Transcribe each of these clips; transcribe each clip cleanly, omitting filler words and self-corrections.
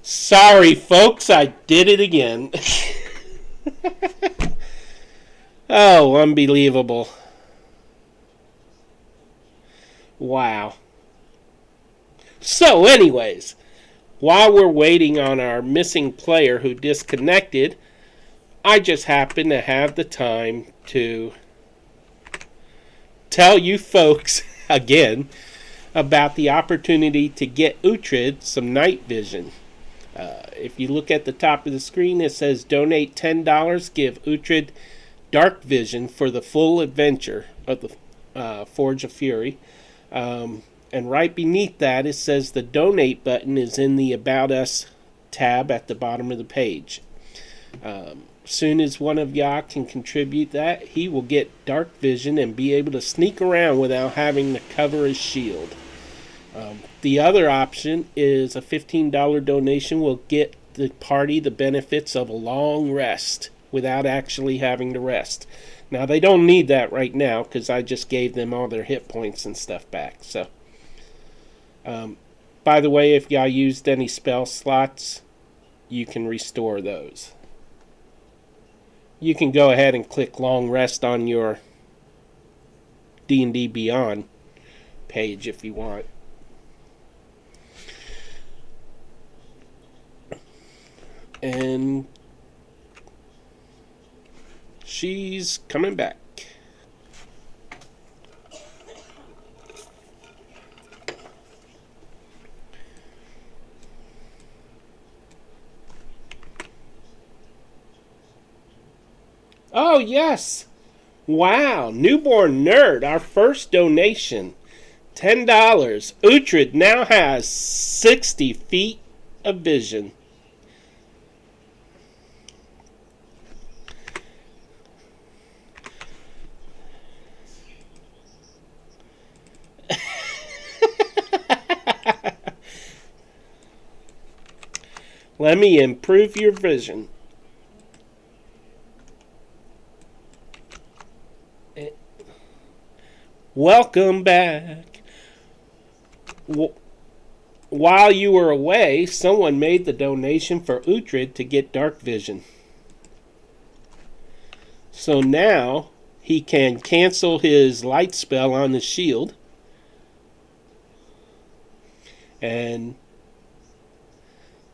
Sorry, folks, I did it again. Oh, unbelievable. Wow. So, anyways, while we're waiting on our missing player who disconnected, I just happen to have the time to tell you folks again about the opportunity to get Uhtred some night vision. If you look at the top of the screen, it says donate $10, give Uhtred dark vision for the full adventure of the Forge of Fury. And right beneath that, it says the donate button is in the About Us tab at the bottom of the page. Soon as one of y'all can contribute that, he will get dark vision and be able to sneak around without having to cover his shield. The other option is a $15 donation will get the party the benefits of a long rest without actually having to rest. Now, they don't need that right now because I just gave them all their hit points and stuff back. So, by the way, if y'all used any spell slots, you can restore those. You can go ahead and click long rest on your D&D Beyond page if you want. And she's coming back. Oh, yes. Wow. Newborn Nerd, our first donation. $10. Uhtred now has 60 feet of vision. Let me improve your vision. Welcome back. While you were away, someone made the donation for Uhtred to get dark vision. So now he can cancel his light spell on the shield. And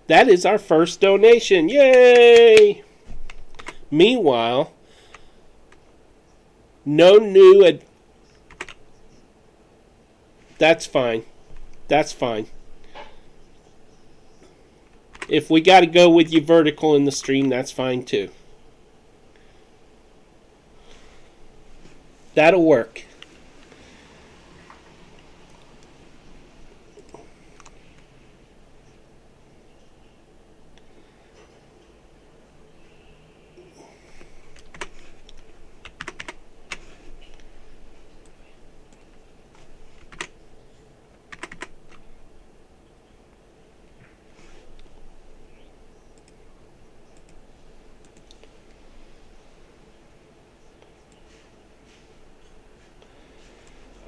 that is our first donation. Yay! Meanwhile, no new... That's fine. That's fine. If we got to go with you vertical in the stream, that's fine too. That'll work.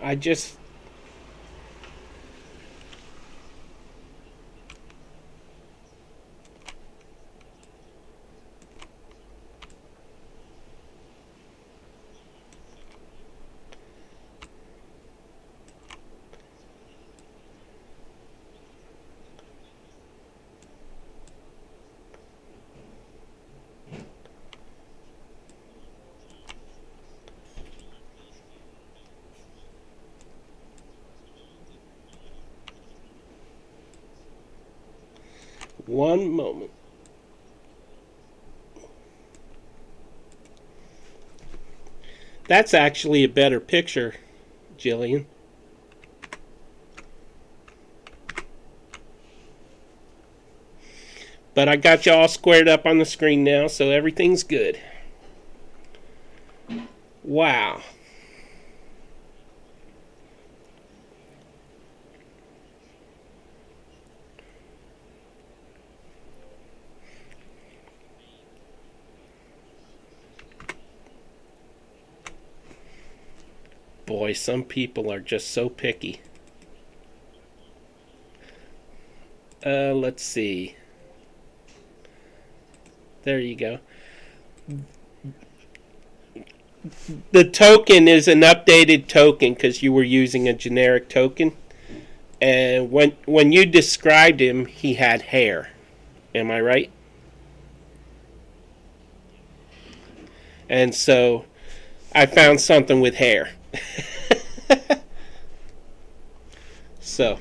I just... One moment. That's actually a better picture, Jillian. But I got you all squared up on the screen now, so everything's good. Wow. Boy, some people are just so picky. Let's see. There you go. The token is an updated token because you were using a generic token. And when you described him, he had hair. Am I right? And so I found something with hair. So,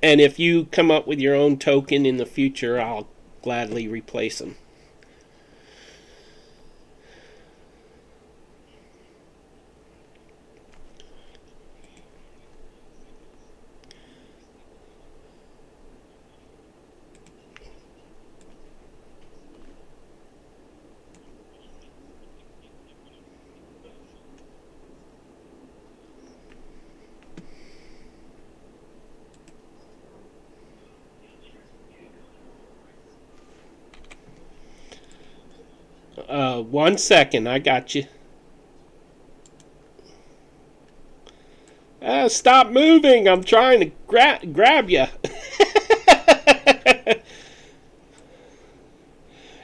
and if you come up with your own token in the future, I'll gladly replace them. One second, I got you. Stop moving! I'm trying to grab you.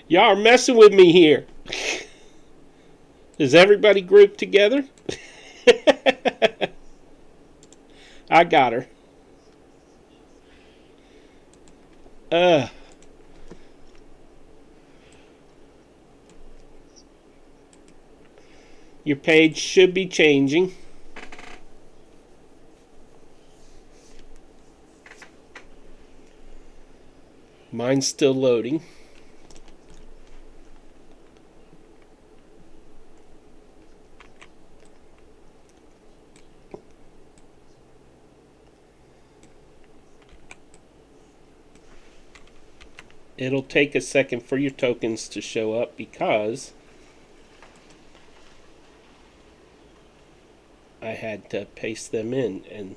Y'all are messing with me here. Is everybody grouped together? I got her. Your page should be changing. Mine's still loading. It'll take a second for your tokens to show up because I had to paste them in, and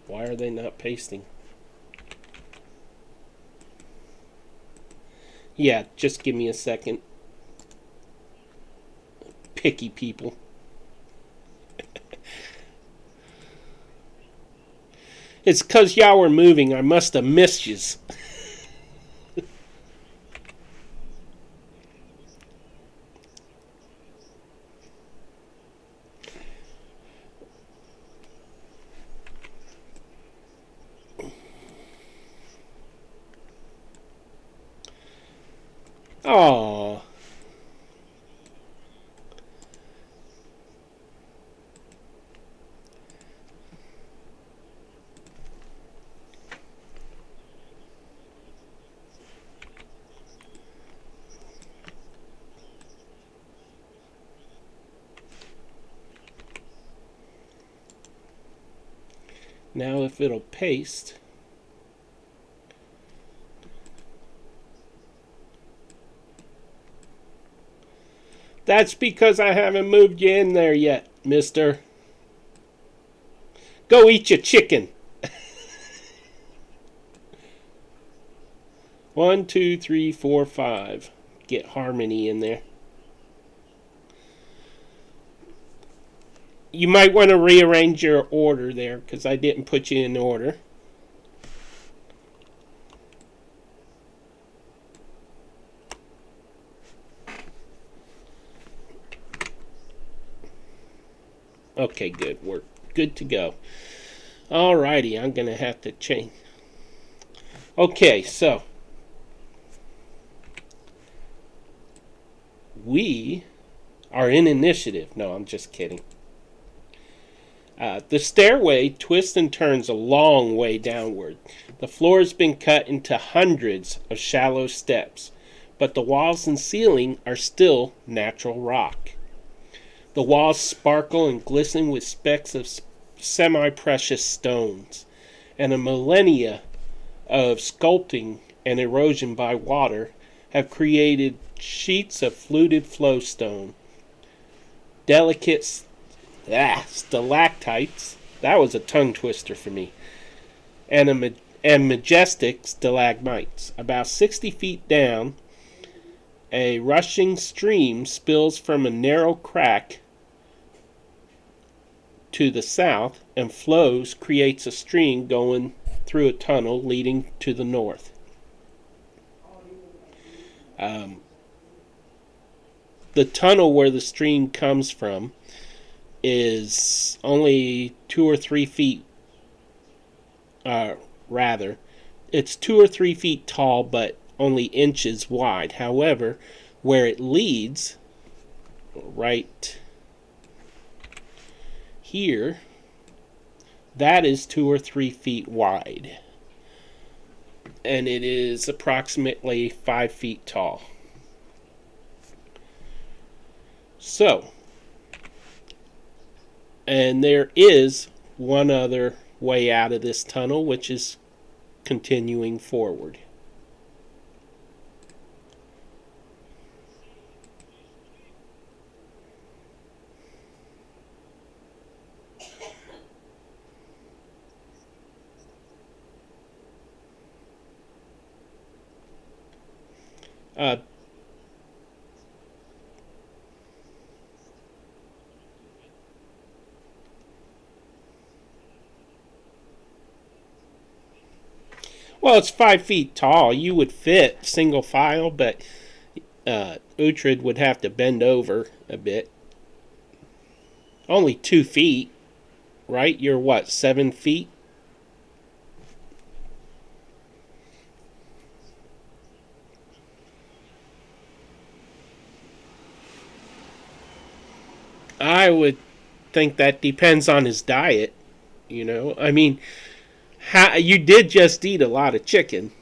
why are they not pasting? Yeah, just give me a second. Picky people. It's 'cause y'all were moving. I must have missed yous. Aww. Now if it'll paste. That's because I haven't moved you in there yet, mister. Go eat your chicken. 1, 2, 3, 4, 5. Get harmony in there. You might want to rearrange your order there because I didn't put you in order. Okay, good. We're good to go. Alrighty, I'm going to have to change. Okay, so we are in initiative. No, I'm just kidding. The stairway twists and turns a long way downward. The floor has been cut into hundreds of shallow steps, but the walls and ceiling are still natural rock. The walls sparkle and glisten with specks of semi-precious stones, and a millennia of sculpting and erosion by water have created sheets of fluted flowstone, delicate stalactites. That was a tongue twister for me. And majestic stalagmites. About 60 feet down, a rushing stream spills from a narrow crack to the south and flows, creates a stream going through a tunnel leading to the north. Um, the tunnel where the stream comes from is only 2 or 3 feet, rather. It's 2 or 3 feet tall, but only inches wide. However, where it leads, right here, that is 2 or 3 feet wide. And it is approximately 5 feet tall. So, and there is one other way out of this tunnel, which is continuing forward. Well, it's 5 feet tall. You would fit single file, but Uhtred would have to bend over a bit. Only 2 feet, right? You're what, 7 feet? I would think that depends on his diet. You know, I mean, you did just eat a lot of chicken.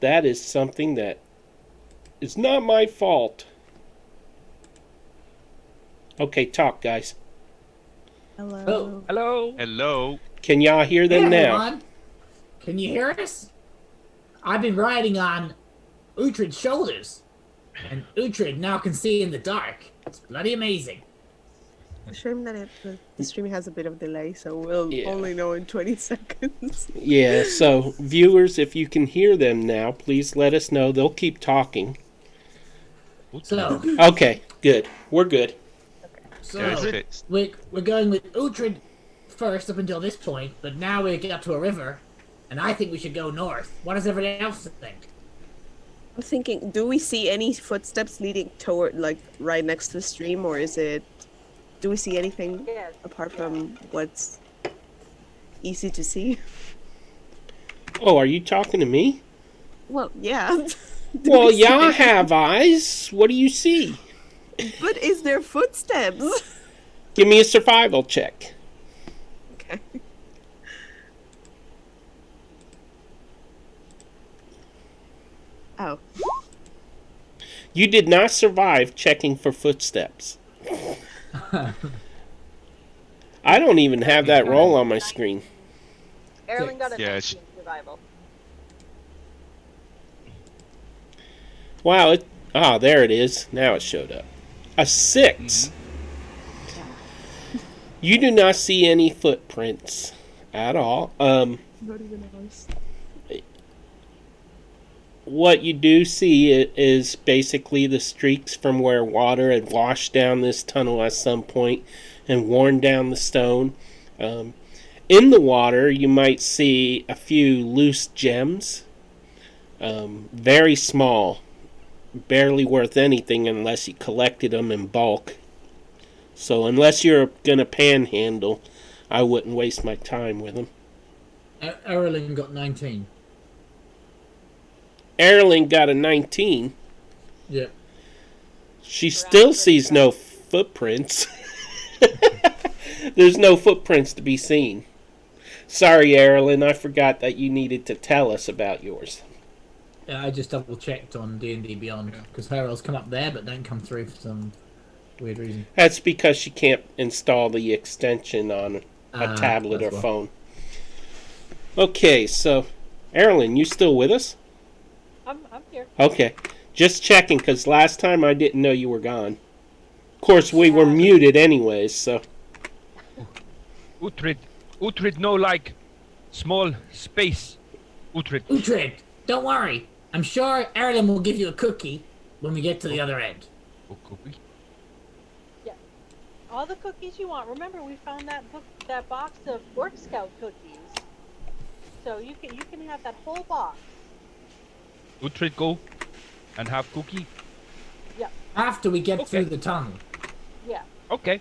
That is something that is not my fault. Okay, talk, guys. Hello. Oh, hello. Hello. Can y'all hear them Hey, now? everyone. Can you hear us? I've been riding on Uhtred's shoulders, and Uhtred now can see in the dark. It's bloody amazing. Shame that the stream has a bit of delay, so we'll Yeah. only know in 20 seconds. Yeah, so viewers, if you can hear them now, please let us know. They'll keep talking. So, Okay, good. We're good. Yeah, it's fixed. we're going with Uhtred first up until this point, but now we get up to a river, and I think we should go north. What does everyone else think? I'm thinking, do we see any footsteps leading toward, like, right next to the stream, or do we see anything apart from what's easy to see? Oh, are you talking to me? Well, yeah. Well, y'all have eyes. What do you see? But is there footsteps? Give me a survival check. Okay. Oh. You did not survive checking for footsteps. I don't even have that roll on my screen. Erling got a Yeah, 19 survival. Wow, there it is. Now it showed up. A 6. You do not see any footprints at all. Not even ours. What you do see is basically the streaks from where water had washed down this tunnel at some point and worn down the stone. In the water, you might see a few loose gems. Very small. Barely worth anything unless you collected them in bulk. So unless you're going to panhandle, I wouldn't waste my time with them. Erling got 19. Erling got a 19. Yeah. She still sees no footprints. There's no footprints to be seen. Sorry, Erling, I forgot that you needed to tell us about yours. I just double checked on D&D Beyond because Herald's come up there but don't come through for some weird reason. That's because she can't install the extension on a tablet or that's why. phone. Okay, so Erling, you still with us? I'm here. Okay, just checking because last time I didn't know you were gone. Of course, we were muted anyways, so. Uhtred, no like small space. Uhtred. Uhtred, don't worry. I'm sure Erlen will give you a cookie when we get to the other end. Oh, cookie. Yeah. All the cookies you want. Remember, we found that box of Orc Scout cookies. So you can have that whole box. Uhtred, go and have cookie. Yeah. After we get through the tunnel. Yeah. Okay.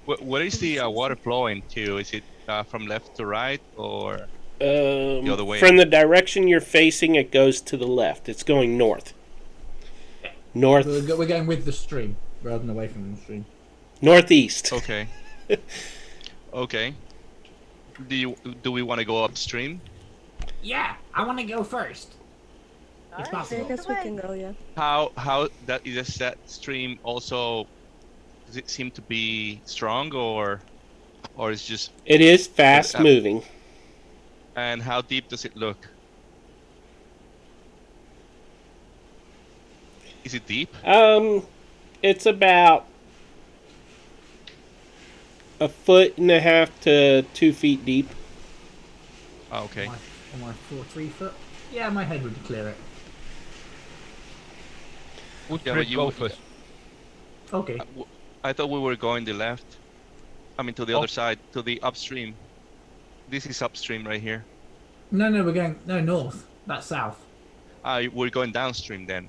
Where is the water flowing to? Is it from left to right or The other way? From the direction you're facing, it goes to the left. It's going north. North. We're going with the stream rather than away from the stream. Northeast. Okay. Okay. Do we want to go upstream? Yeah, I want to go first. It's Alright, possible. I guess we can go, yeah. How does that stream also? Does it seem to be strong or it's just? It is fast moving. And how deep does it look? Is it deep? It's about 1.5 to 2 feet deep. Oh, okay. Am I 3 foot? Yeah, my head would clear it. Uhtred, go first. Okay. I thought we were going the left. I mean, to the other side, to the upstream. This is upstream right here. No, we're going north. That's south. We're going downstream then.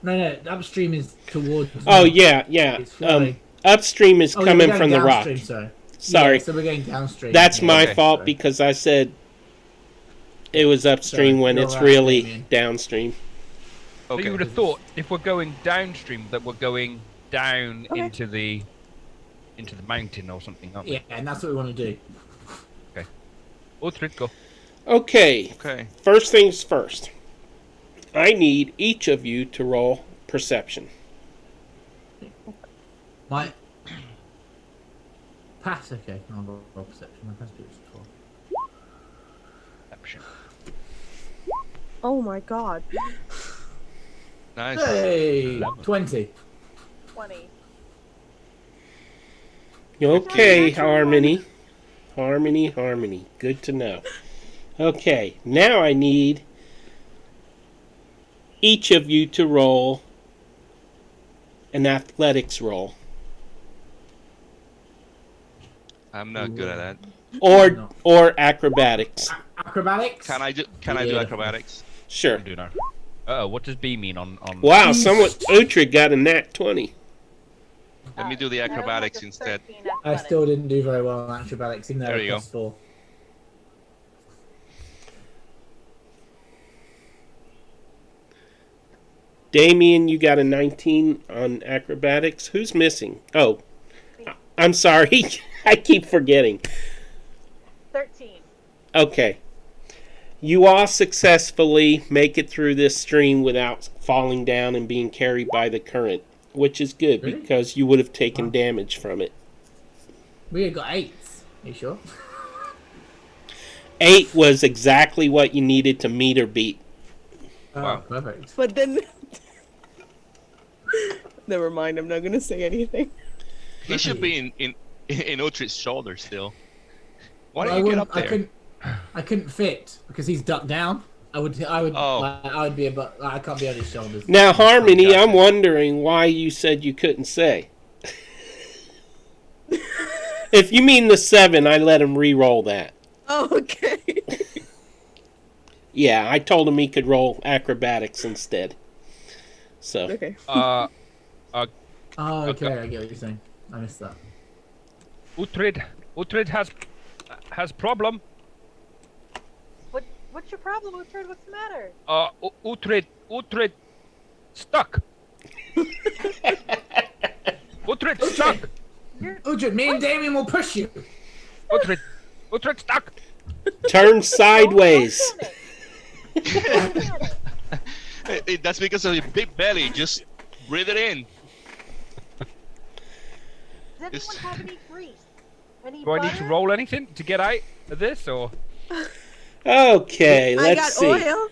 No, upstream is towards. Oh north. yeah. It's flowing. Upstream is Oh, yeah, coming we're from going the rock. downstream, Sorry. Yeah, so we're going downstream. That's Yeah, my okay, fault sorry. because I said it was upstream Sorry, when you're it's right, really Damien. downstream. So Okay. you would have thought if we're going downstream that we're going down Okay. into the mountain or something, aren't we? Yeah, and that's what we want to do. Uhtred, go. Okay. Okay. First things first. I need each of you to roll perception. My pass. Okay, I'll roll perception. My pass is 12. Perception. Oh my god. Nice. Hey, 20. 20. Okay, Harmony. Harmony. Good to know. Okay, now I need each of you to roll an athletics roll. I'm not good at that. Or acrobatics. Acrobatics. Can I do acrobatics? Sure. Do now. What does B mean on? Wow, Uhtred got a nat 20. Let me do the acrobatics instead. I still didn't do very well on acrobatics, even though There I you go. plus 4. Damien, you got a 19 on acrobatics. Who's missing? Oh, I'm sorry. I keep forgetting. 13. Okay. You all successfully make it through this stream without falling down and being carried by the current, which is good Really? because you would have taken damage from it. We got 8s. You sure? 8 was exactly what you needed to meet or beat. Oh, perfect. But then... Never mind, I'm not gonna say anything. He should be in Uhtred's shoulder still. Why Well, don't you get up there? I couldn't fit because he's ducked down. I would be about. I can't be on his shoulders. Now, Harmony, Gotcha. I'm wondering why you said you couldn't say. If you mean the 7, I let him re-roll that. Oh, okay. Yeah, I told him he could roll acrobatics instead. So, Okay. Oh, okay. I get what you're saying. I missed that. Uhtred has problem. What's your problem, Uhtred? What's the matter? Uhtred stuck. Uhtred stuck. Uhtred, me and Damien will push you. Uhtred stuck. turn sideways. That's because of your big belly. Just breathe it in. Does anyone have any grease? Any Do I need to butter? roll anything to get out of this, or? Okay, I let's got see. oil.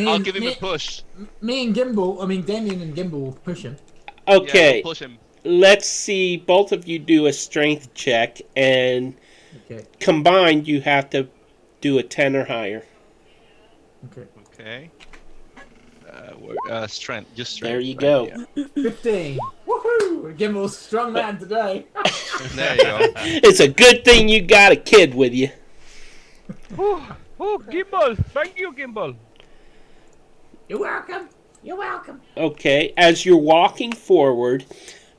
I'll give him a push. Me and Gimbal, Damien and Gimbal will push him. Yeah, Okay, push him. let's see both of you do a strength check, and Okay. combined you have to do a 10 or higher. Okay. Okay. Strength, just strength. There you right? go. Yeah. 15. Woohoo! Gimbal's a strong man today. There you go. It's a good thing you got a kid with you. Oh, Gimbal! Thank you, Gimbal. You're welcome. You're welcome. Okay, as you're walking forward,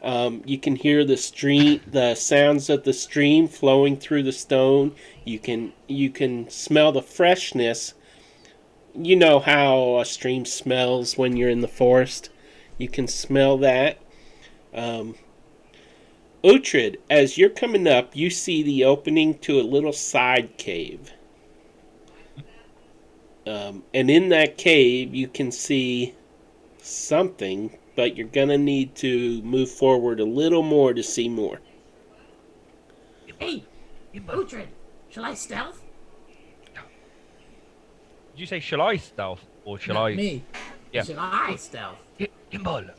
you can hear the sounds of the stream flowing through the stone. You can smell the freshness. You know how a stream smells when you're in the forest. You can smell that. Uhtred, as you're coming up, you see the opening to a little side cave. And in that cave, you can see something, but you're going to need to move forward a little more to see more. Hey, Uhtred, shall I stealth? Did you say shall I stealth or shall I? Me. Yeah. Shall I stealth? Gimbal.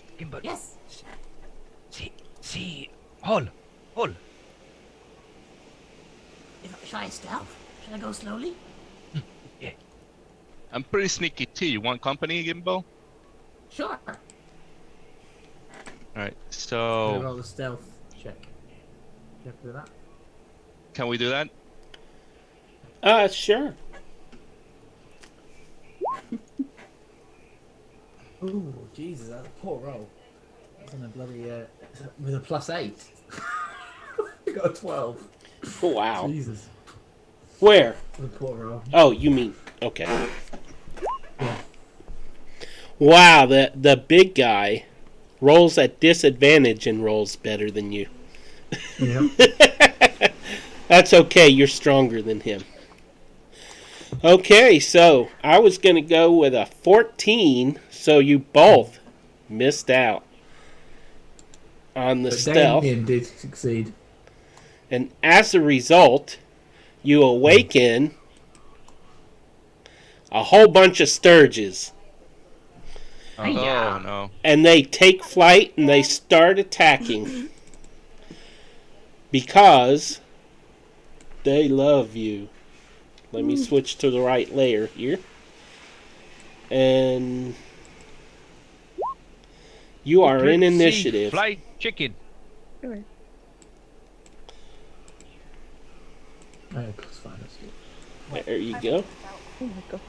Yes. See. Hol. Shall I stealth? Shall I go slowly? I'm pretty sneaky too. You want company, Gimbo? Sure. Alright, I'll so roll the stealth check. You have to do that? can we do that? Sure. Ooh, Jesus, that's a poor roll. That's on a bloody with a +8. I got a 12. Wow. Jesus, Where? what a poor roll. Oh, you mean, okay. Wow, the big guy rolls at disadvantage and rolls better than you. Yeah. That's okay, you're stronger than him. Okay, so I was going to go with a 14, so you both missed out on the But stealth. Damien did succeed. And as a result, you awaken a whole bunch of sturges. Oh no. And they take flight and they start attacking. Because they love you. Let me switch to the right layer here. And you are in initiative. Fly chicken. Sure. Oh, that's fine. That's good. There you go. Oh my gosh.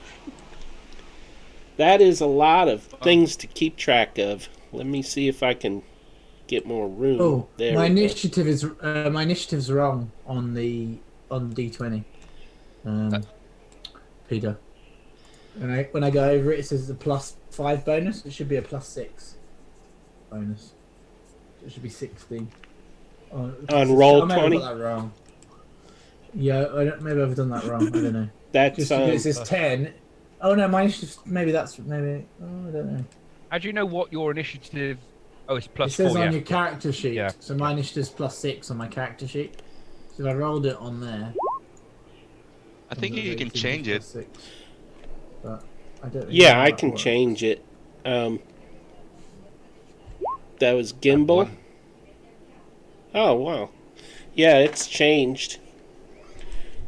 That is a lot of things to keep track of. Let me see if I can get more room. Oh, there my we go. initiative is my initiative's wrong on D20. Peter. When I go over it, it says a +5 bonus. It should be a +6 bonus. It should be 16. On I roll may have 20? got that wrong. Yeah, maybe I've done that wrong. I don't know. That's Just because it says 10. Oh no, my initiative. Maybe. Oh, I don't know. How do you know what your initiative? Oh, it's +4. It says on Yeah. your character sheet. Yeah. So my initiative's +6 on my character sheet. So if I rolled it on there. I think you can 18 change it. +6. But I don't. Yeah, know I how can that change it. That was That gimbal. one. Oh wow. Yeah, it's changed.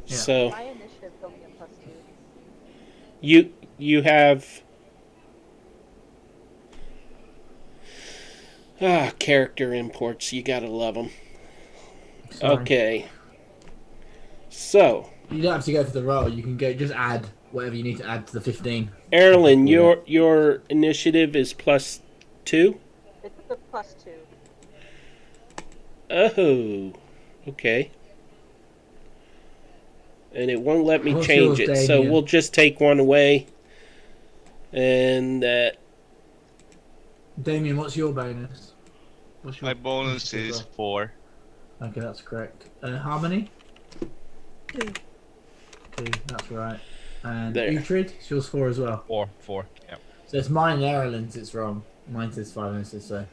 Yeah. So My initiative only a +2. you have character imports. You gotta love them. works. Sorry. Okay. So, You don't have to go for the roll. You can go just add whatever you need to add to the 15. Erlen, Yeah. your initiative is +2. It's the +2. Oh, okay. And it won't let me What's change yours, it, so Damien? we'll just take one away. And Damien, what's your bonus? What's your My bonus initiative is roll? 4. Okay, that's correct. Harmony? 2. 2, that's right. And There. Uhtred, it's yours 4 as well. 4. Yeah. So it's mine and Erlen's, it's wrong. Mine says 5 and it says so.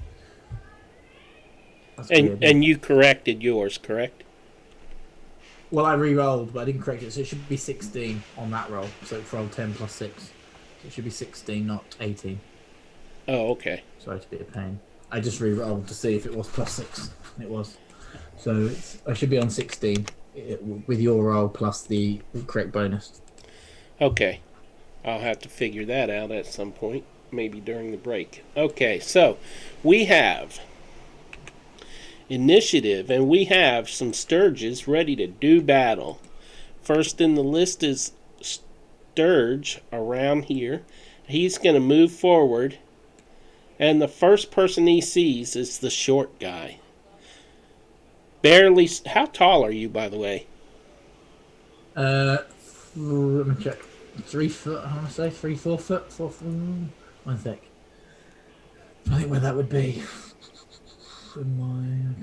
That's weird. and you corrected yours, correct? Well, I re-rolled, but I didn't correct it, so it should be 16 on that roll. So it's rolled 10 +6. So it should be 16, not 18. Oh, okay. Sorry to be a pain. I just re-rolled to see if it was +6. It was. So I should be on 16 with your roll plus the correct bonus. Okay. I'll have to figure that out at some point, maybe during the break. Okay, so we have initiative, and we have some Sturges ready to do battle. First in the list is Sturge around here. He's going to move forward, and the first person he sees is the short guy. Barely. How tall are you, by the way? Let me check. 3 foot. I want to say 3, 4 foot. 1 sec. I think where that would be. I can't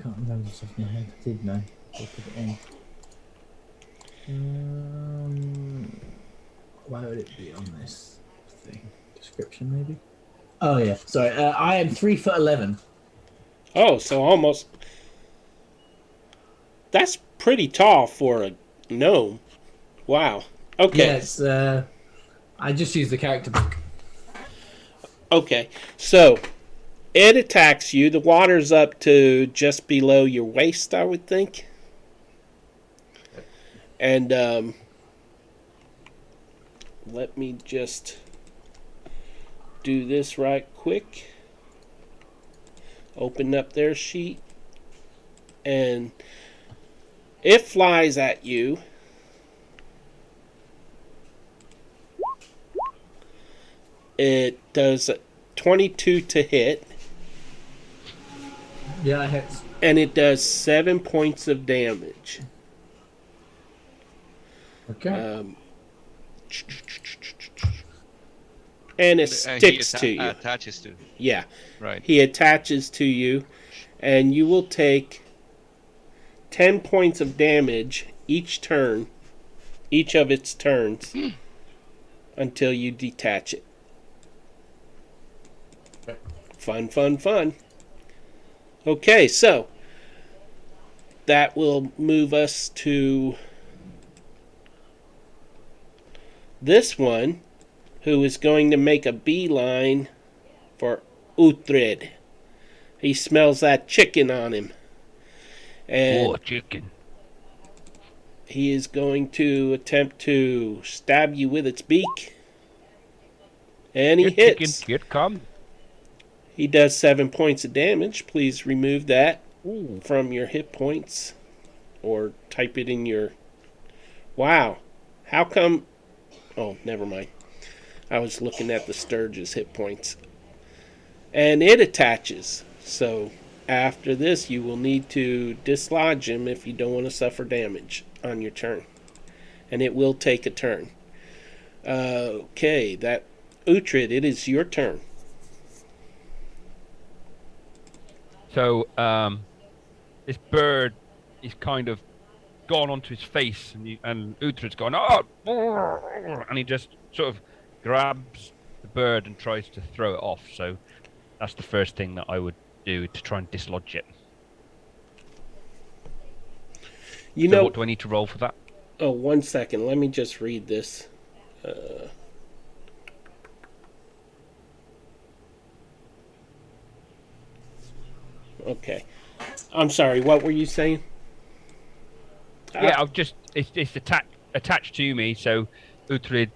remember off the top of my head. I did know. I'll put it in. Why would it be on this thing? Description, maybe? Oh, yeah. Sorry. I am 3'11". Oh, so almost. That's pretty tall for a gnome. Wow. Okay. Yes. I just used the character book. Okay. So it attacks you. The water's up to just below your waist, I would think. And let me just do this right quick. Open up their sheet. And it flies at you. It does 22 to hit. Yeah, it hits. And it does 7 points of damage. Okay. And it sticks to you. Attaches to. Yeah. Right. He attaches to you. And you will take 10 points of damage each turn. Each of its turns. Until you detach it. Fun, fun, fun. Okay, so that will move us to this one, who is going to make a beeline for Uhtred. He smells that chicken on him. And chicken. he is going to attempt to stab you with its beak. And he hits. Chicken, here come. He does 7 points of damage. Please remove that from your hit points. Or type it in your... Wow. How come... Oh, never mind. I was looking at the Sturge's hit points. And it attaches. So after this, you will need to dislodge him if you don't want to suffer damage on your turn. And it will take a turn. Okay, that... Uhtred, it is your turn. So, this bird is kind of gone onto his face, and Uhtred's gone, oh! And he just sort of grabs the bird and tries to throw it off. So, that's the first thing that I would do to try and dislodge it. You So know, what do I need to roll for that? Oh, 1 second. Let me just read this. Okay. I'm sorry. What were you saying? Yeah, I've just it's attached to me, so Uhtred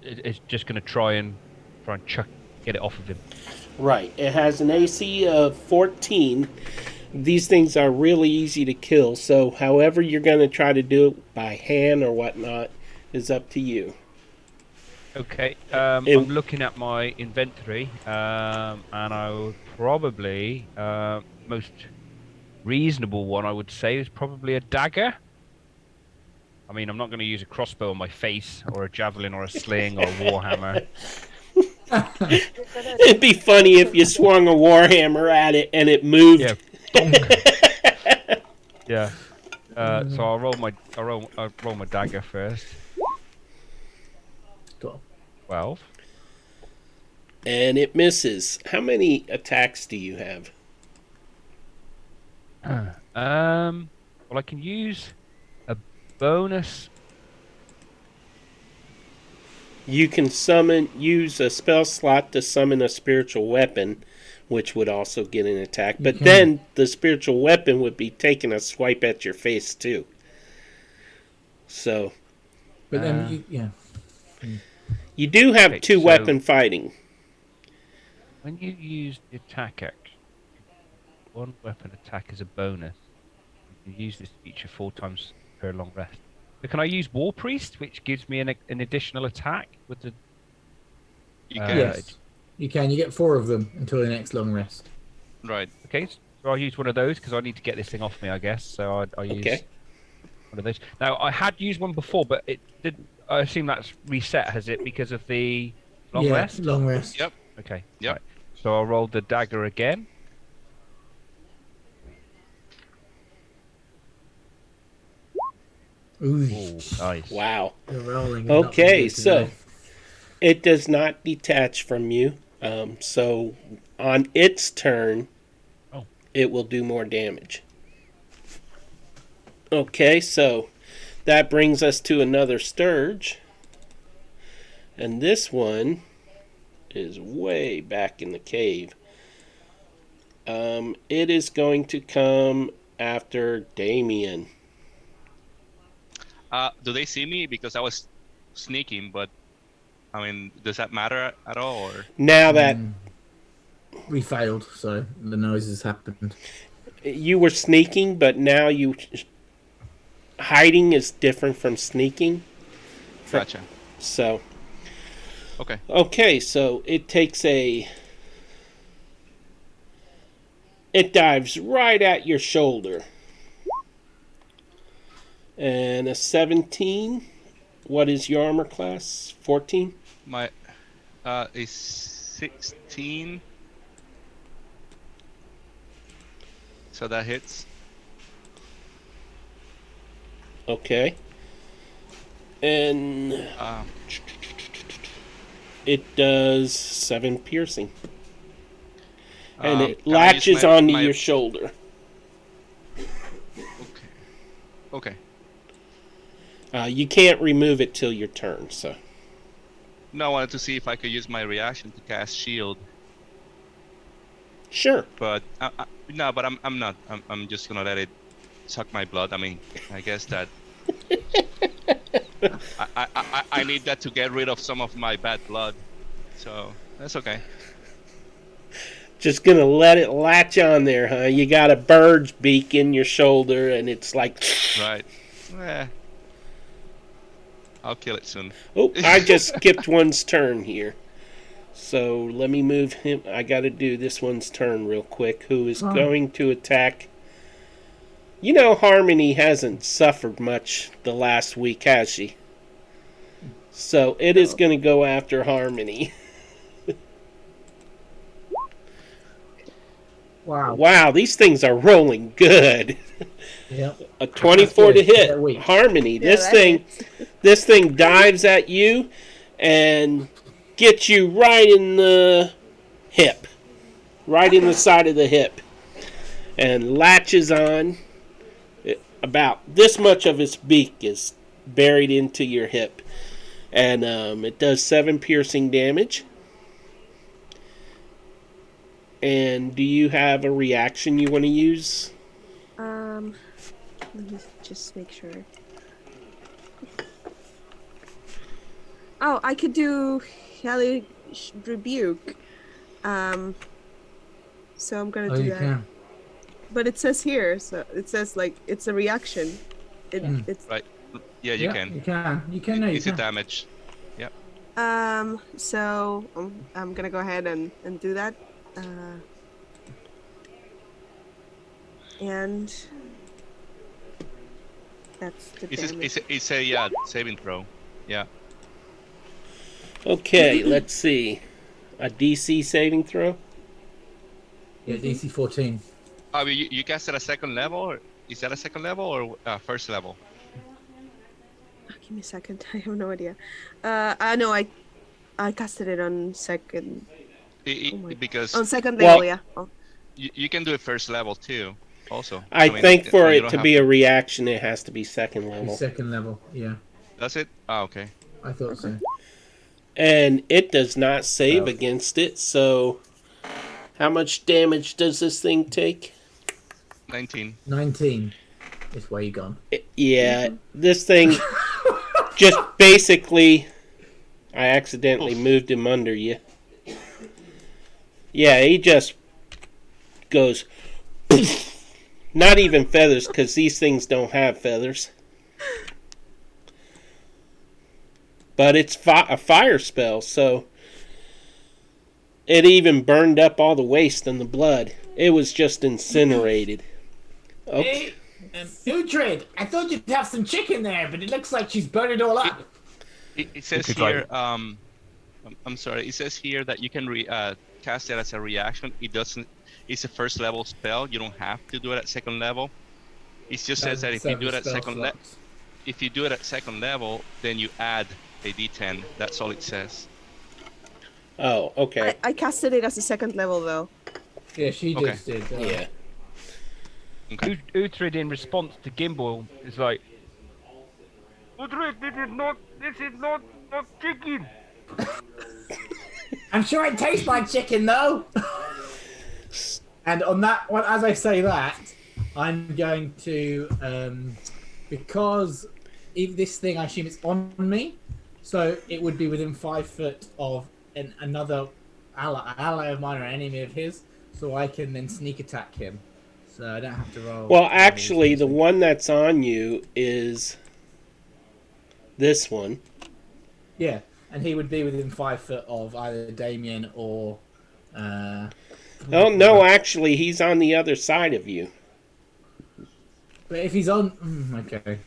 is just going to try and get it off of him. Right. It has an AC of 14. These things are really easy to kill, so however you're going to try to do it by hand or whatnot is up to you. Okay. I'm looking at my inventory, and I would probably most reasonable one I would say is probably a dagger. I mean, I'm not going to use a crossbow on my face, or a javelin, or a sling, or a warhammer. It'd be funny if you swung a warhammer at it and it moved. Yeah. Yeah. So I'll roll my dagger first. 12. And it misses. How many attacks do you have? Well, I can use a bonus. You can use a spell slot to summon a spiritual weapon, which would also get an attack. But can. then the spiritual weapon would be taking a swipe at your face too. So But then, yeah. you do have Okay, two so- weapon fighting. When you use the attack action, one weapon attack as a bonus. You can use this feature 4 times per long rest. But can I use War Priest, which gives me an additional attack with the? You can. Yes. You can. You get 4 of them until the next long rest. Right. Okay, so I'll use one of those because I need to get this thing off me, I guess. So I use Okay. one of those. Now I had used one before, but it did. I assume that's reset, has it, because of the long yeah, rest? long rest. Yep. Okay. Yep. Right. So I'll roll the dagger again. Ooh, Oh, nice. Wow. you're rolling. and not Okay, good so today. it does not detach from you. So on its turn, Oh. it will do more damage. Okay, so that brings us to another Sturge. And this one is way back in the cave. It is going to come after Damien. Do they see me? Because I was sneaking, but I mean, does that matter at all? Or Now that We failed, so the noises happened. you were sneaking, but now hiding is different from sneaking. gotcha. So, Okay. So it dives right at your shoulder. And a 17. What is your armor class? 14? My is 16. So that hits. Okay. And Um, it does 7 piercing. And it can I use latches my- onto my- your shoulder. Okay. You can't remove it till your turn, so. No, I wanted to see if I could use my reaction to cast shield, Sure. but no, but I'm not. I'm just gonna let it suck my blood. I mean, I guess that I need that to get rid of some of my bad blood, so that's okay. Just gonna let it latch on there, huh? You got a bird's beak in your shoulder, and it's like, Right. I'll kill it soon. oh, I just skipped one's turn here. So let me move him. I gotta do this one's turn real quick. Who is going to attack? You know, Harmony hasn't suffered much the last week, has she? So it is gonna go after Harmony. Wow. Wow, these things are rolling good. Yep. A 24 to That's good. hit. They're weak. Harmony. Yeah, that This thing dives at you and gets you right in the hip. Right in the side of the hip. And latches on. About this much of its beak is buried into your hip. And it does 7 piercing damage. And do you have a reaction you want to use? Let me just make sure. Oh, I could do Hellish Rebuke. So I'm gonna Oh, do you that. can. But it says here, so it says like it's a reaction. It's Right. Yeah, you Yeah, can. You can. You can. No, you Easy can. damage. so I'm gonna go ahead and do that. And that's the damage. It's a saving throw. Yeah. Okay, let's see. A DC saving throw? Yeah, DC 14. Oh, you cast at a second level? Or is that a second level or first level? Give me a second. I have no idea. I know I casted it on second. Because On second Well- level, yeah. Oh. you can do it first level too. Also, I mean, think for you it don't to have be a reaction, it has to be second level. Second level. Yeah, Does it? Oh, okay. I thought so. And it does not save Oh. against it, so How much damage does this thing take? 19. 19 is where you gone. Yeah, this thing just basically... I accidentally moved him under you. Yeah, he just goes... Not even feathers, because these things don't have feathers. But it's a fire spell, so... It even burned up all the waste and the blood. It was just incinerated. Okay. Hey, Uhtred, I thought you'd have some chicken there, but it looks like she's burned it all up. It says here, I'm sorry, it says here that you can cast it as a reaction. It doesn't, it's a first level spell. You don't have to do it at second level. It just says that if you do it at second level, then you add a d10. That's all it says. Oh, okay. I casted it as a second level though. Yeah, she just did. Yeah. Okay. Uhtred, in response to Gimbal, is like, Uhtred, this is not chicken. I'm sure it tastes like chicken though. And on that one, as I say that, I'm going to, because if this thing, I assume it's on me, so it would be within 5 foot of another ally of mine or enemy of his, so I can then sneak attack him. So I don't have to roll. Well, actually, the one that's on you is this one. Yeah, and he would be within 5 foot of either Damien or... Oh, no, actually, he's on the other side of you. But if he's on... okay.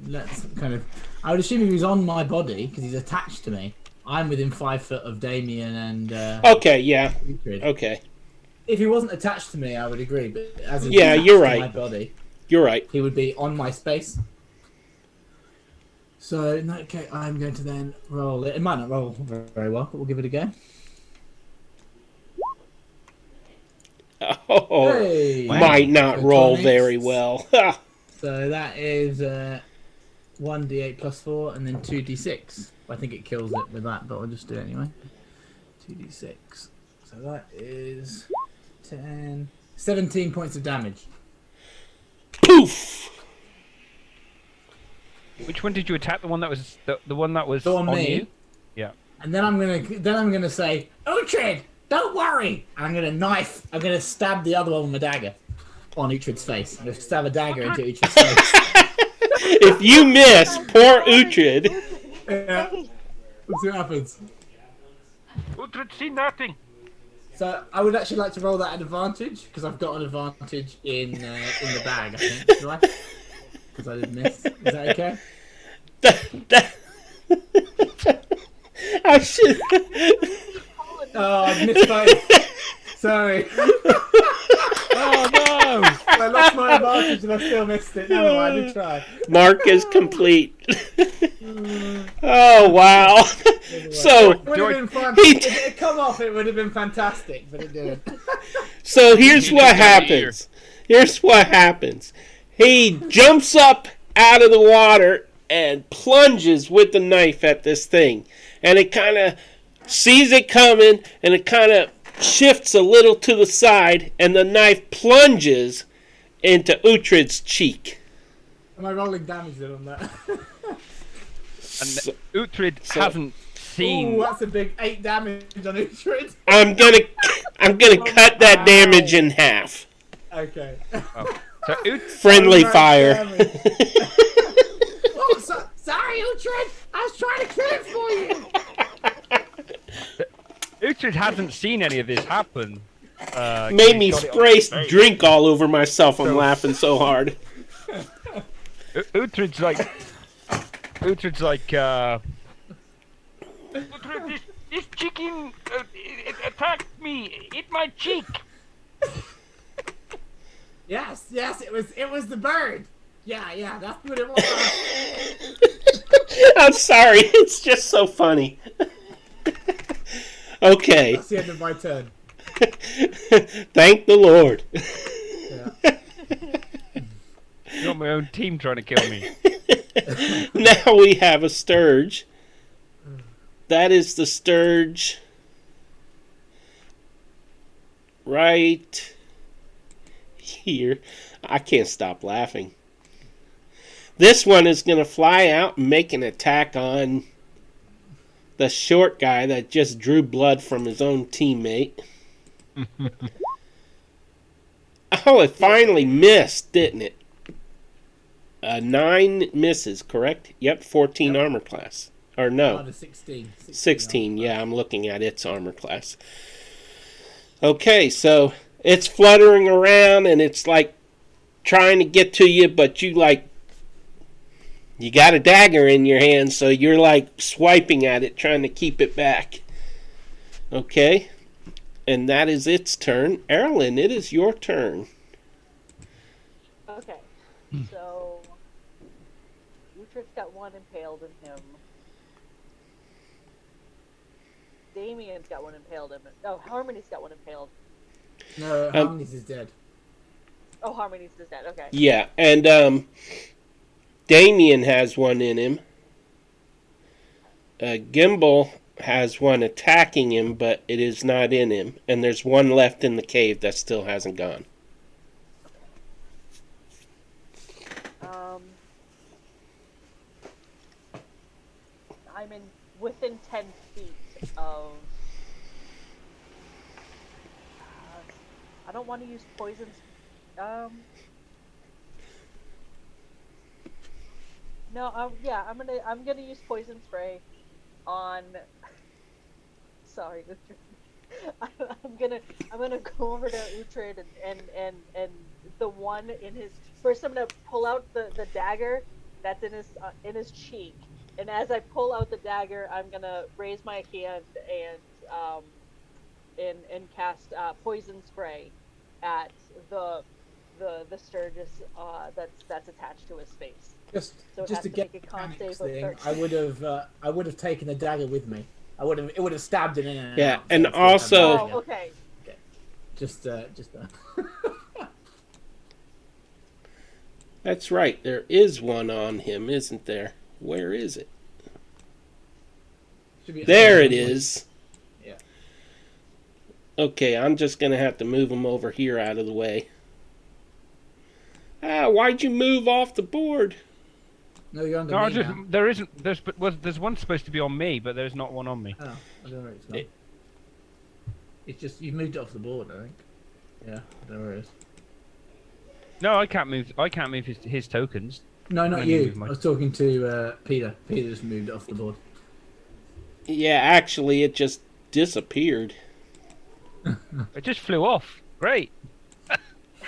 Let's kind of... I would assume if he's on my body, because he's attached to me, I'm within 5 foot of Damien and... okay, yeah. Uhtred. Okay. If he wasn't attached to me, I would agree. But as he's Yeah, attached you're to right. my body, You're right. he would be on my space. So, in that case, I'm going to then roll it. It might not roll very well, but we'll give it a go. Oh, Hey! might not So roll 12 very hits. well. So that is 1d8 plus 4 and then 2d6. I think it kills it with that, but I'll just do it anyway. 2d6. So that is 10... 17 points of damage. Poof! Which one did you attack? The one that was the one that was On me. you? Yeah. And then I'm gonna say, Uhtred, don't worry! And I'm gonna stab the other one with my dagger on Uhtred's face. I'm gonna stab a dagger into Uhtred's face. If you miss, poor Uhtred. Yeah. Let's see what happens. Uhtred, see nothing. So I would actually like to roll that at advantage because I've got an advantage in the bag. I think, do I? Because I didn't miss. Is that okay? I should. Oh, I missed both. Sorry. Oh no! I lost my advantage and I still missed it. Never mind, I did try. Mark is complete. Oh, wow. So, It would have been fun. he- If it had come off, it would have been fantastic, but it didn't. so here's He what just got an ear. happens. Here's what happens. He jumps up out of the water and plunges with the knife at this thing. And it kind of sees it coming, and it kind of shifts a little to the side, and the knife plunges into Uhtred's cheek. Am I rolling damage then on that? And Uhtred hasn't seen. Ooh, that's a big 8 damage on Uhtred. I'm gonna cut that damage in half. Okay. Oh. So Friendly Nice fire. damage. Oh, sorry, Uhtred. I was trying to kill it for you. Uhtred hasn't seen any of this happen. Made me He's got it on spray his face. drink all over myself. I'm laughing so hard. Uhtred's like, Uhtred, this chicken it attacked me. It my cheek. Yes, it was the bird. Yeah, that's what it was. I'm sorry. It's just so funny. Okay. That's the end of my turn. Thank the Lord. Yeah. You got my own team trying to kill me. Now we have a Sturge. That is the Sturge right here. I can't stop laughing. This one is going to fly out and make an attack on the short guy that just drew blood from his own teammate. Oh, it finally missed, didn't it? 9 misses, correct? Yep, 14 armor class. Or no. 16. 16, yeah, I'm looking at its armor class. Okay, so it's fluttering around and it's like trying to get to you, but you got a dagger in your hand, so you're like swiping at it, trying to keep it back. Okay, and that is its turn. Erlen, it is your turn. Okay. So Uhtred's got one impaled in him. Damien's got one impaled in him. Oh, Harmony's got one impaled. No, Harmony's is dead. Oh, Harmony's is dead. Okay. Yeah, and Damien has one in him. Gimbal has one attacking him, but it is not in him. And there's one left in the cave that still hasn't gone. I'm within 10 feet of... I don't want to use poisons. No, yeah, I'm gonna use poison spray on. Sorry, Uhtred. I'm gonna go over to Uhtred and the one in his. First, I'm gonna pull out the dagger that's in his cheek, and as I pull out the dagger, I'm gonna raise my hand and cast poison spray at the Sturgis that's attached to his face. Just to get a con save of thing, 13. I would have taken the dagger with me. It would have stabbed it in and Yeah, out. and So also- Oh, okay. Just That's right, there is one on him, isn't there? Where is it? should be There it is. Yeah. Okay, I'm just going to have to move him over here out of the way. Why'd you move off the board? No, you're under No, me now. there isn't. There's one supposed to be on me, but there's not one on me. Oh, I don't know where it's gone. It's just you moved it off the board, I think. Yeah, I don't know where it is. No, I can't move. I can't move his tokens. No, not I you. moved my- I was talking to Peter. Peter just moved it off the board. Yeah, actually, it just disappeared. It just flew off. Great.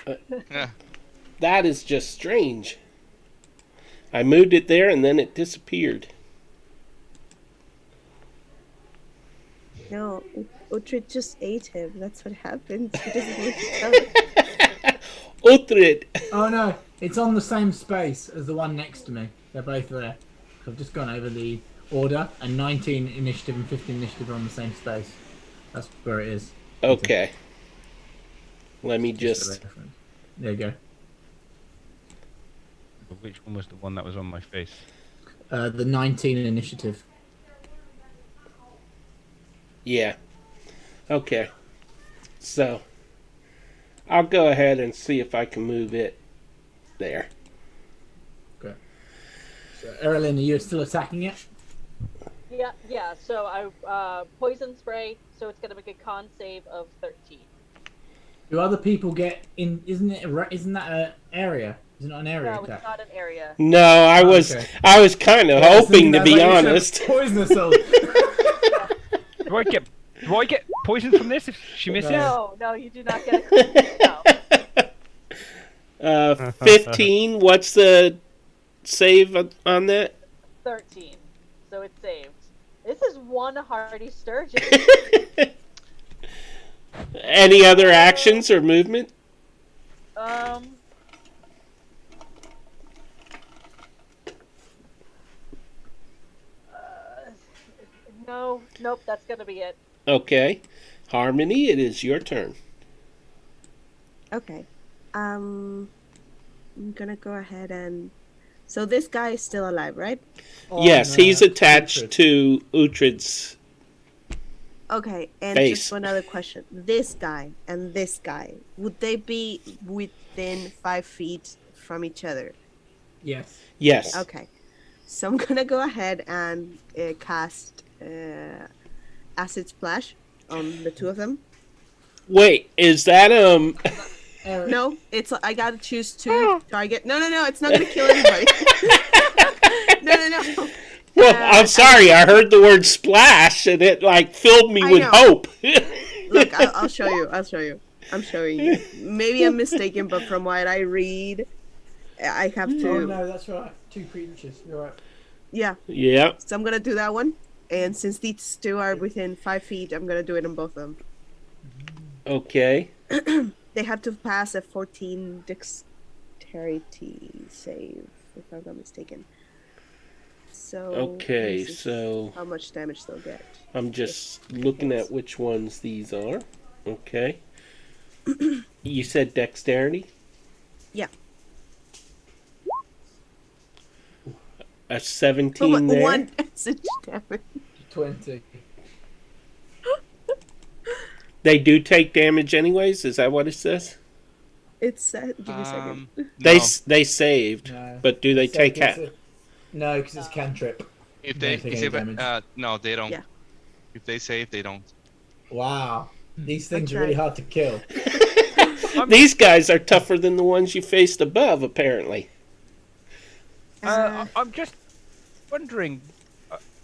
Yeah. That is just strange. I moved it there and then it disappeared. No, Uhtred just ate him. That's what happened. He doesn't need to tell it. Uhtred. Oh no, it's on the same space as the one next to me. They're both there. So I've just gone over the order, and 19 initiative and 15 initiative are on the same space. That's where it is. Okay. Let me For just... reference. There you go. Which one was the one that was on my face? The 19 initiative. Yeah. Okay. So, I'll go ahead and see if I can move it there. Okay. So, Erlen, are you still attacking it? Yeah. So I poison spray. So it's gonna make a con save of 13. Do other people get in? Isn't that an area? Isn't it an area No, attack? it's not an area. No, I was kind of hoping, to be honest. Poisonous. So... Do I get poisoned from this if she misses? No, you do not get a no. 15. What's the save on that? 13. So it's saved. This is one hardy sturgeon. Any other actions or movement? Nope, that's gonna be it. Okay. Harmony, it is your turn. Okay. I'm gonna go ahead and. So this guy is still alive, right? Yes, he's attached to Uhtred's Okay, and Face. just one other question. This guy and this guy, would they be within 5 feet from each other? Yes. Yes. Okay. So I'm gonna go ahead and cast Acid Splash on the two of them. Wait, is that Eric, No, it's I gotta choose two target. No, it's not gonna kill anybody. No. Well, I'm sorry. I heard the word splash, and it like filled me I with know. hope. Look, I'll show you. I'm showing you. Maybe I'm mistaken, but from what I read, I have to. Oh no, that's right. 2 creatures. You're right. Yeah. Yeah. So I'm gonna do that one, and since these two are within 5 feet, I'm gonna do it on both of them. Okay. They have to pass a 14 dexterity save, if I'm not mistaken. So. Okay, this is so how much damage they'll get? I'm just looking at which ones these are. Okay. You said dexterity? Yeah. A 17 there. One message damage. 20. They do take damage anyways? Is that what it says? It's give me a second. They No. they saved, No. but do they take No, because it's cantrip. If they, Don't take any damage. no, they don't. Yeah. If they save, they don't. Wow. These things are Okay. really hard to kill. These guys are tougher than the ones you faced above, apparently. I'm just wondering.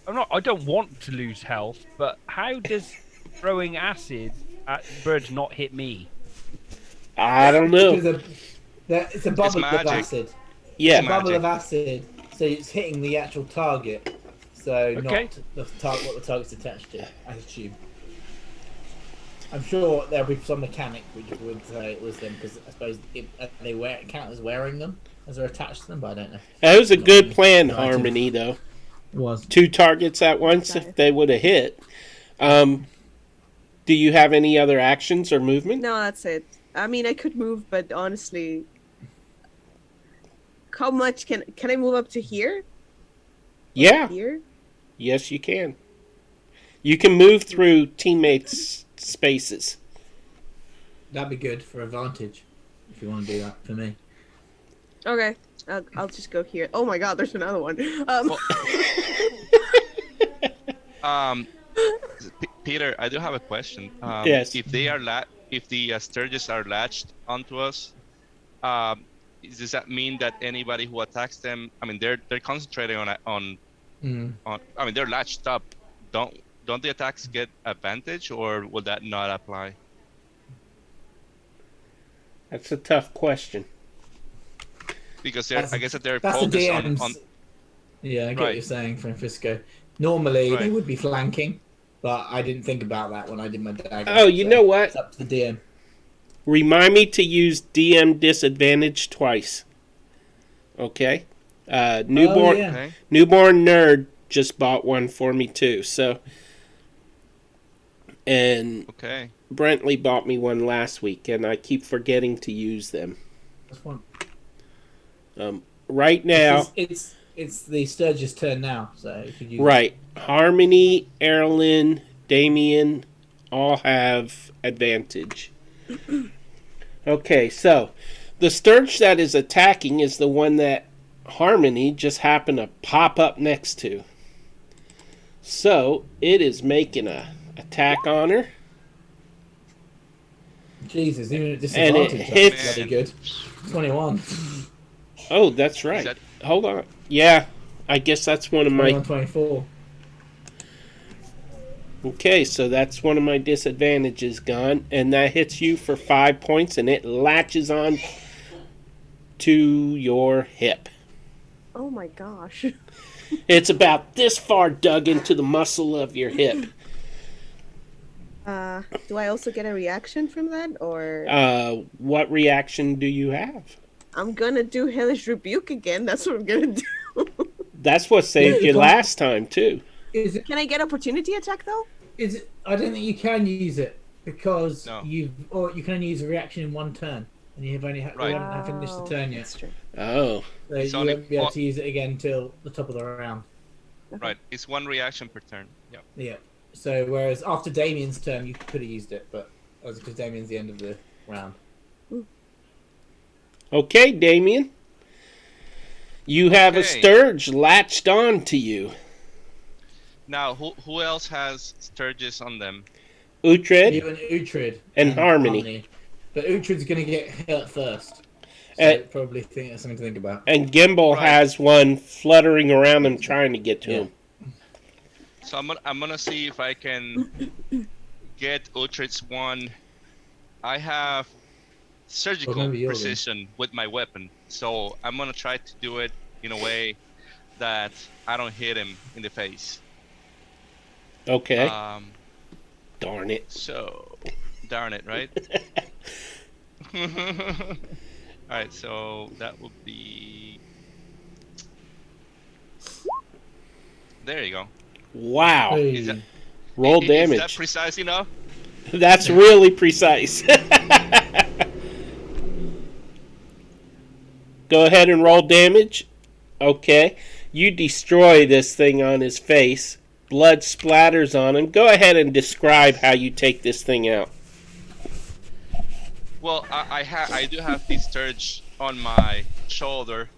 I don't want to lose health, but how does throwing acid at birds not hit me? I don't know. Because it's a bubble of magic. acid. Yeah. A bubble Magic. of acid, so it's hitting the actual target. So Okay. not the what the target's attached to, I assume. I'm sure there'll be some mechanic which would say it was them, because I suppose they count as wearing them as they're attached to them, but I don't know. That was a good plan, Right. Harmony, though. It was. 2 targets at once if they would have hit. Do you have any other actions or movement? No, that's it. I mean, I could move, but honestly, how much can I move up to here? Yeah. Here? Yes, you can. You can move through teammates' spaces. That'd be good for advantage, if you want to do that for me. Okay, I'll just go here. Oh my God, there's another one. Peter, I do have a question. Yes. If they are if the sturges are latched onto us, does that mean that anybody who attacks them? I mean, they're concentrating on. I mean, they're latched up. Don't the attacks get advantage, or will that not apply? That's a tough question. Because That's I guess that they're That's the focused DM's. on. Yeah, I get what Right. you're saying, Francisco. Normally, they Right. would be flanking, but I didn't think about that when I did my dagger. Oh, you know what? It's up to the DM. Remind me to use DM disadvantage twice. Okay? Newborn Oh, yeah. Okay. Newborn Nerd just bought one for me too. So, and Okay. Brentley bought me one last week, and I keep forgetting to use them. That's one. Right now, It's the Sturgis' turn now, so you could use right, Harmony, Erlyn, Damien all have advantage. Okay, so the Sturge that is attacking is the one that Harmony just happened to pop up next to. So it is making a attack on her. Jesus, even at And disadvantage, it that's hits- bloody good. 21. Oh, that's right. that- Hold on. Yeah, I guess that's one of my... 24. Okay, so that's one of my disadvantages gone, and that hits you for 5 points, and it latches on to your hip. Oh my gosh. It's about this far dug into the muscle of your hip. Do I also get a reaction from that, or What reaction do you have? I'm gonna do Hellish Rebuke again? That's what I'm gonna do. That's what saved Yeah, you you can't- last time, too. Is it? Can I get opportunity attack though? Is it? I don't think you can use it because No. you can only use a reaction in one turn, and you have only Right. you haven't finished the turn That's yet. true. Oh, So It's you only won't be able one- to use it again until the top of the round. Right. It's one reaction per turn. Yeah. Yeah. So whereas after Damien's turn, you could have used it, but that was because Damien's the end of the round. Okay, Damien. You have a Okay. Sturge latched on to you. Now, who else has Sturgis on them? Uhtred You and Uhtred and Harmony. But Uhtred's going to get hurt first. So probably think that's something to think about. And Gimbal Right. has one fluttering around him trying to get to him. So I'm gonna see if I can get Uhtred's one. I have surgical maybe you're precision with my weapon, so I'm gonna try to do it in a way that I don't hit him in the face. Okay. Darn it. So, darn it, right? All right, so that would be. There you go. Wow. Hey. Is that, Roll damage. Is that precise enough? That's really precise. Go ahead and roll damage. Okay. You destroy this thing on his face. Blood splatters on him. Go ahead and describe how you take this thing out. Well, I do have this Sturge on my shoulder.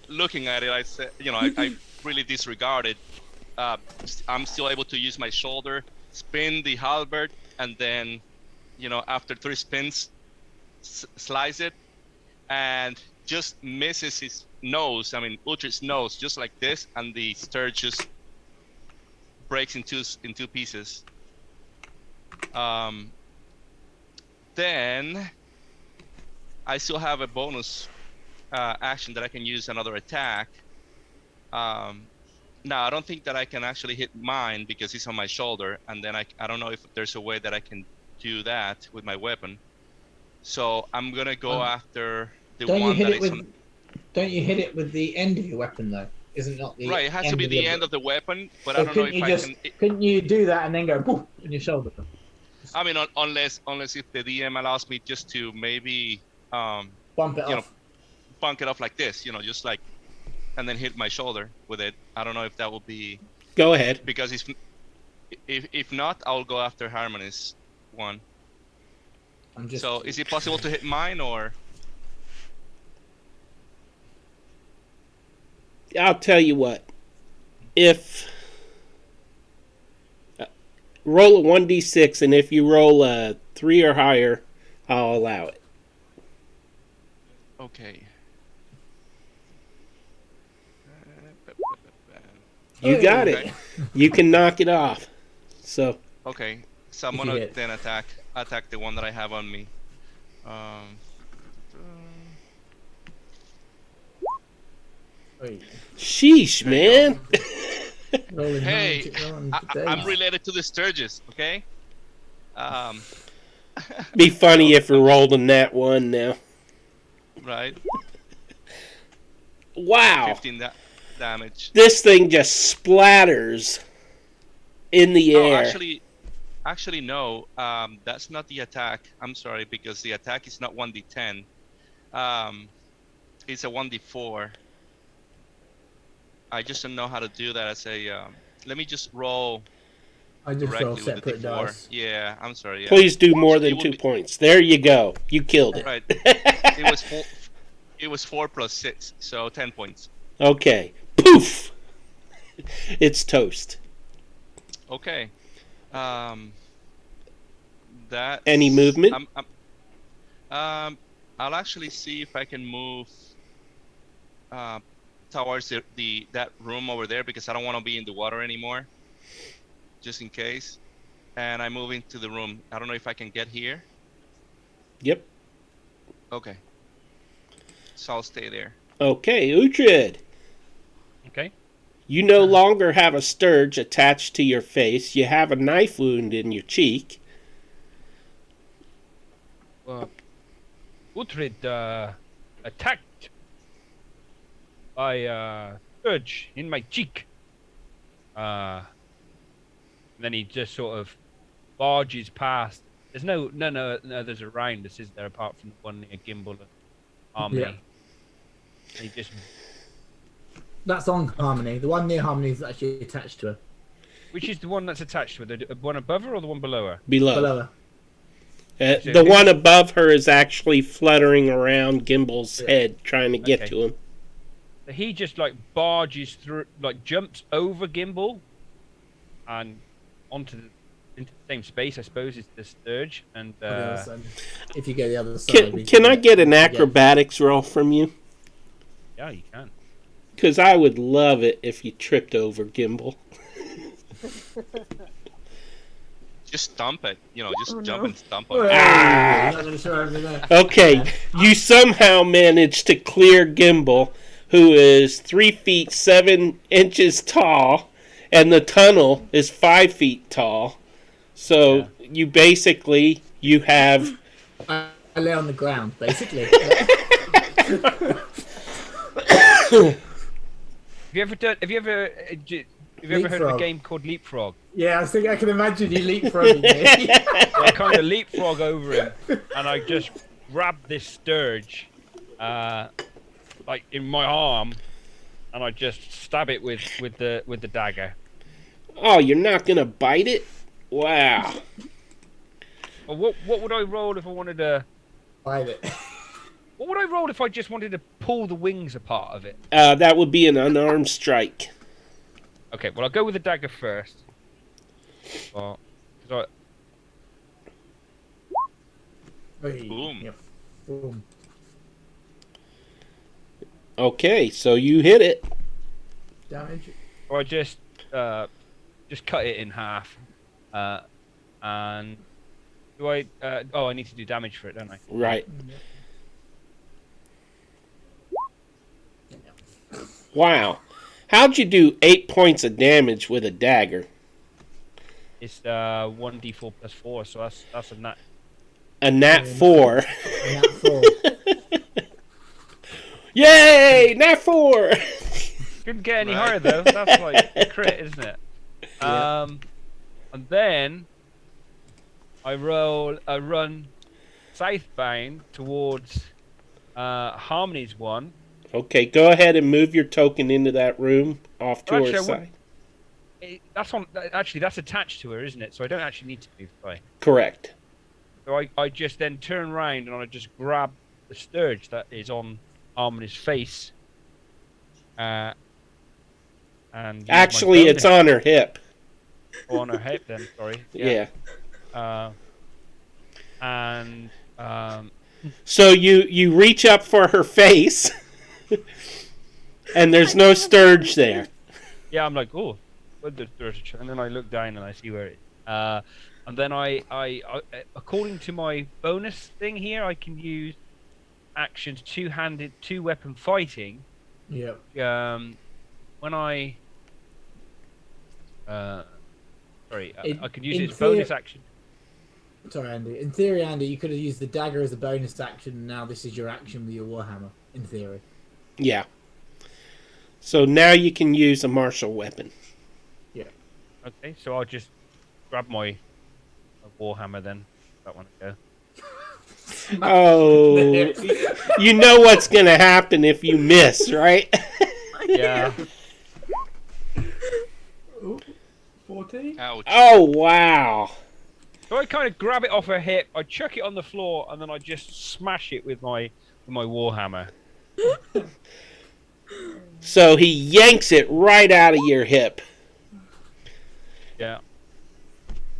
Looking at it, I said, I really disregard it. I'm still able to use my shoulder, spin the halberd, and then, after 3 spins, slice it, and just misses his nose. I mean, Uhtred's nose, just like this, and the Sturge just breaks in two pieces. Then I still have a bonus action that I can use another attack. Now I don't think that I can actually hit mine because he's on my shoulder, and then I don't know if there's a way that I can do that with my weapon. So I'm gonna go after the one that is on. Don't you hit it with the end of your weapon though? Isn't not the Right, it has to be the end of the weapon, but I don't know if I can. Couldn't you do that and then go poof in your shoulder? I mean, unless if the DM allows me just to maybe Bump it off. bunk it off like this, just like, and then hit my shoulder with it. I don't know if that will be. Go ahead. Because if not, I'll go after Harmony's one. So is it possible to hit mine or? I'll tell you what. If roll a 1d6, and if you roll a 3 or higher, I'll allow it. Okay. You got it. You can knock it off. So. Okay. So I'm gonna then attack the one that I have on me. Sheesh, man. Hey, I'm related to the Sturgis, okay? Be funny if we rolled a nat 1 now. Right. Wow. 15 damage. This thing just splatters in the air. Actually, no. That's not the attack. I'm sorry, because the attack is not 1d10. It's a 1d4. I just don't know how to do that as a. Let me just roll. I just roll separate dice. Yeah, I'm sorry. Yeah. Please do more than 2 points. There you go. You killed it. Right. It was 4 plus 6, so 10 points. Okay. Poof. It's toast. Okay. That. Any movement? I'll actually see if I can move towards that room over there because I don't want to be in the water anymore, just in case. And I move into the room. I don't know if I can get here. Yep. Okay. So I'll stay there. Okay, Uhtred. Okay. You no longer have a Sturge attached to your face. You have a knife wound in your cheek. Uhtred attacked by Sturge in my cheek. Then he just sort of barges past. There's no others around us, is there, apart from the one near Gimbal and Harmony? Yeah. And he just. That's on Harmony. The one near Harmony is actually attached to her. Which is the one that's attached to her? The one above her or the one below her? Below. The one above her is actually fluttering around Gimble's head, trying to get to him. He just like barges through, like jumps over Gimbal, and into the same space, I suppose, is the Sturge. And if you go the other side, can I get an acrobatics roll from you? Yeah, you can. Because I would love it if you tripped over Gimbal. Just stomp it. Just jump and stomp on it. Okay, you somehow managed to clear Gimbal, who is 3 feet 7 inches tall, and the tunnel is 5 feet tall. So you basically have. I lay on the ground, basically. Have you ever heard of a game called Leapfrog? Yeah, I think I can imagine you leapfrogging me. I kind of leapfrog over him, and I just grab this Sturge, like in my arm, and I just stab it with the dagger. Oh, you're not gonna bite it? Wow. Well, what would I roll if I wanted to bite it? What would I roll if I just wanted to pull the wings apart of it? That would be an unarmed strike. Okay, well, I'll go with the dagger first. Boom. Yep. Boom. Okay, so you hit it. Damage. Or I just cut it in half. And do I? I need to do damage for it, don't I? Right. Wow. How'd you do 8 points of damage with a dagger? It's 1d4 plus 4, so that's a nat. A nat 4. A nat 4. Yay! Nat 4! Couldn't get any higher though. That's like a crit, isn't it? Yeah. And then I run southbound towards Harmony's one. Okay, go ahead and move your token into that room off to her side. That's attached to her, isn't it? So I don't actually need to move by. Correct. So I just then turn around and I just grab the Sturge that is on Harmony's face. And actually, it's on her hip. Oh, on her hip, then. Sorry. Yeah. So you reach up for her face, and there's no Sturge there. Yeah, I'm like, oh, what the Sturge? And then I look down and I see where it is. And then I according to my bonus thing here, I can use actions two-handed, two-weapon fighting. Yep. When I can use it as bonus action. Sorry, Andy. In theory, Andy, you could have used the dagger as a bonus action, and now this is your action with your warhammer. In theory. Yeah. So now you can use a martial weapon. Yeah. Okay, so I'll just grab my warhammer then. That one go. Oh, you know what's gonna happen if you miss, right? Yeah. 14. Ouch. Oh wow. So I kind of grab it off her hip, I chuck it on the floor, and then I just smash it with my warhammer. So he yanks it right out of your hip. Yeah.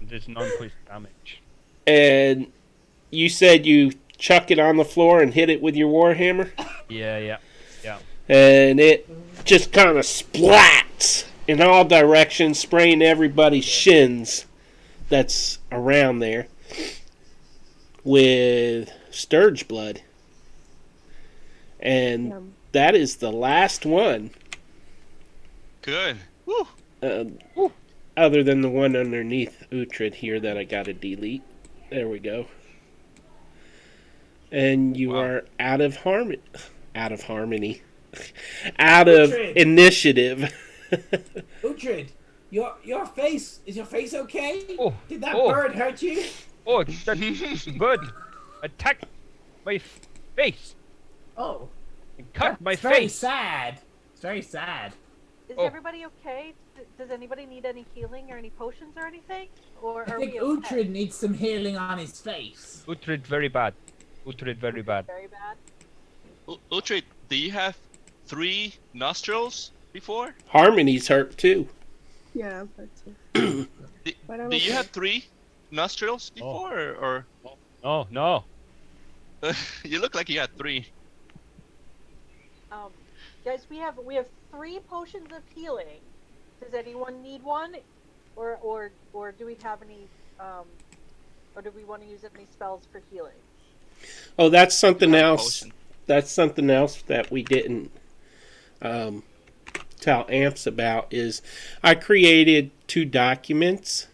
There's 9 points of damage. And you said you chuck it on the floor and hit it with your warhammer? Yeah. And it just kind of splats in all directions, spraying everybody's shins that's around there with Sturge blood. And that is the last one. Good. Woo. Other than the one underneath Uhtred here that I gotta delete. There we go. And you are out of harmony. Out of initiative. Uhtred, your face, is your face okay? Oh, did that bird hurt you? Oh, that bird attacked my face. Oh. It cut my Very face. sad. It's very sad. Is everybody okay? Does anybody need any healing or any potions or anything? Or I are think we okay? Uhtred needs some healing on his face. Uhtred very bad. Uhtred very bad. Very bad. Uhtred, do you have 3 nostrils before? Harmony's hurt too. Yeah, I'm hurt too. Do you have 3 nostrils before, or? Oh no. You look like you had 3. Guys, we have 3 potions of healing. Does anyone need one, or do we have any? Or do we want to use any spells for healing? Oh, that's something else. That's something else that we didn't tell Amps about. Is I created 2 documents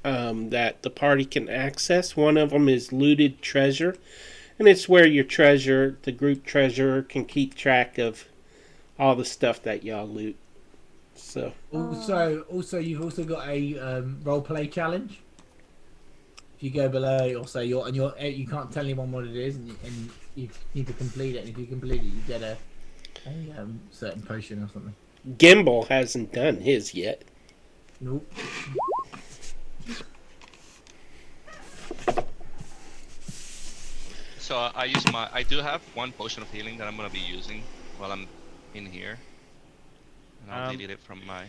that the party can access. One of them is looted treasure, and it's where your treasure, the group treasurer, can keep track of all the stuff that y'all loot. So Also, you've also got a role play challenge. If you go below, you'll say you can't tell anyone what it is, and you need to complete it. And if you complete it, you get a certain potion or something. Gimbal hasn't done his yet. Nope. So I do have 1 potion of healing that I'm gonna be using while I'm in here, and I'll delete it from my.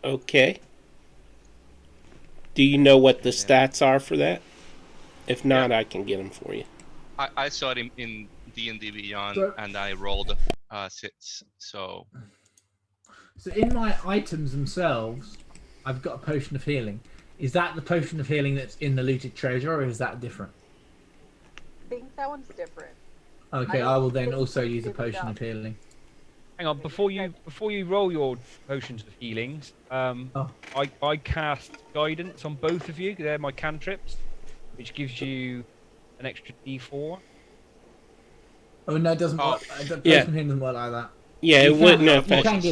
Okay. Do you know what the stats are for that? If not, I can get them for you. I saw it in D&D Beyond, and I rolled 6. So in my items themselves, I've got a potion of healing. Is that the potion of healing that's in the looted treasure, or is that different? I think that one's different. Okay, I will then also use a potion of healing. Hang on, before you roll your potions of healings, I cast guidance on both of you. They're my cantrips, which gives you an extra D4. Oh no, it doesn't work. The potion of healing doesn't work like that. Yeah, it wouldn't affect.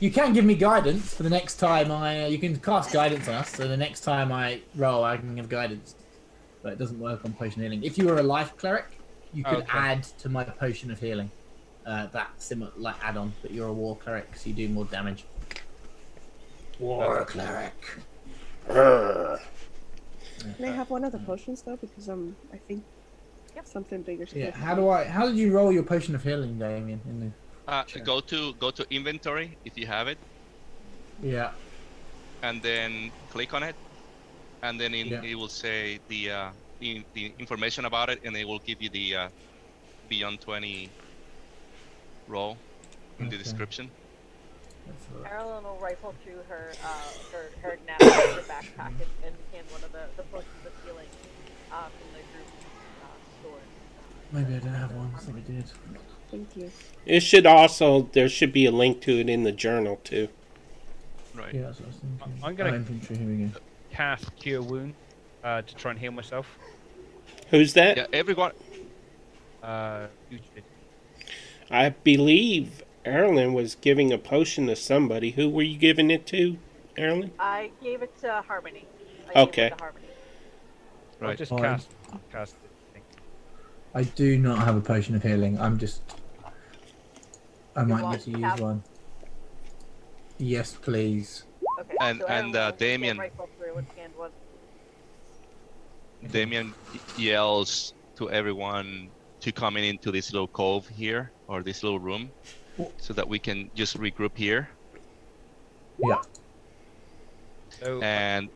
You can give me guidance for the next time you can cast guidance on us, so the next time I roll, I can give guidance. But it doesn't work on potion healing. If you were a life cleric, you could add to my potion of healing. That similar add-on, but you're a war cleric, so you do more damage. War cleric. Can I have one of the potions though? Because I think something bigger. Yeah. How did you roll your potion of healing, Damien? In the go to inventory if you have it. Yeah. And then click on it, and then it will say the information about it, and it will give you the Beyond 20 roll in the description. Carolyn will rifle through her napkin, her backpack, and hand one of the potions of healing from the group stores. Maybe I don't have one. I think I did. Thank you. There should be a link to it in the journal too. Right. Yeah, that's what I was thinking. I'm gonna infantry. Here we go. cast Cure Wound to try and heal myself. Who's that? Yeah, everyone. Uhtred. I believe Erlen was giving a potion to somebody. Who were you giving it to, Erlen? I gave it to Harmony. Okay. Right. I'll just cast it. I do not have a potion of healing. I might need to use one. Yes, please. Okay. And Damien. Rifle through and hand one. Damien yells to everyone to come into this little cove here, or this little room, so that we can just regroup here. Yeah. So, And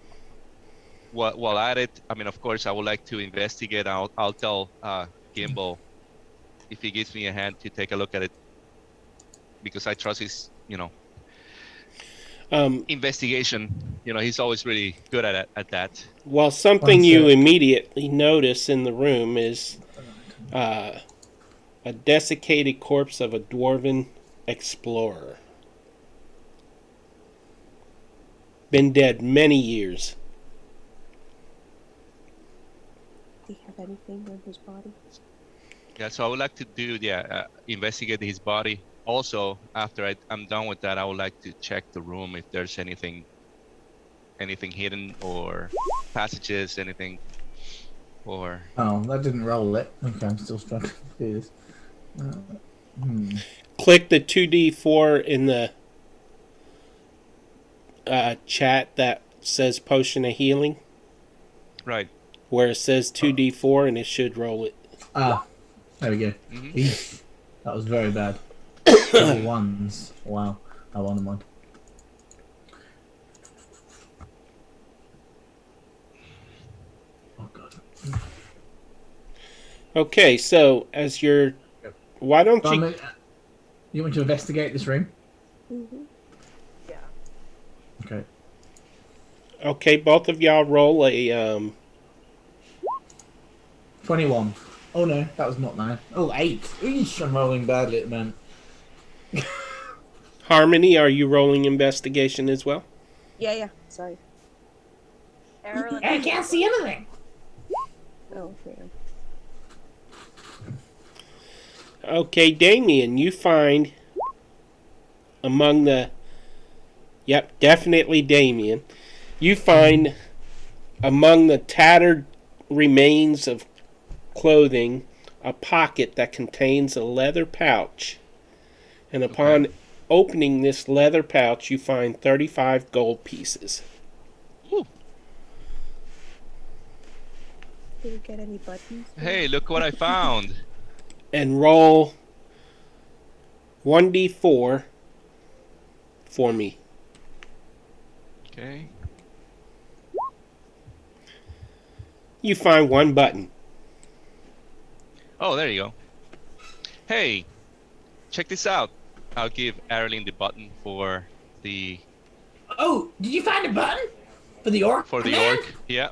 while at it, I mean, of course, I would like to investigate. I'll tell Gimbal if he gives me a hand to take a look at it, because I trust his, investigation. He's always really good at that. Well, something you immediately notice in the room is a desiccated corpse of a dwarven explorer. Been dead many years. Do you have anything on his body? Yeah, so I would like to do investigate his body. Also, after I'm done with that, I would like to check the room if there's anything hidden, or passages, anything, or. Oh, that didn't roll it. Okay, I'm still struggling to do this. click the 2d4 in the chat that says Potion of Healing, Right. where it says 2d4, and it should roll it. Ah, there we go. Mhm. Eesh, that was very bad. Double ones. Wow. I wanted one. Oh god. Okay, so as you're... Why don't you... You want to investigate this room? Mm-hmm. Yeah. Okay. Okay, both of y'all roll a... 21. Oh no, that was not 9. Oh, 8. Eesh, I'm rolling badly at the moment. Harmony, are you rolling investigation as well? Yeah. Sorry. Erlen, I can't see anything. Oh, yeah. Okay, Damien, you find among the... Yep, definitely Damien. You find among the tattered remains of clothing a pocket that contains a leather pouch. And upon opening this leather pouch, you find 35 gold pieces. Ooh. Did you get any buttons? Hey, look what I found. And roll 1d4 for me. Okay. You find one button. Oh, there you go. Hey, check this out. I'll give Arlene the button for the Oh, did you find a button? For the orc? command? orc. Yeah.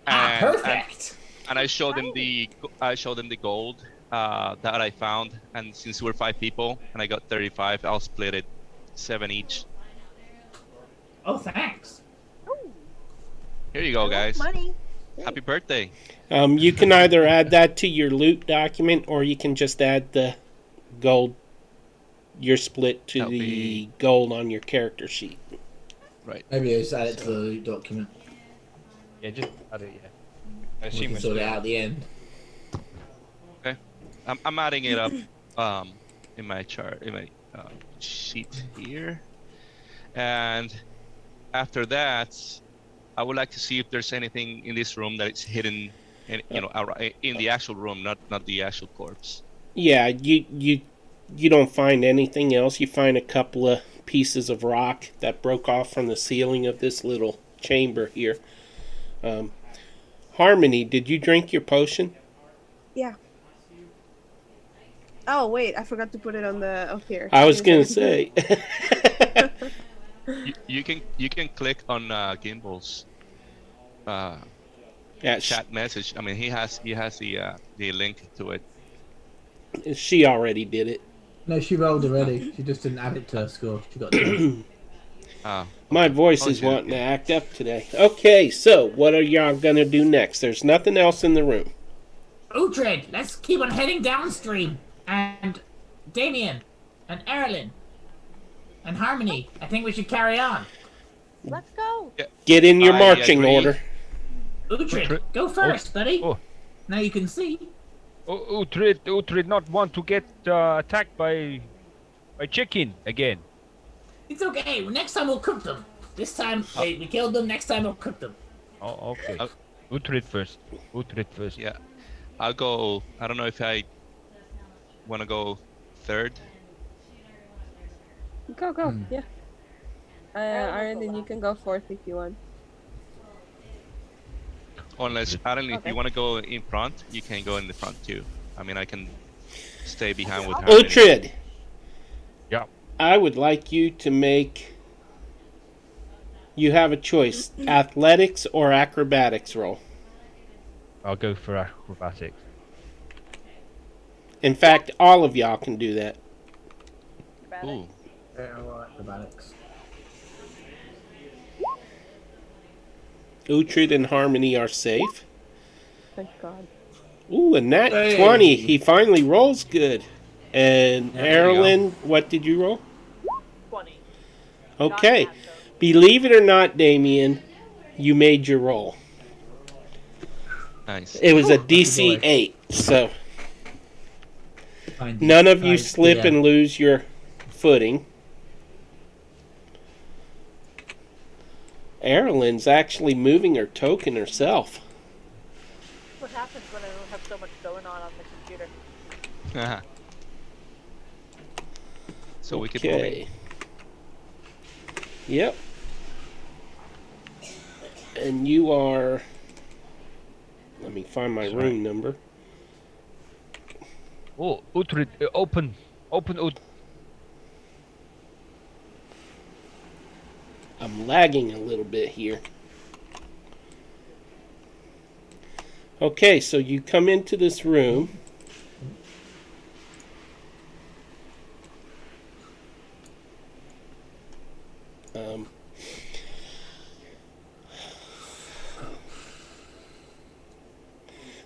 Ah, perfect. And I showed them the gold that I found, and since we're 5 people and I got 35, I'll split it 7 each. Oh, thanks. Here you go, guys. money. Happy birthday. You can either add that to your loot document, or you can just add the gold, your split to That'll the be- gold on your character sheet. Right. Maybe I just add it to the loot document. Yeah, just add it, yeah. I We assume can it's sort it out at the end. Okay. I'm adding it up in my chart, in my sheet here. And after that, I would like to see if there's anything in this room that is hidden, in, in the actual room, not the actual corpse. Yeah, you don't find anything else. You find a couple of pieces of rock that broke off from the ceiling of this little chamber here. Harmony, did you drink your potion? Yeah. Oh wait, I forgot to put it on the up here. I was gonna say. You can click on Gimbal's Yeah, chat message. I mean, he has the link to it. she already did it. No, she rolled already. She just didn't add it to her score. She got 2. My voice is Okay. wanting to act up today. Okay, so what are y'all gonna do next? There's nothing else in the room. Uhtred, let's keep on heading downstream. And Damien, and Erlen, and Harmony, I think we should carry on. Let's go. Get in your I marching agree. order. Uhtred, go first, buddy. Oh. Now you can see. Uhtred not want to get attacked by chicken again. It's okay. Next time we'll cook them. This time we killed them. Next time we'll cook them. Oh, okay. Oh. Uhtred first. Uhtred first. Yeah, I'll go. I don't know if I want to go third. Go. Yeah. Arlen, you can go fourth if you want. Unless, I don't know, if Okay. you want to go in front, you can go in the front too. I mean, I can stay behind with Harmony. Uhtred, Yeah. I would like you to make... You have a choice. Athletics or acrobatics roll. I'll go for acrobatics. In fact, all of y'all can do that. Ooh. Acrobatics. Uhtred and Harmony are safe. Thank God. Ooh, and that Hey. 20. He finally rolls good. And There you go. Erlen, what did you roll? 20. Okay. Not bad, though. Believe it or not, Damien, you made your roll. Nice. It was a Lucky DC boy. 8, so... None of you slip and lose your footing. Erilyn's actually moving her token herself. What happens when I don't have so much going on the computer? So we keep moving. Yep. And you are... Let me find my room number. Oh, Uhtred, open, Uhtred. I'm lagging a little bit here. Okay, so you come into this room.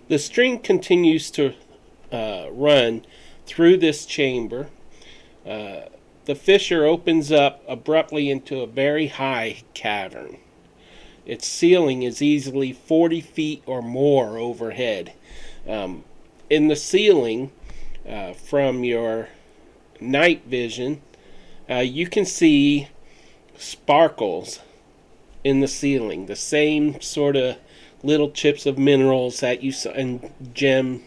The stream continues to run through this chamber. The fissure opens up abruptly into a very high cavern. Its ceiling is easily 40 feet or more overhead. In the ceiling, from your night vision, you can see sparkles in the ceiling. The same sort of little chips of minerals that you saw and gem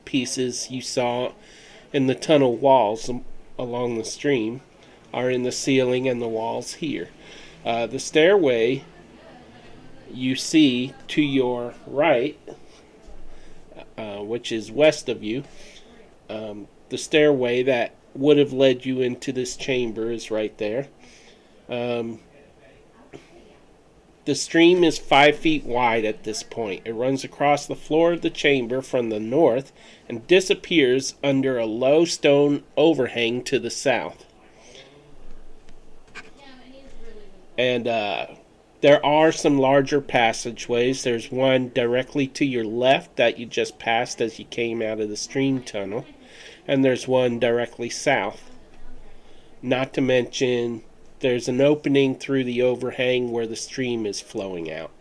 pieces you saw in the tunnel walls along the stream are in the ceiling and the walls here. The stairway you see to your right, which is west of you, the stairway that would have led you into this chamber is right there. The stream is 5 feet wide at this point. It runs across the floor of the chamber from the north and disappears under a low stone overhang to the south. And there are some larger passageways. There's one directly to your left that you just passed as you came out of the stream tunnel. And there's one directly south. Not to mention, there's an opening through the overhang where the stream is flowing out.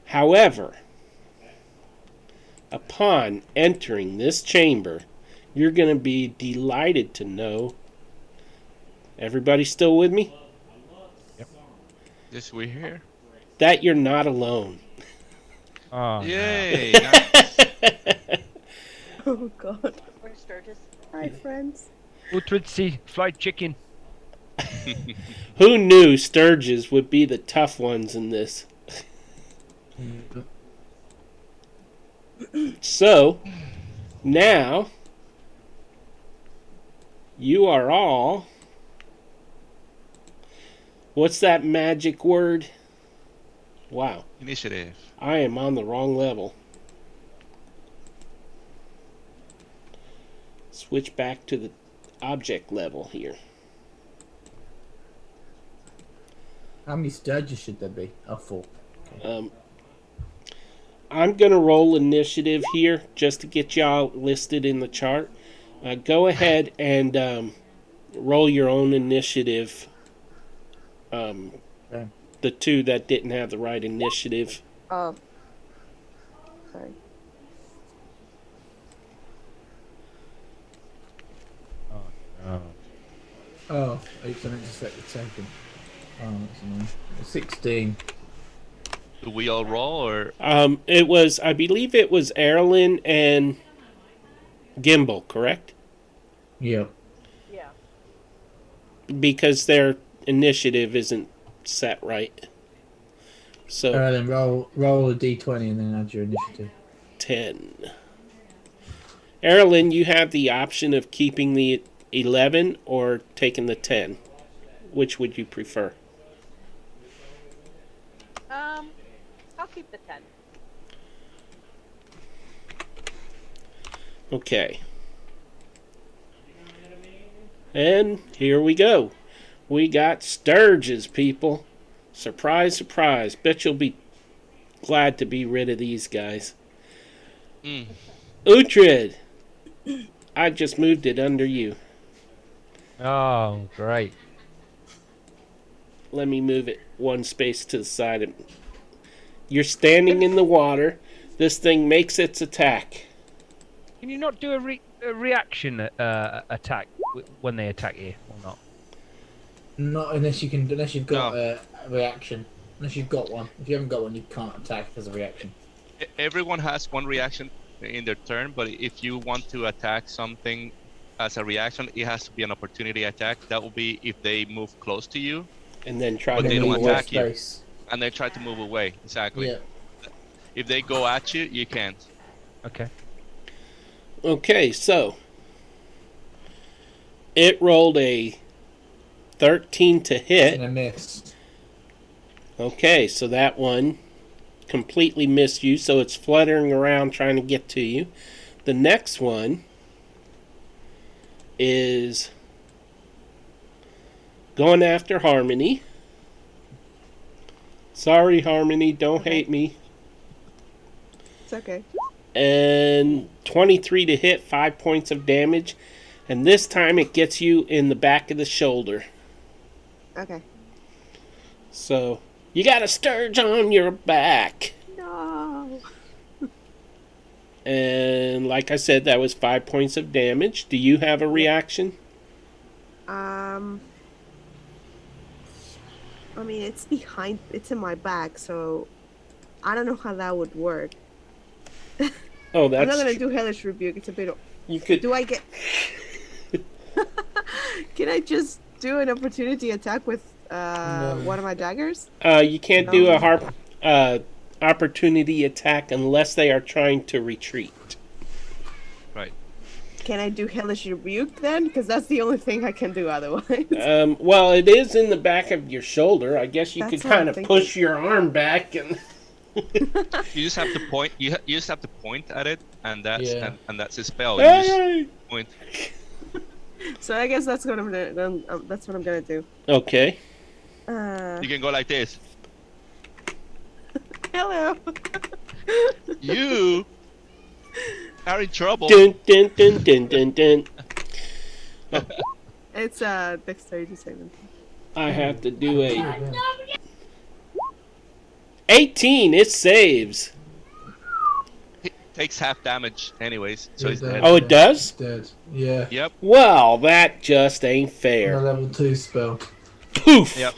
However, upon entering this chamber, you're going to be delighted to know... Everybody still with me? Yep. Yes, we're here. That you're not alone. Oh, Yay! No. Nice. Oh god. Or Sturgis. Hi, friends. Uhtred, see, fried chicken. Who knew Sturges would be the tough ones in this? So, now, you are all... What's that magic word? Wow. Initiative. I am on the wrong level. Switch back to the object level here. How many Sturges should there be? Oh, 4. I'm going to roll initiative here just to get y'all listed in the chart. Go ahead and roll your own initiative. Okay. The two that didn't have the right initiative. Oh. Sorry. Oh, it's an intercept taken. Oh, that's annoying. 16. Do we all roll or? It was, I believe it was Erilyn and Gimbal, correct? Yep. Yeah. Because their initiative isn't set right. So Then roll a d20 and then add your initiative. 10. Erilyn, you have the option of keeping the 11 or taking the 10. Which would you prefer? I'll keep the 10. Okay. And here we go. We got Sturges, people. Surprise, surprise. Bet you'll be glad to be rid of these guys. Uhtred, I just moved it under you. Oh, great. Let me move it one space to the side. You're standing in the water. This thing makes its attack. Can you not do a reaction attack when they attack you or not? Not unless you've got a reaction. Unless you've got one. If you haven't got one, you can't attack as a reaction. Everyone has one reaction in their turn, but if you want to attack something as a reaction, it has to be an opportunity attack. That will be if they move close to you, And then try but to they don't move attack away. you, and they try to move away. Exactly. Yeah. If they go at you, you can't. Okay. Okay, so it rolled a 13 to hit. And a miss. Okay, so that one completely missed you, so it's fluttering around trying to get to you. The next one is going after Harmony. Sorry, Harmony, don't hate me. It's okay. And 23 to hit, 5 points of damage. And this time it gets you in the back of the shoulder. Okay. So, you got a scourge on your back. No. And like I said, that was 5 points of damage. Do you have a reaction? I mean, it's in my back, so I don't know how that would work. Oh, that's... I'm not gonna do Hellish Rebuke. It's a bit. You could... Do I get? Can I just do an opportunity attack with one of my daggers? You can't do a opportunity attack unless they are trying to retreat. Right. Can I do Hellish Rebuke then? Because that's the only thing I can do otherwise. Well, it is in the back of your shoulder. I guess you That's could what kind I'm of push your arm back and... You just have to point. You just have to point at it, and that's and that's a spell. You Hey! just point. So I guess that's what I'm gonna do. Okay. You can go like this. Hello. You are in trouble. Dun, dun, dun, dun, dun, dun. It's dexterity saving. I have to do a 18. It saves. It takes half damage, anyways. So it's dead. Oh, it does? Dead. Yeah. Yep. Well, that just ain't On a fair. level 2 spell. Poof. Yep.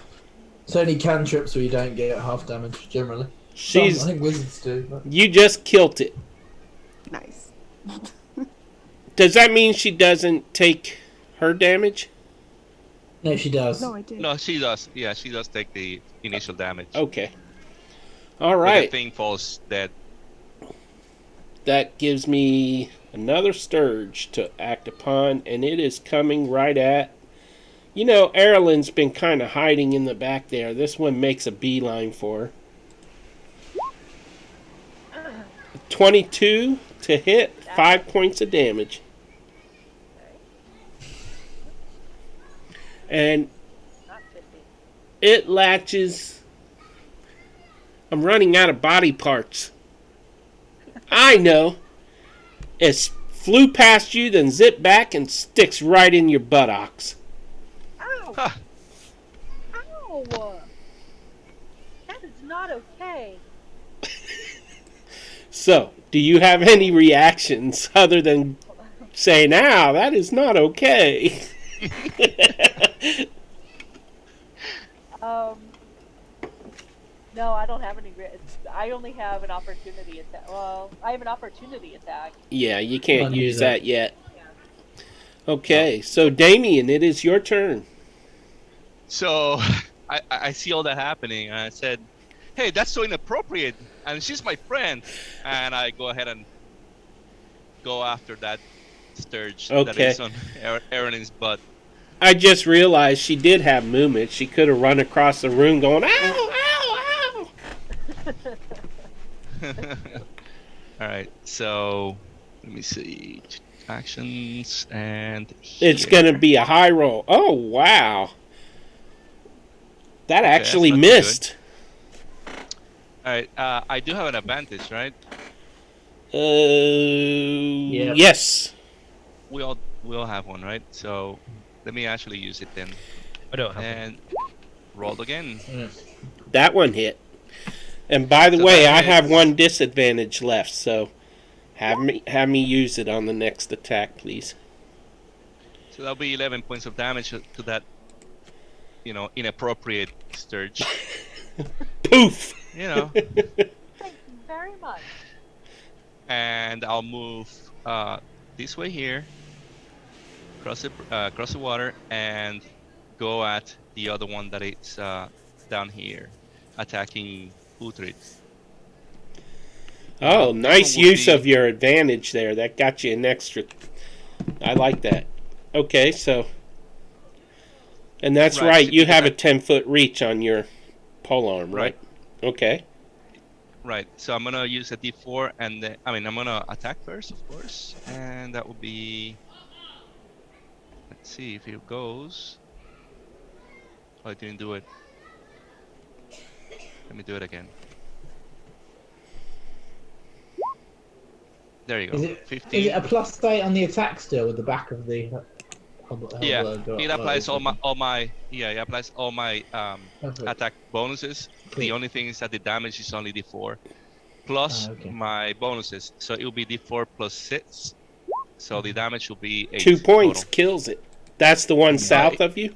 It's only cantrips where you don't get half damage generally. I She's. think wizards do. But... You just killed it. Nice. Does that mean she doesn't take her damage? No, she does. No, I did. No, she does. Yeah, she does take the initial damage. Okay. All But right. the thing falls dead. That gives me another Scourge to act upon, and it is coming right at... You know, Erilyn's been kind of hiding in the back there. This one makes a beeline for her. 22 to hit, 5 points of damage. And Not 50. it latches... I'm running out of body parts. I know. It flew past you, then zipped back and sticks right in your buttocks. Ow! Ha! Ow! That is not okay. So, do you have any reactions other than saying, ow, that is not okay? No, I don't have any. I only have an opportunity attack. Well, I have an opportunity attack. Yeah, you can't Can't use use that yet. Okay, so Damien, it is your turn. So I see all that happening, and I said, "Hey, that's so inappropriate." And she's my friend, and I go ahead and go after that scourge that Okay. is on Erin's butt. I just realized she did have movement. She could have run across the room going, ow, ow, ow. All right, so let me see actions and It's here. going to be a high roll. Oh, wow. That actually that's not too missed. All right, I do have an advantage, right? Yes. We all have one, right? So let me actually use it then, I don't have and roll again. That one hit. And by the So way, that I have hits. one disadvantage left, so Have me use it on the next attack, please. So that'll be 11 points of damage to that, inappropriate Sturge. Poof! Thank you very much. And I'll move this way here, cross the water, and go at the other one that is down here, attacking Uhtred. Oh, nice use of your advantage there. That got you an extra. I like that. Okay, so. And that's right. You have a 10-foot reach on your polearm, right? Okay. Right. So I'm gonna use a D4, and then, I'm gonna attack first, of course, and that will be. Let's see if it goes. Oh, I didn't do it. Let me do it again. There you go. 15. Is it a +8 on the attack still with the back of the? Yeah, it applies all my it applies all my attack bonuses. The only thing is that the damage is only D4 plus my bonuses, so it will be D4 plus 6. So the damage will be 8. 2 points total. kills it. That's the one south of you?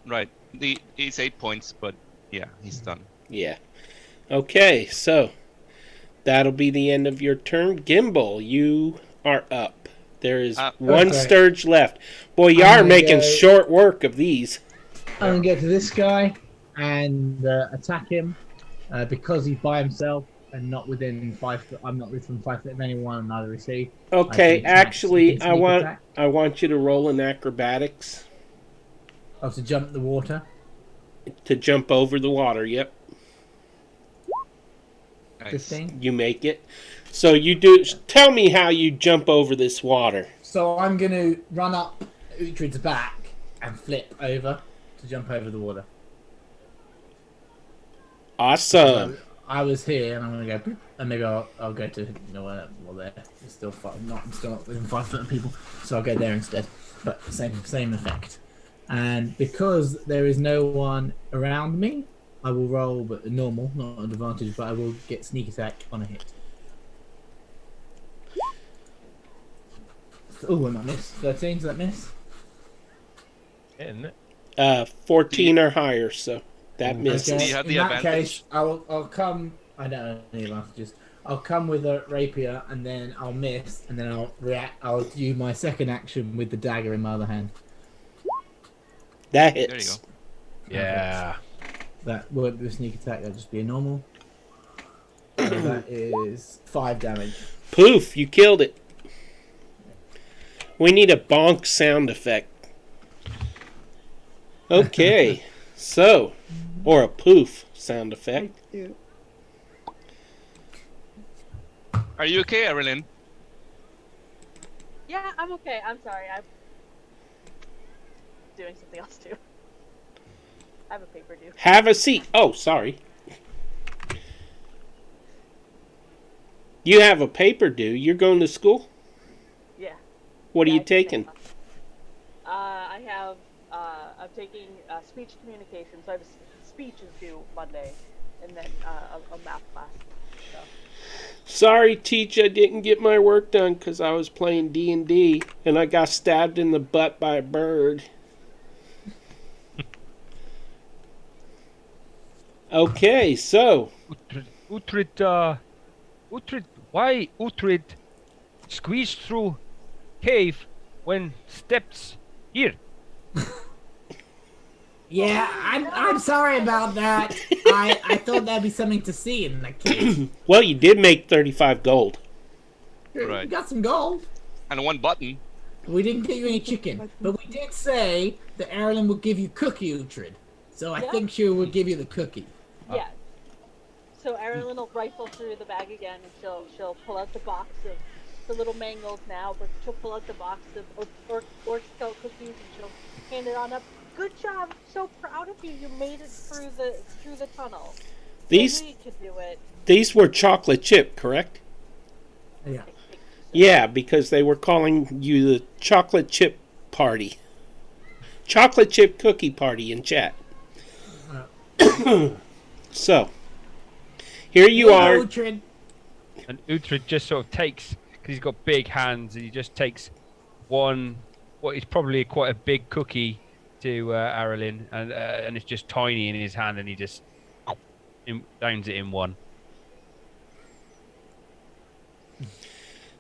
Right. It's 8 points, but yeah, he's done. Yeah. Okay, so that'll be the end of your turn. Gimbal, you are up. There is one Sturge left. Boy, you are making short work of these. I'm going to go to this guy and attack him because he's by himself and not within 5 foot. I'm not within 5 foot of anyone, and neither is he. Okay, actually, I want you to roll an acrobatics. Oh, to jump the water? To jump over the water, yep. Nice. 15. You make it. So you do. Tell me how you jump over this water. So I'm going to run up Uhtred's back and flip over to jump over the water. Awesome. I was here, and I'm going to go, and maybe I'll go to there. It's still not within 5 foot of people, so I'll go there instead. But same effect. And because there is no one around me, I will roll, but normal, not an advantage, but I will get sneak attack on a hit. Oh, I might miss. 13, does that miss? 14 or higher, so that misses. Do you have the In that advantage? case, I'll come. I don't know any advantages. I'll come with a rapier, and then I'll miss, and then I'll react. I'll do my second action with the dagger in my other hand. That There you hits. go. Yeah. That won't be a sneak attack. That'll just be a normal. That is 5 damage. Poof! You killed it. We need a bonk sound effect. Okay, so, or a poof sound effect. Are you okay, Evelyn? Yeah, I'm okay. I'm sorry. I'm doing something else too. I have a paper due. Have a seat. Oh, sorry. You have a paper due. You're going to school? Yeah. What are Yeah, you I can taking? make I'm taking speech communication, so I have speech is due Monday, and then a math class. So. Sorry, teacher, I didn't get my work done because I was playing D&D, and I got stabbed in the butt by a bird. Okay, so... Uhtred, why Uhtred squeezed through cave when steps here? Yeah, I'm sorry about that. I thought that'd be something to see in the cave. Well, you did make 35 gold. Right. We got some gold. And 1 button. We didn't give you any chicken, but we did say that Erilyn would give you cookie, Uhtred. So I think she would give you the cookie. Yeah. So Erilyn will rifle through the bag again, and she'll pull out the box of the little mangold now, but she'll pull out the box of orc skull cookies, and she'll hand it on up. Good job! So proud of you. You made it through the tunnel. These You could do it. these were chocolate chip, correct? Yeah. Yeah, because they were calling you the chocolate chip party. Chocolate chip cookie party in chat. So, here you are. Uhtred. And Uhtred just sort of takes, because he's got big hands, and he just takes one, what is probably quite a big cookie to Aralyn, and it's just tiny in his hand, and he just downs it in one.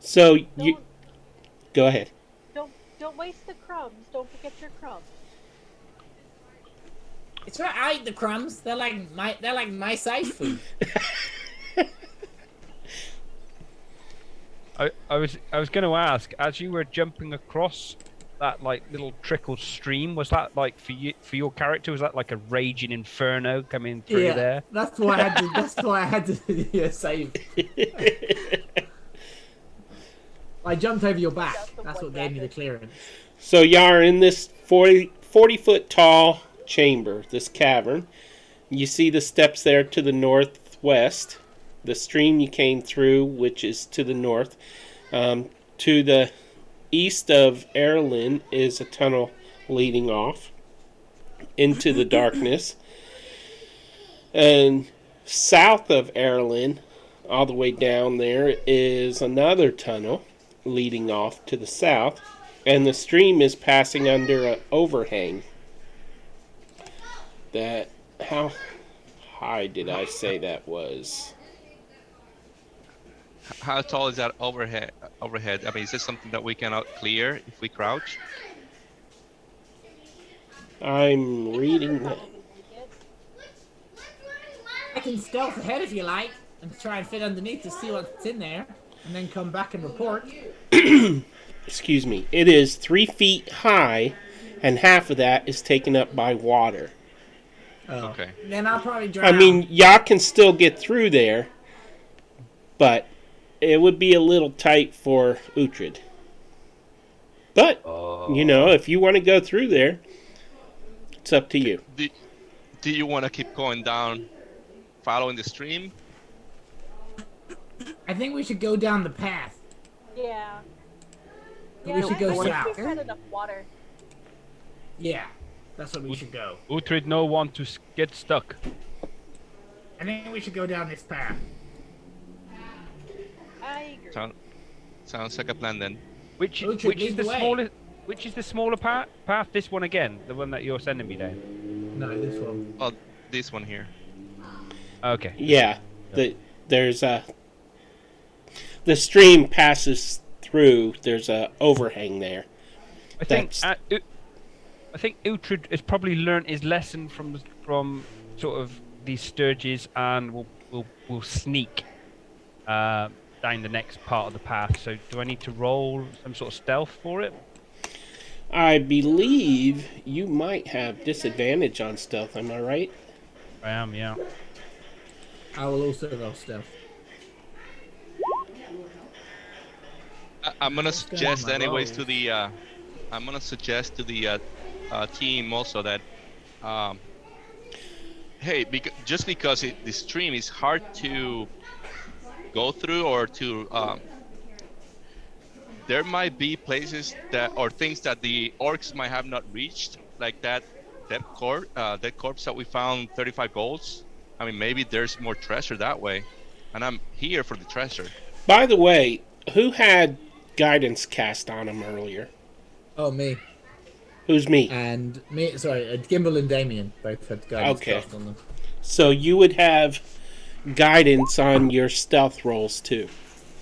So you go ahead. Don't waste the crumbs. Don't forget your crumbs. It's right. I eat the crumbs. They're like my size food. I was going to ask, as you were jumping across that like little trickle stream, was that like for your character? Was that like a raging inferno coming through there? That's why I had to save. I jumped over your back. That's what gave me the clearance. So you are in this 40-foot tall chamber, this cavern. You see the steps there to the northwest. The stream you came through, which is to the north. To the east of Aralyn is a tunnel leading off into the darkness. And south of Aralyn, all the way down there, is another tunnel leading off to the south. And the stream is passing under an overhang. How high did I say that was? How tall is that overhead? I mean, is this something that we cannot clear if we crouch? I'm reading that. I can stealth ahead if you like and try and fit underneath to see what's in there, and then come back and report. Excuse me. It is 3 feet high, and half of that is taken up by water. Oh. Okay. Then I'll probably drown. I mean, y'all can still get through there, but it would be a little tight for Uhtred. But, if you want to go through there, it's up to you. Do you want to keep going down, following the stream? I think we should go down the path. Yeah. We should go south. We've had enough water. Yeah, that's what we should go. Uhtred no want to get stuck. I think we should go down this path. I agree. Sounds like a plan then. Which Uhtred, is lead the the way. smallest? Which is the smaller path? This one again, the one that you're sending me down. No, this one. Oh, this one here. Okay. Yeah, there's the stream passes through. There's a overhang there. I think Uhtred has probably learnt his lesson from sort of these sturges, and will sneak down the next part of the path. So, do I need to roll some sort of stealth for it? I believe you might have disadvantage on stealth. Am I right? I am, yeah. I will also roll stealth. I'm gonna suggest my anyways rolls. to the team also that hey, just because the stream is hard to go through or to there might be places that or things that the orcs might have not reached, like that corpse that we found 35 golds. I mean, maybe there's more treasure that way, and I'm here for the treasure. By the way, who had guidance cast on him earlier? Oh, me. Who's me? And me, sorry, Gimbal and Damien both had guidance cast on them. So you would have guidance on your stealth rolls too.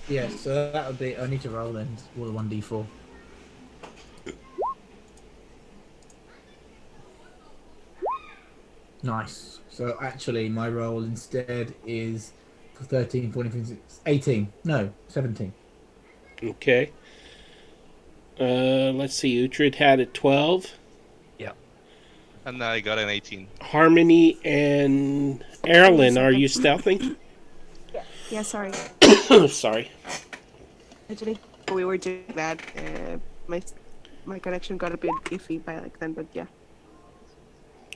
Yes, so that would be. I need to roll then. Roll a 1d4. Nice. So actually, my roll instead is 13, 14, 15, 18. No, 17. Okay. Let's see. Uhtred had a 12. Yeah. And I got an 18. Harmony and Aralyn, are you stealthing? Yeah, sorry. Sorry. Actually, we were doing that. My connection got a bit iffy by like then, but yeah.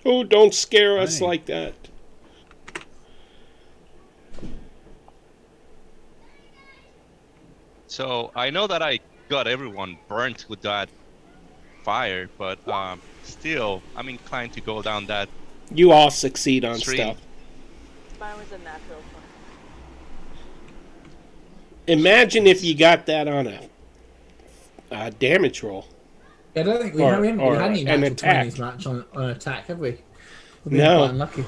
Oh, don't scare us Hey. like that. So I know that I got everyone burnt with that fire, but still, I'm inclined to go down that. You all succeed on Stream. stealth. Mine was a natural Imagine if you got that on a damage roll. I don't think we Or- haven't or had any an natural attack. 20s match on attack, have we? We've been No. quite unlucky.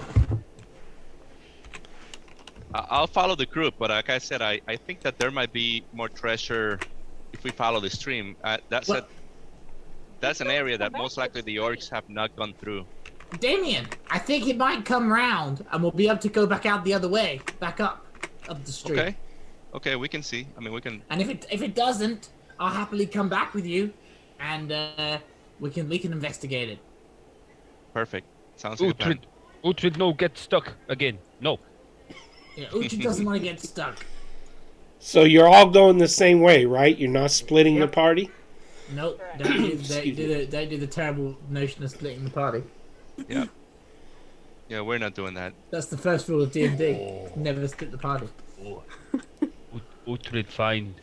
I'll follow the group, but like I said, I think that there might be more treasure if we follow the stream. That's an area that most likely the orcs have not gone through. Damien, I think it might come round and we'll be able to go back out the other way, back up the street. Okay, we can see. I mean, we can. And if it doesn't, I'll happily come back with you, and we can investigate it. Perfect. Sounds like a plan. Uhtred, no, get stuck again. No. Yeah, Uchi doesn't want to get stuck. So you're all going the same way, right? You're not splitting the Yep. party? Nope, they do the terrible notion of splitting the party. Yeah. Yeah, we're not doing that. That's the first rule of D&D. Never split the party. Uhtred, find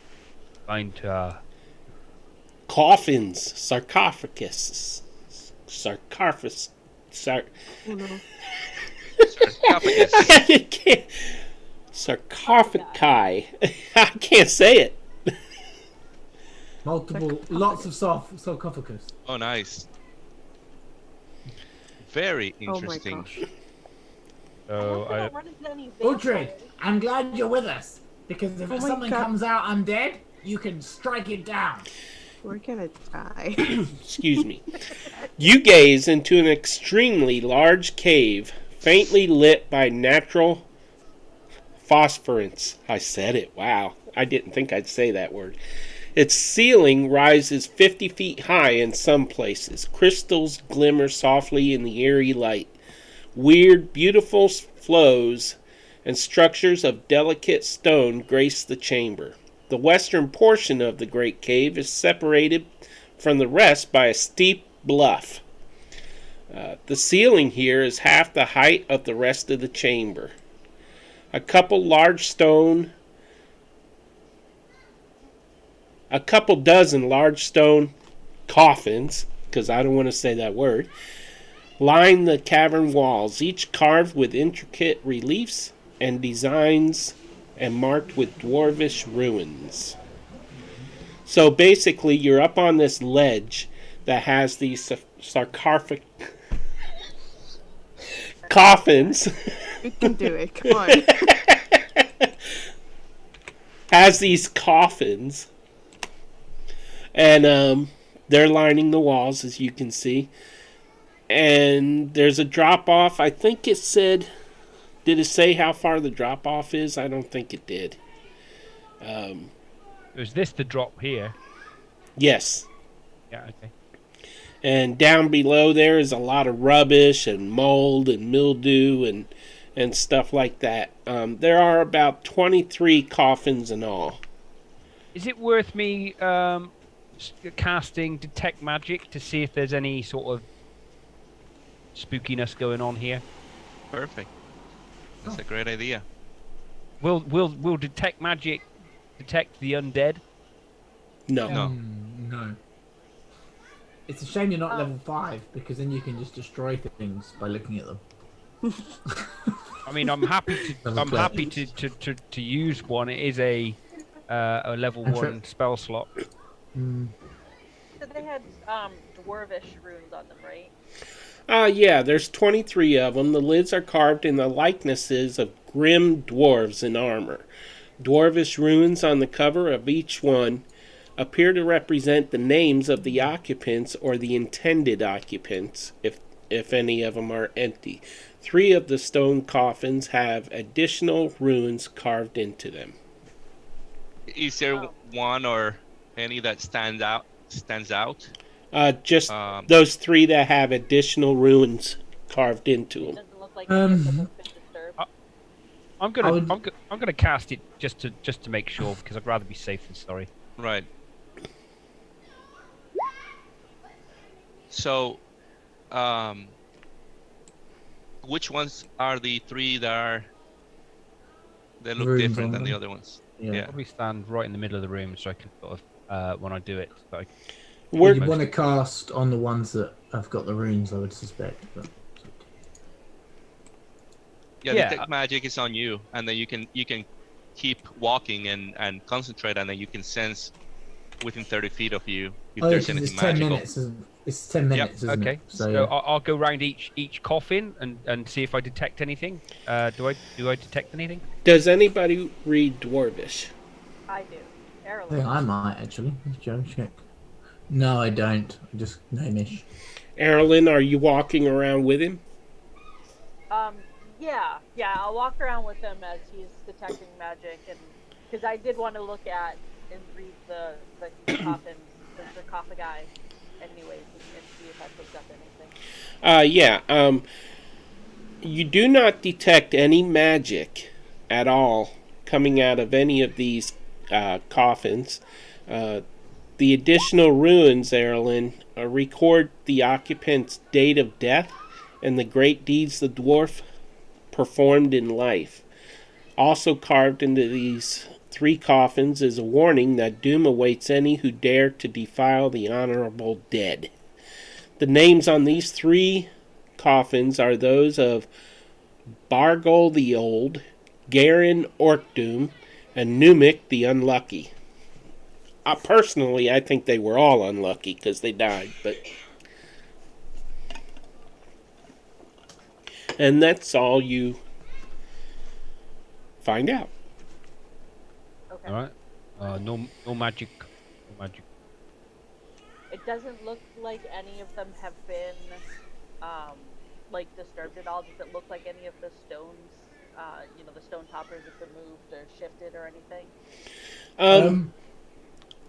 Coffins, sarcophagus. Oh, no. Sarcophagus. I can't. Sarcophagi. I can't say it. Lots of sarcophagus. Oh, nice. Very Oh my interesting. gosh. So I don't run into any Uhtred, vampires. I'm glad you're with us, because if Oh my something God. comes out undead, you can strike it down. We're gonna die. Excuse me. You gaze into an extremely large cave, faintly lit by natural phosphorance. I said it. Wow. I didn't think I'd say that word. Its ceiling rises 50 feet high in some places. Crystals glimmer softly in the eerie light. Weird, beautiful flows and structures of delicate stone grace the chamber. The western portion of the great cave is separated from the rest by a steep bluff. The ceiling here is half the height of the rest of the chamber. A couple dozen large stone coffins, because I don't want to say that word, line the cavern walls, each carved with intricate reliefs and designs and marked with dwarvish ruins. So basically, you're up on this ledge that has these sarcophagus coffins. You can do it. Come on. Has these coffins, and they're lining the walls, as you can see. And there's a drop off. I think it said. Did it say how far the drop off is? I don't think it did. is this the drop here? Yes. Yeah, okay. And down below there is a lot of rubbish and mold and mildew and stuff like that. There are about 23 coffins in all. Is it worth me casting detect magic to see if there's any sort of spookiness going on here? Perfect. That's a great idea. Will detect magic detect the undead? No. No. It's a shame you're not level 5, because then you can just destroy things by looking at them. I mean, I'm happy to use one. It is a level 1 spell slot. So they had dwarvish runes on them, right? Yeah, there's 23 of them. The lids are carved in the likenesses of grim dwarves in armor. Dwarvish runes on the cover of each one appear to represent the names of the occupants or the intended occupants, if any of them are empty. 3 of the stone coffins have additional runes carved into them. Is there one or any that stands out? Just those 3 that have additional runes carved into them. Doesn't look like any of them have been disturbed. I'm gonna cast it just to make sure, because I'd rather be safe than sorry. Right. So, which ones are the 3 that look Runes different on than the them. other ones? Yeah. Probably stand right in the middle of the room so I can sort of when I do it. So I We're, You'd want to cast on the ones that have got the runes, I would suspect. But... Yeah, Yeah. detect magic is on you, and then you can keep walking and concentrate, and then you can sense within 30 feet of you if Oh, there's because anything it's 10 magical. minutes. It's 10 minutes, isn't Okay. it? So yeah. I'll go around each coffin and see if I detect anything. Do I detect anything? Does anybody read Dwarvish? I do. I Erlen. think I might actually. Joe, check. No, I don't. I just Hamish. Erlen, are you walking around with him? Yeah. I'll walk around with him as he's detecting magic, and because I did want to look at and read the coffins, the sarcophagi, anyways, and see if I picked up anything. Yeah. You do not detect any magic at all coming out of any of these coffins. The additional ruins, Erlen, record the occupant's date of death and the great deeds the dwarf performed in life. Also carved into these 3 coffins is a warning that doom awaits any who dare to defile the honorable dead. The names on these 3 coffins are those of Bargol the Old, Garen Orkdoom, and Numik the Unlucky. Personally, I think they were all unlucky because they died, but... And that's all you find out. Okay. All right. No magic. No magic. It doesn't look like any of them have been, like disturbed at all. Does it look like any of the stones, the stone toppers have been moved or shifted or anything?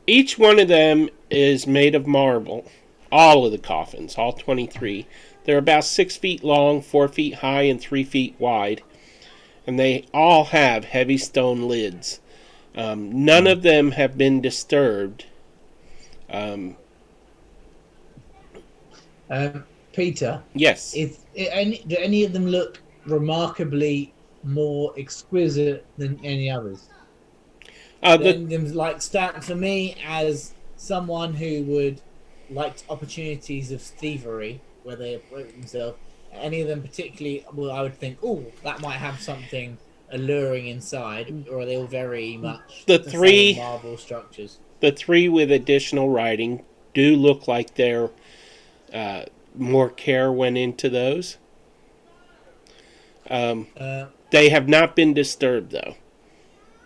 Each one of them is made of marble. All of the coffins, all 23. They're about 6 feet long, 4 feet high, and 3 feet wide. And they all have heavy stone lids. None of them have been disturbed. Peter. Yes. Do any of them look remarkably more exquisite than any others? Them like stand for me as someone who would like opportunities of thievery where they approach themselves. Any of them particularly, well, I would think, oh, that might have something alluring inside, or are they all very much the 3 marble structures? The 3 with additional writing do look like they're more care went into those. They have not been disturbed, though.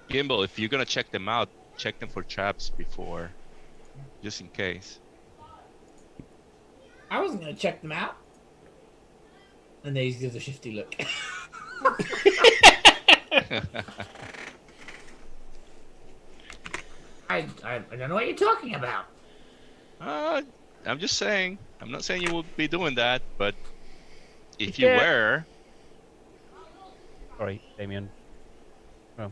Gimbal, if you're gonna check them out, check them for traps before, just in case. I wasn't gonna check them out. And then he gives a shifty look. I don't know what you're talking about. I'm just saying. I'm not saying you will be doing that, but if you were... Sorry, Damien. Oh.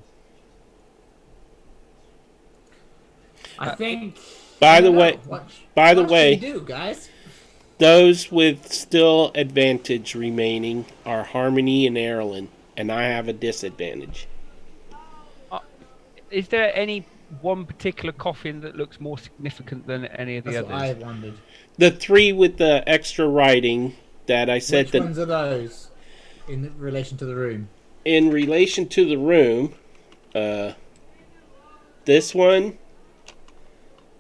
I think... By the way, do, guys? Those with still advantage remaining are Harmony and Erlen, and I have a disadvantage. Is there any one particular coffin that looks more significant than any of the others? That's what I wondered. The 3 with the extra writing that I said... Which ones are those in relation to the room? In relation to the room, this one...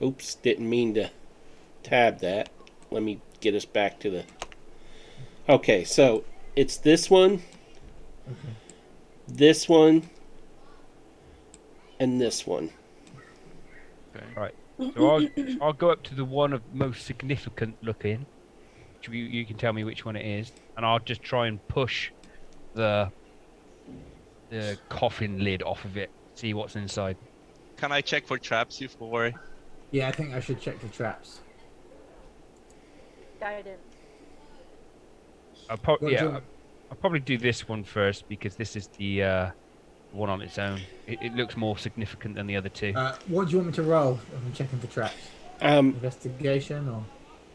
Oops, didn't mean to tab that. Let me get us back to the... Okay, so it's this one, this one, and this one. Okay. Right. So I'll go up to the one of most significant looking. You can tell me which one it is, and I'll just try and push the coffin lid off of it. See what's inside. Can I check for traps before? Yeah, I think I should check for traps. Guidance. I'll probably do this one first because this is the one on its own. It looks more significant than the other 2. What do you want me to roll if I'm checking for traps? Investigation or...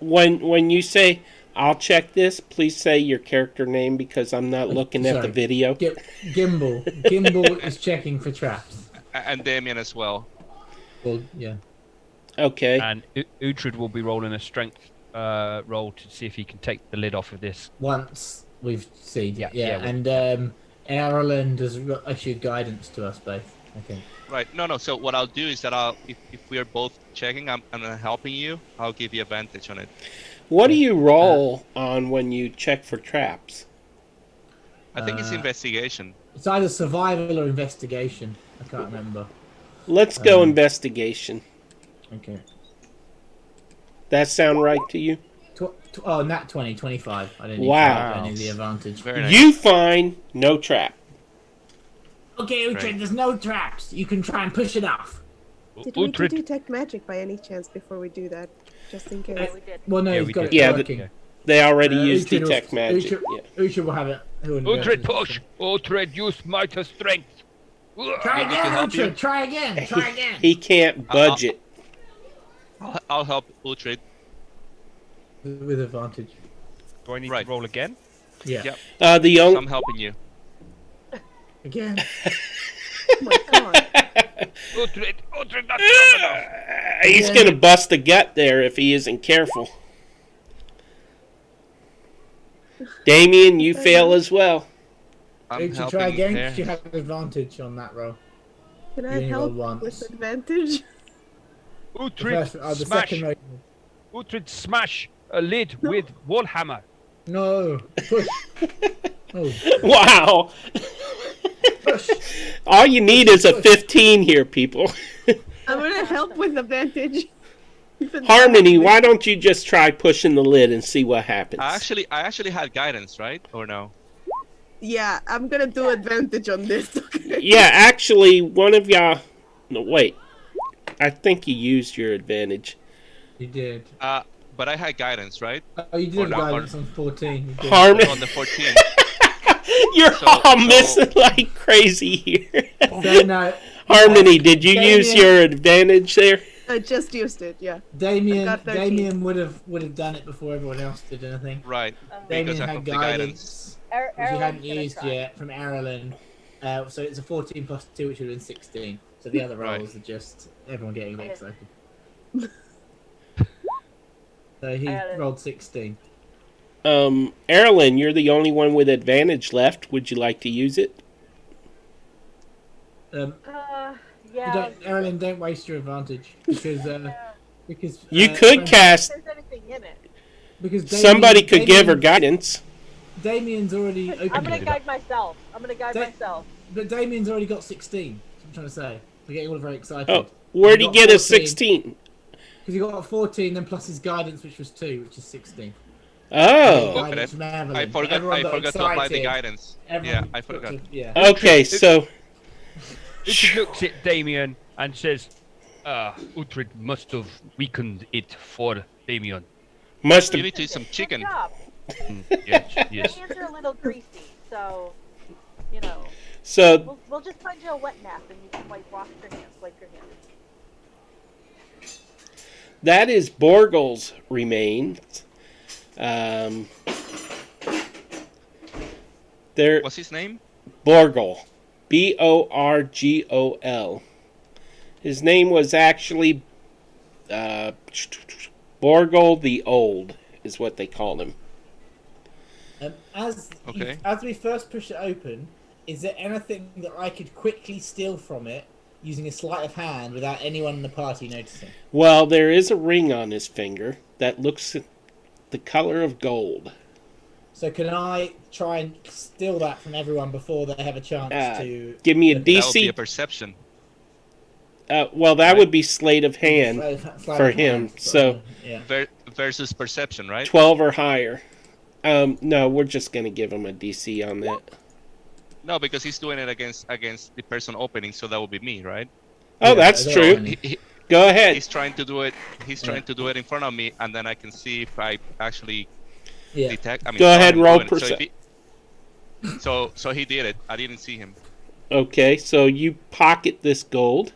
When you say, I'll check this, please say your character name because I'm not looking at the video. Gimbal. Gimbal is checking for traps. And Damien as well. Well, yeah. Okay. And Uhtred will be rolling a strength roll to see if he can take the lid off of this. Once we've seen, Yeah, and Ireland has issued guidance to us both. Okay. Right. No. So what I'll do is that if we are both checking, I'm helping you. I'll give you advantage on it. What do you roll on when you check for traps? I think it's investigation. It's either survival or investigation. I can't remember. Let's go investigation. Okay. That sound right to you? Nat 20, 25. I didn't Wow. need the advantage. Very nice. You find no trap. Okay, Uhtred, Great. there's no traps. You can try and push it off. Did we do Uhtred. detect magic by any chance before we do that? Just in case. Yeah, we did. Well, no, Yeah, he's we got did. it Yeah, working. They already used Uhtred will- detect magic. Uhtred, Yeah. Uhtred will have it. He wouldn't be able Uhtred, to- push! Uhtred, use might of strength! Try Want me to again, help you? Uhtred. Try again. Try again. He can't budge it. I'll help Uhtred. With advantage. Do I need Right. to roll again? Yeah. Yep. The I'm only helping you. Again. Oh my god. Uhtred, not strong enough! he's Yeah. gonna bust a gut there if he isn't careful. Damien, you fail as well. I'm Uhtred, helping try again there. because you have advantage on that roll. Can You I only help roll once. with advantage? Uhtred, The smash! second roll. Uhtred, smash a lid with wall hammer! No. Push. Oh, Wow. push. All you need is a 15 here, people. I'm gonna help with advantage. Harmony, why don't you just try pushing the lid and see what happens? I actually had guidance, right? Or no? Yeah, I'm gonna do advantage on this. Okay. Yeah, actually, one of y'all... No, wait. I think you used your advantage. You did. But I had guidance, right? Oh, you Or did not, guidance on 14. You did. Harmony, On the 14. you're So- all so- missing like crazy here. So, no, Harmony, did you use Damien- your advantage there? I just used it. Yeah. Damien I got 13. Damien would have done it before everyone else did anything. Right. Damien Because I had have the guidance, which he Erlen's hadn't gonna used try. yet from Erlen. So it's a 14 plus 2, which would have been 16. So the other Right. rolls are just everyone getting a bit Okay. excited. So he I got it. rolled 16. Erlen, you're the only one with advantage left. Would you like to use it? Yeah. Erlen, don't waste your advantage because You could If cast... there's anything in it, because Somebody could give her guidance. Damien's already I'm opened gonna it. guide myself. Da- myself. But Damien's already got 16. That's what I'm trying to say. We're getting all very excited. Oh, where'd he got get a 14. 16? Because he got 14, then plus his guidance, which was 2, which is 16. Oh. Guidance from Evelyn. I forgot Everyone got to apply the excited. guidance. Everyone Yeah, I got forgot. yeah. Okay, so... Uhtred looks at Damien and says, Uhtred must have weakened it for Damien. Must You have... need to eat some chicken. Good job. Yes, yes. Hands are a little greasy, so you know. So, We'll just find you a wet nap and you can wash your hands, wipe your hands. that is Borgle's remains. There... What's his name? Borgle. Borgol. His name was actually Borgle the Old, is what they called him. As we first push it open, is there anything that I could quickly steal from it using a sleight of hand without anyone in the party noticing? Well, there is a ring on his finger that looks the color of gold. So can I try and steal that from everyone before they have a chance to... Give me a That would be DC. a perception. Well, that would be sleight of hand Sleight for of him. hand, So yeah. Versus perception, right? 12 or higher. No, we're just gonna give him a DC on that. No, because he's doing it against the person opening, so that would be me, right? Oh, Yeah, that's they're true. all in. Go ahead. He's trying to do it. He's trying to do it in front of me, and then I can see if I actually Yeah. detect. I mean, Go saw ahead, him roll doing it. percent. So he did it. I didn't see him. Okay, so you pocket this gold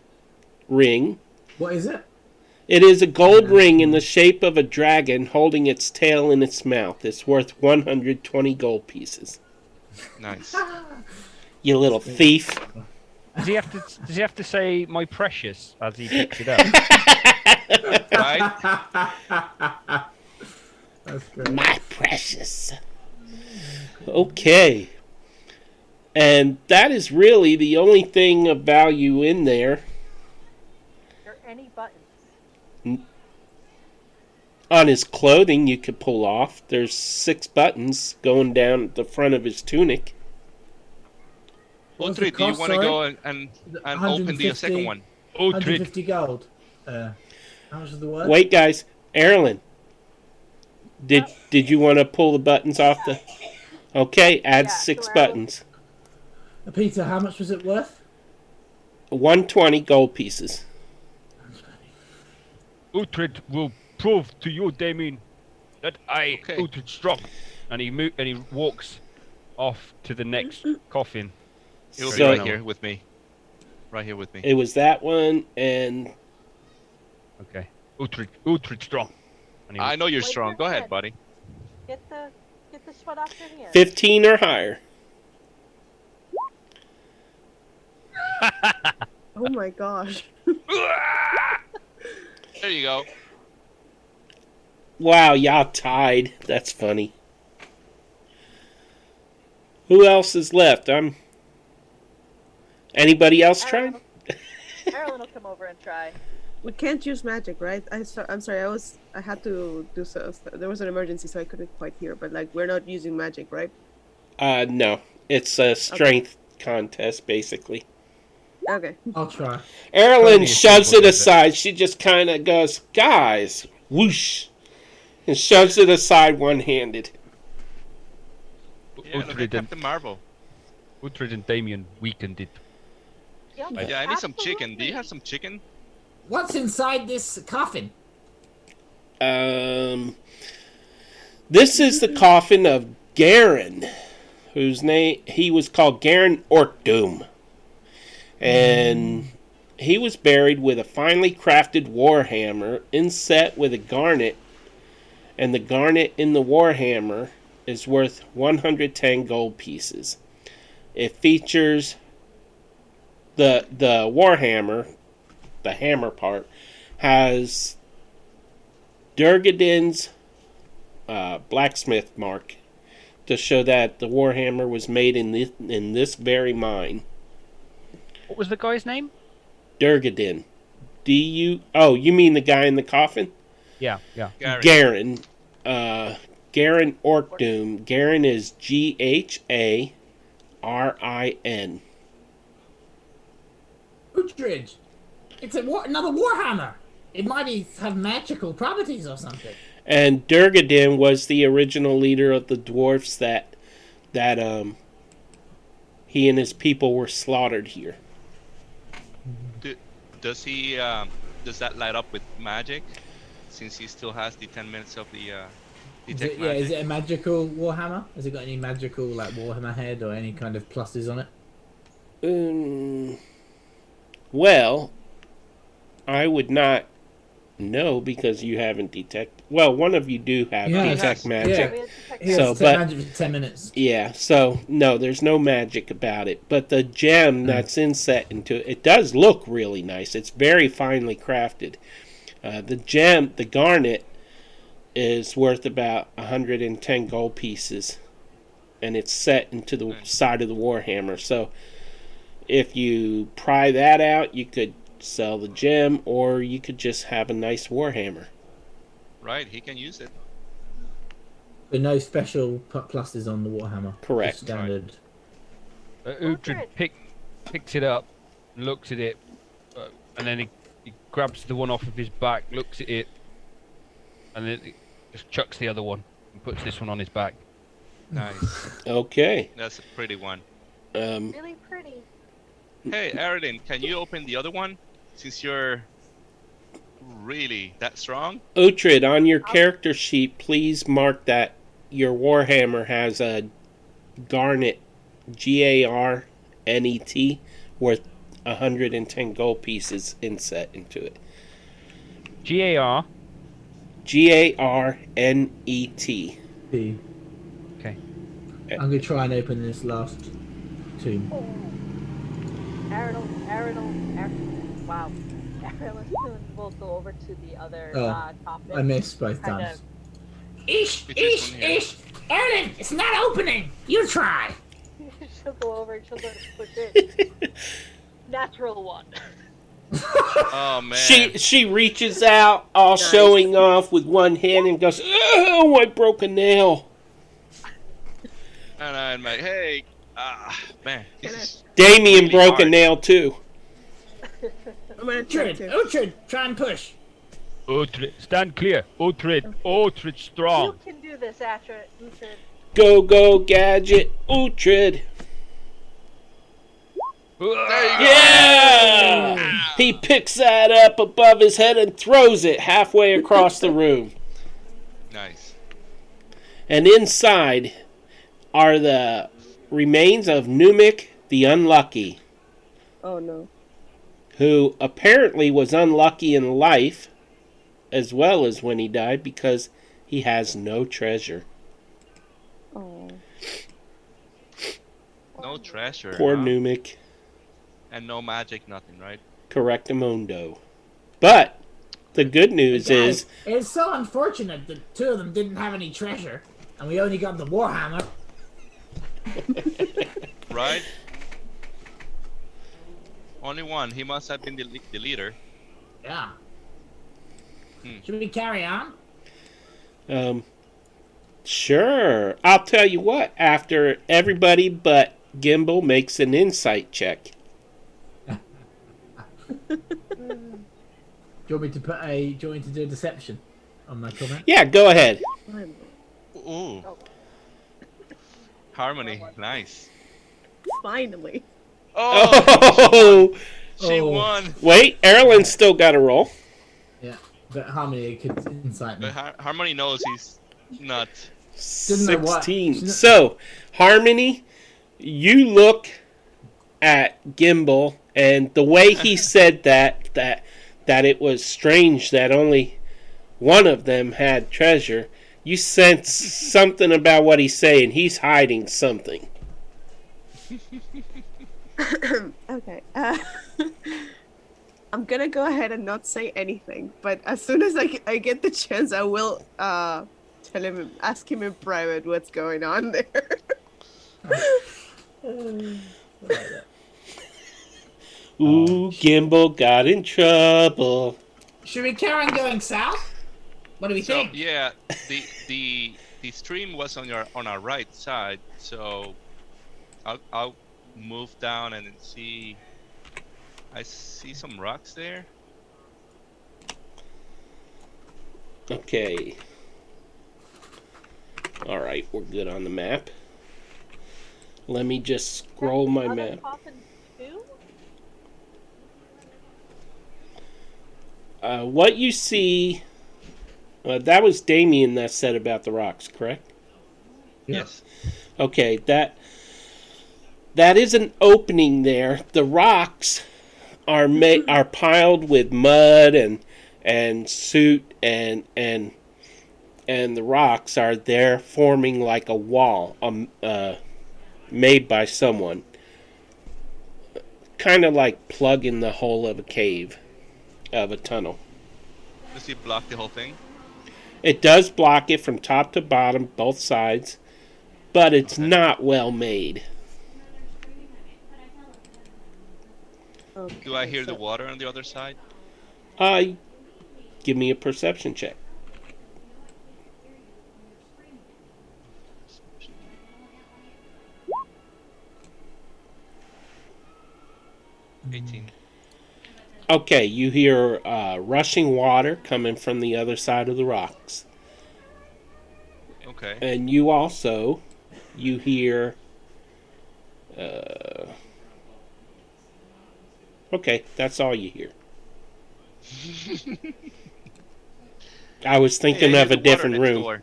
ring. What is it? It is a gold ring in the shape of a dragon holding its tail in its mouth. It's worth 120 gold pieces. Nice. You little thief. Does he have to say my precious as he picks it up? Right? That's great. My precious. Okay. And that is really the only thing of value in there. Are there any buttons? On his clothing, you could pull off. There's 6 buttons going down the front of his tunic. Ultra, do you want to go and open the second one? 150 gold. How much is the word? Wait, guys. Erlen, did you want to pull the buttons off the... Okay, add 6 buttons. Peter, how much was it worth? 120 gold pieces. Uhtred will prove to you, Damien, that I, Uhtred strong. And he walks off to the next coffin. He'll be right here with me. Right here with me. It was that one, and... Okay. Uhtred strong. I know you're strong. Go ahead, buddy. Get the sweat off your hands. 15 or higher. Oh my gosh. There you go. Wow, y'all tied. That's funny. Who else is left? Anybody else trying? Marilyn will come over and try. We can't use magic, right? I'm sorry. I had to do so. There was an emergency, so I couldn't quite hear. But like, we're not using magic, right? No. It's a strength contest, basically. Okay. I'll try. Erlen shoves it aside. She just kind of goes, guys, whoosh, and shoves it aside one-handed. Yeah, look at Captain Marvel. Uhtred and Damien weakened it. Yep, Yeah, I need some chicken. Do you have some chicken? What's inside this coffin? This is the coffin of Garen, whose name he was called Garen Orkdoom. And he was buried with a finely crafted warhammer inset with a garnet, and the garnet in the warhammer is worth 110 gold pieces. It features the warhammer, the hammer part, has Durgadin's blacksmith mark to show that the warhammer was made in this very mine. What was the guy's name? Durgadin. Oh, you mean the guy in the coffin? Yeah. Garen. Garen Orkdoom. Garen is Gharin. Uhtred. It's another warhammer. It might have magical properties or something. And Durgadin was the original leader of the dwarfs that he and his people were slaughtered here. Does that light up with magic? Since he still has the 10 minutes of the detect magic. Is it a magical warhammer? Has it got any magical like warhammer head or any kind of pluses on it? Well, I would not know because you haven't detected. Well, one of you do have detect magic. Yeah. So, but magic for 10 minutes. Yeah, so no, there's no magic about it. But the gem that's inset into it, it does look really nice. It's very finely crafted. The gem, the garnet, is worth about 110 gold pieces, and it's set into the side of the warhammer. So if you pry that out, you could sell the gem, or you could just have a nice warhammer. Right, he can use it. But no special pluses on the warhammer. Correct. Just standard. Uhtred picks it up, looks at it, and then he grabs the one off of his back, looks at it, and then he just chucks the other one and puts this one on his back. Nice. Okay. That's a pretty one. Really pretty. Hey, Aradin, can you open the other one? Since you're really that strong? Uhtred, on your character sheet, please mark that your warhammer has a garnet, Garnet, worth 110 gold pieces inset into it. Gar. Garnet. Okay. I'm going to try and open this last tomb. Wow. Aaron will go over to the other coffin. I missed both times. Ish! Erlen, it's not opening. You try. she'll go over and she'll go to push it. Natural one. Oh man. She reaches out, all Nice. showing off with one hand, and goes, "Oh, I broke a nail." And I'm like, hey, man, this Can I- is Damien really broke a hard. nail too. I'm gonna try Uhtred, to. Uhtred, try and push. Uhtred, stand clear. Uhtred strong. You can do this, Uhtred. Go, go, gadget, Uhtred. There you go. Yeah! He picks that up above his head and throws it halfway across the room. Nice. And inside are the remains of Numik the Unlucky, Oh no. who apparently was unlucky in life as well as when he died because he has no treasure. Oh. No treasure. Poor huh? Numik. And no magic, nothing, right? Correctamundo. But the good news Guys, is it's so unfortunate that two of them didn't have any treasure, and we only got the Warhammer. Right? Only one. He must have been the leader. Yeah. Should we carry on? Sure. I'll tell you what, after everybody but Gimbal makes an insight check. Do you want me to put a? Do you want me to do a deception on my comment? Yeah, go ahead. Ooh. Harmony. Nice. Finally. Oh, Oh, she Oh. won. wait, Erlen's still got a roll. Yeah, but Harmony could insight me. But Harmony knows he's not. Didn't know what. 16. So, Harmony, you look at Gimbal, and the way he said that it was strange that only one of them had treasure, you sense something about what he's saying. He's hiding something. Okay. I'm gonna go ahead and not say anything, but as soon as I get the chance, I will ask him in private what's going on there. Ooh, Gimbal got in trouble. Should we carry on going south? What do we So think? yeah, the stream was on our right side. So I'll move down and see. I see some rocks there. Okay. Alright, we're good on the map. Let me just scroll my Other map. coffins too? What you see... that was Damien that said about the rocks, correct? Yes. Okay, that is an opening there. The rocks are are piled with mud and soot and the rocks are there forming like a wall made by someone. Kind of like plugging the hole of a cave, of a tunnel. Does he block the whole thing? It does block it from top to bottom, both sides, but it's not well made. Okay, Do I hear so- the water on the other side? Give me a perception check. $18. Okay, you hear rushing water coming from the other side of the rocks. Okay. And you hear... okay, that's all you hear. I was thinking Hey, I of a hear the water different next room. door.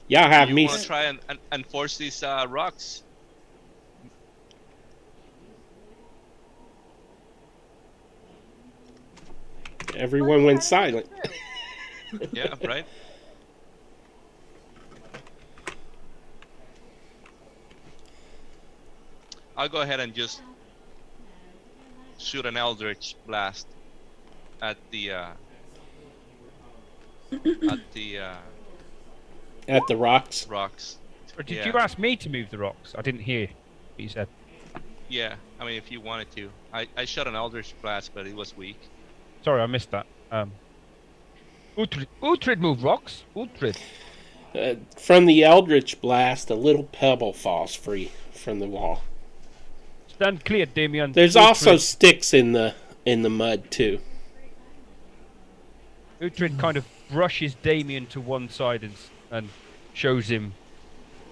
Y'all have You me... want to try and force these rocks? Everyone went silent. Yeah, right? I'll go ahead and just shoot an Eldritch Blast at the At the rocks. Rocks. Or did Yeah. you ask me to move the rocks? I didn't hear what you said. Yeah, I mean, if you wanted to. I shot an Eldritch Blast, but it was weak. Sorry, I missed that. Uhtred move rocks. Uhtred. From the Eldritch Blast, a little pebble falls free from the wall. Stand clear, Damien. There's also sticks in the mud too. Uhtred kind of brushes Damien to one side and shows him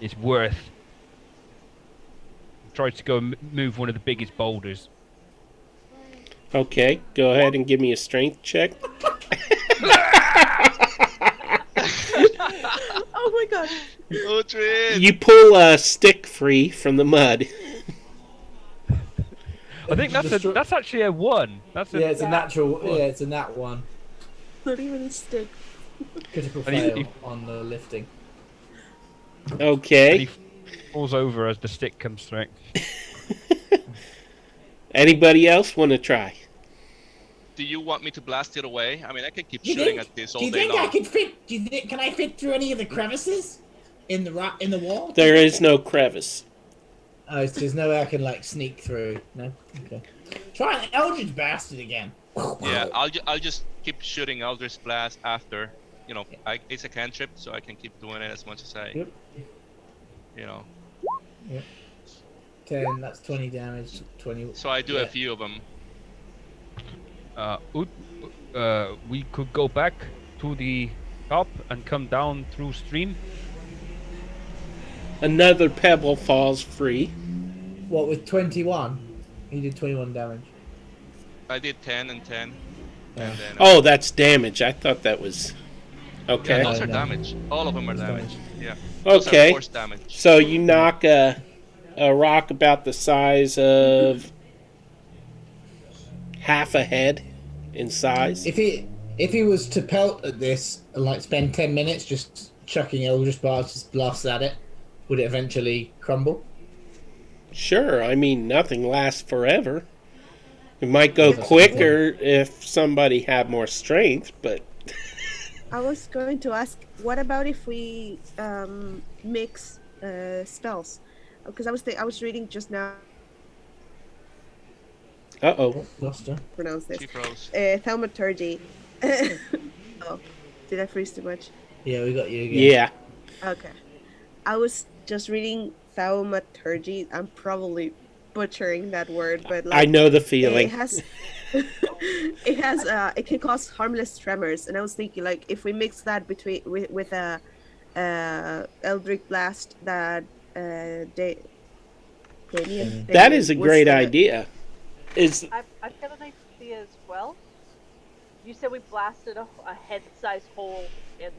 his worth. Tries to go move one of the biggest boulders. Okay, go ahead and give me a strength check. Oh my god. Uhtred! You pull a stick free from the mud. I think that's actually a 1. That's a, Yeah, it's a natural. Yeah, it's a nat 1. Not even a stick. Critical And fail he- on the lifting. and Okay. he falls over as the stick comes through. Anybody else want to try? Do you want me to blast it away? I mean, I can keep Do you shooting think, at this do all you day think I long. could fit? Can I fit through any of the crevices in the wall? There is no crevice. Oh, so there's no way I can like sneak through. No. Okay. Try an Eldritch Bastard again. Yeah, I'll just keep shooting Eldritch Blast after. You know, it's a cantrip, so I can keep doing it as much as I. Yep. You know. 10. That's 20 damage. 20. So I do a few of them. We could go back to the top and come down through stream. Another pebble falls free. What with 21? He did 21 damage. I did 10 and 10. Yeah. And then, Oh, that's damage. I thought that was... yeah, Okay. those are No. damage. All of them are It's damage. Yeah. Those Okay. are force damage. So you knock a rock about the size of half a head in size. If he was to pelt at this and like spend 10 minutes just chucking Eldritch blasts at it, would it eventually crumble? Sure, I mean, nothing lasts forever. It might go quicker if somebody had more strength, but... I was going to ask, what about if we mix spells? Because I was reading just now. Uh-oh. Lost her. Pronounce this. She froze. Thaumaturgy. Oh, did I freeze too much? Yeah, we got you again. Yeah. Okay. I was just reading thaumaturgy. I'm probably butchering that word, but like, I know the it feeling. has it can cause harmless tremors, and I was thinking like if we mix that with a Eldritch Blast that Damien That is a was great the- idea. Is I've got an idea as well. You said we blasted a head-sized hole in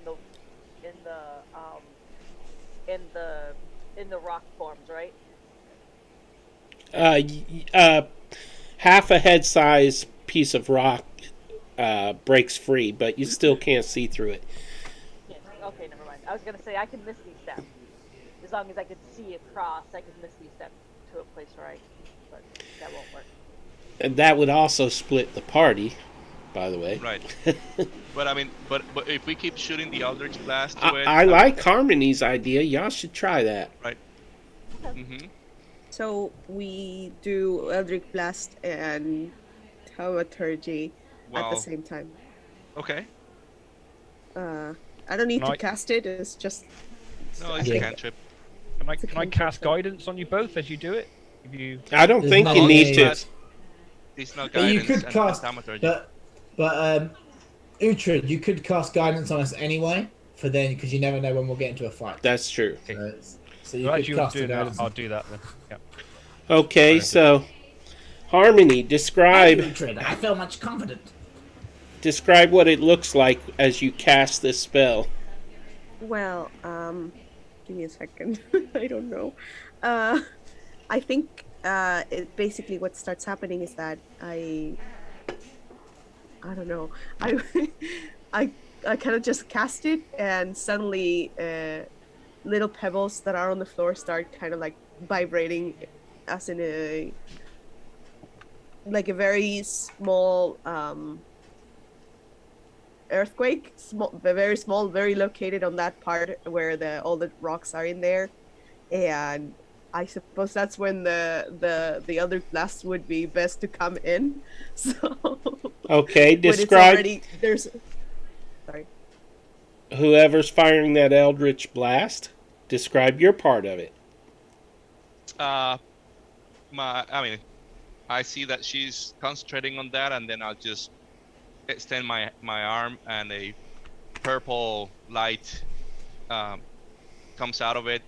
the rock forms, right? half a head size piece of rock breaks free, but you still can't see through it. Yes. Okay, never mind. I was gonna say I can miss these steps. As long as I can see across, I can miss these steps to a place where but that won't work. And that would also split the party, by the way. Right. But I mean, but if we keep shooting the Eldritch Blast to it... I like Harmony's idea. Y'all should try that. Right. Mm-hmm. So we do Eldritch Blast and Thaumaturgy at the Well, same time. okay. I don't need to Right. cast it. It's just No, it's Yeah. a cantrip. Can I It's a cast cantrip. guidance on you both as you do it? If you I don't There's think no you way. need to. It's not But you guidance could and cast, thaumaturgy. but Uhtred, you could cast guidance on us anyway. For then, because you never know when we'll get into a fight. That's true. So you as could you cast do a that, guidance. I'll do that then. Yeah. Okay, so Harmony, describe Uhtred, I feel much confident. what it looks like as you cast this spell. well. Give me a second. I don't know. I think basically what starts happening is that I don't know. I kind of just cast it, and suddenly little pebbles that are on the floor start kind of like vibrating, as in a earthquake, very small, very located on that part where all the rocks are in there, and I suppose that's when the other class would be best to come in. So Okay, when it's describe already there's. Sorry. whoever's firing that eldritch blast. Describe your part of it. I mean, I see that she's concentrating on that, and then I'll just extend my arm, and a purple light comes out of it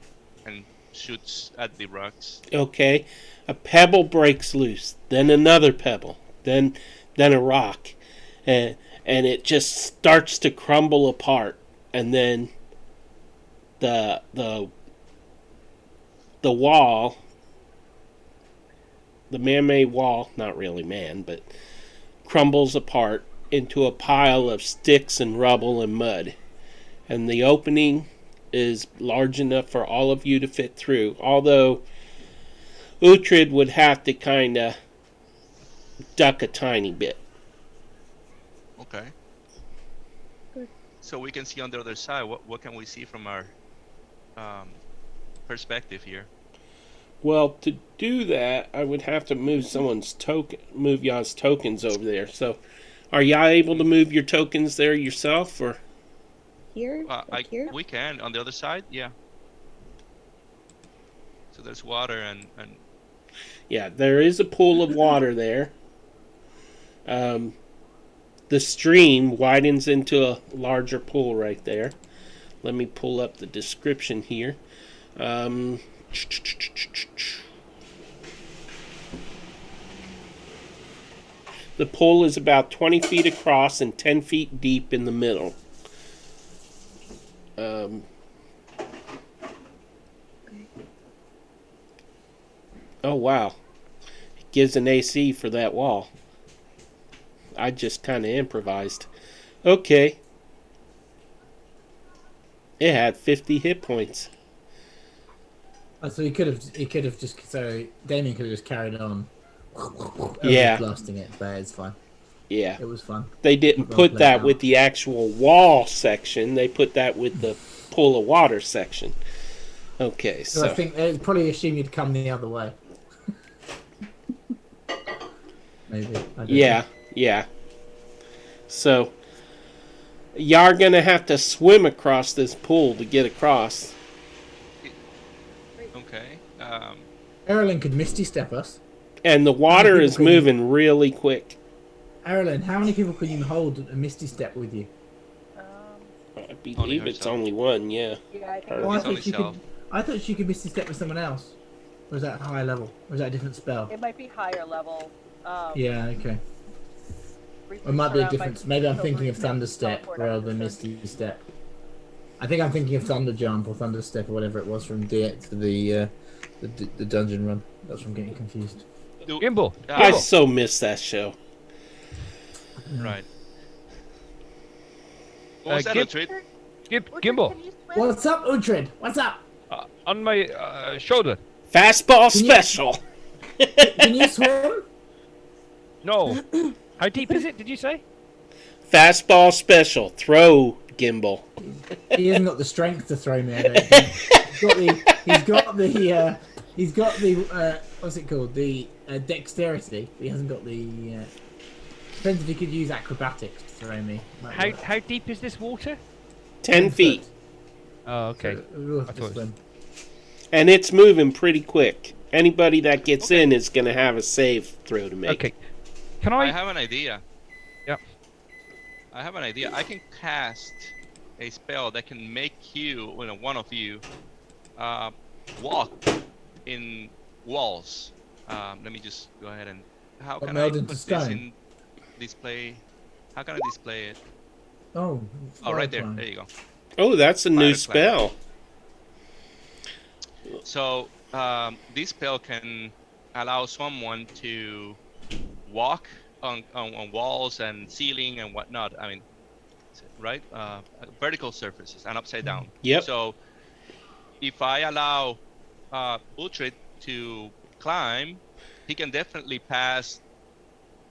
and shoots at the rocks. Okay, a pebble breaks loose, then another pebble, then a rock, and it just starts to crumble apart, and then the wall, the man-made wall, not really man, but crumbles apart into a pile of sticks and rubble and mud, and the opening is large enough for all of you to fit through, although Uhtred would have to kind of duck a tiny bit. Okay. Good. So we can see on the other side. What can we see from our perspective here? Well, to do that, I would have to move y'all's tokens over there. So, are y'all able to move your tokens there yourself, or? Here? Here? We can on the other side, yeah. So there's water and Yeah, there is a pool of water there. The stream widens into a larger pool right there. Let me pull up the description here. The pool is about 20 feet across and 10 feet deep in the middle. Oh, wow. It gives an AC for that wall. I just kind of improvised. Okay. It had 50 hit points. So he could have just, so Damien could have just carried on. Yeah. Blasting it, but it's fine. Yeah. It was fun. They didn't put that with the actual wall section. They put that with the pool of water section. Okay, so I think they'd probably assume you'd come the other way. Maybe. Yeah. So, y'all are going to have to swim across this pool to get across. Okay. Erlen could Misty Step us. And the water is moving really quick. Erlen, how many people could you hold a Misty Step with you? I believe it's only one, yeah. Yeah, I think Oh, I thought she could Misty Step with someone else. Or is that high level? Or is that a different spell? it might be higher level. Yeah, okay. It might be a difference. Maybe I'm thinking of Thunder Step rather than Misty Step. I think I'm thinking of Thunder Jump or Thunder Step or whatever it was from DX to the dungeon run. That's why I'm getting confused. Gimbal. I so miss that show. Right. What was that, Uhtred? Gimbal. What's up, Uhtred? What's up? On my shoulder. Fastball special. Can you swim? No. How deep is it, did you say? Fastball special. Throw, Gimbal. He hasn't got the strength to throw me, I don't think. He's got the what's it called? The dexterity. He hasn't got the depends if he could use acrobatics to throw me. How deep is this water? 10 feet. Oh, okay. So we'll have to swim. And it's moving pretty quick. Anybody that gets in is going to have a save throw to make. Okay. Can I have an idea. Yep. I have an idea. I can cast a spell that can make you, one of you, walk in walls. Let me just go ahead and how can I put this in display? How can I display it? Oh, right there. There you go. Oh, that's a new spell. So this spell can allow someone to walk on walls and ceiling and whatnot. I mean, right? Vertical surfaces and upside down. Yep. So if I allow Uhtred to climb, he can definitely pass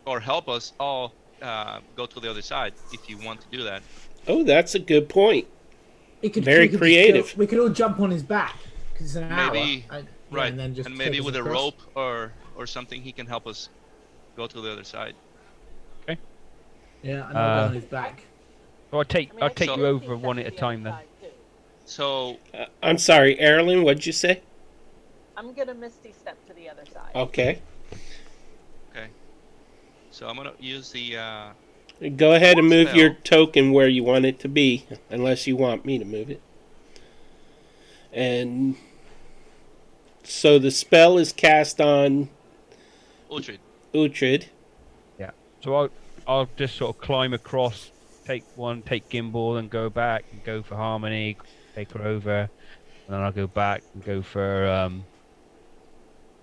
or help us all go to the other side if you want to do that. Oh, that's a good point. Very We could creative. we could all jump on his back because it's an Maybe hour. right, and then just and maybe take us with a across. rope or something, he can help us go to the other side. Yeah, and I'll go on his back. So I'll take I mean, I can you do over steps one to at a the time other then. side, too. So I'm sorry, Erilyn, what'd you say? I'm gonna Misty step to the other side. Okay. so I'm gonna use the Go ahead and move Spell. your token where you want it to be, unless you want me to move it. And so the spell is cast on Uhtred. Uhtred. Yeah. So I'll just sort of climb across, take Gimbal, and go back and go for Harmony, take her over, and then I'll go back and go for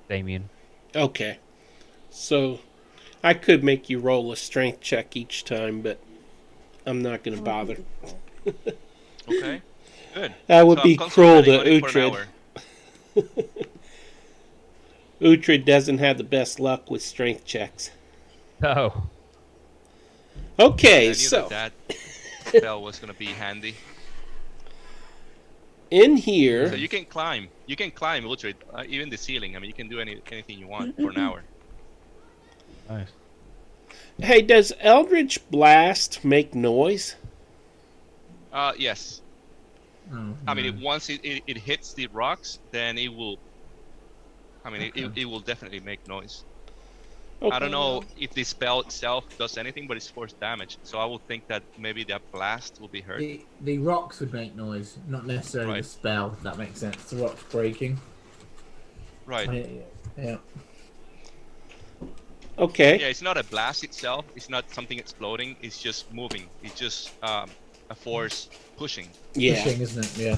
Damien. Okay. So I could make you roll a strength check each time, but I'm not going to bother. Okay. Good. That would So be I'm cruel to concentrating on it for an Uhtred. hour. Uhtred doesn't have the best luck with strength checks. Oh. Okay, I knew so that spell was gonna be handy. in here, So you can climb. You can climb Uhtred, even the ceiling. I mean, you can do anything you want for an hour. Nice. hey, does Eldritch Blast make noise? Yes. Oh, I mean, once it hits the rocks, then it will. I mean, it will definitely make noise. Okay. I don't know if the spell itself does anything, but it's force damage. So I would think that maybe that blast will be hurt. the rocks would make noise, not necessarily Right. the spell. If that makes sense. The rocks breaking. Right. Yeah. Okay. Yeah, it's not a blast itself. It's not something exploding. It's just moving. It's just a force pushing. Yeah. Pushing, isn't it? Yeah.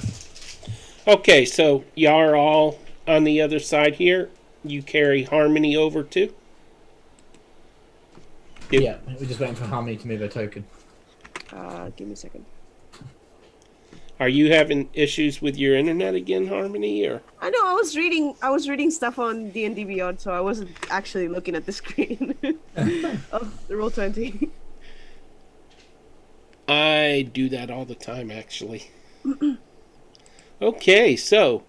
Okay, so y'all are all on the other side here. You carry Harmony over too? Yep. Yeah. We're just waiting for Harmony to move her token. Give me a second. Are you having issues with your internet again, Harmony, or? I know I was reading stuff on D&D Beyond, so I wasn't actually looking at the screen of the Roll20. I do that all the time, actually. Okay, so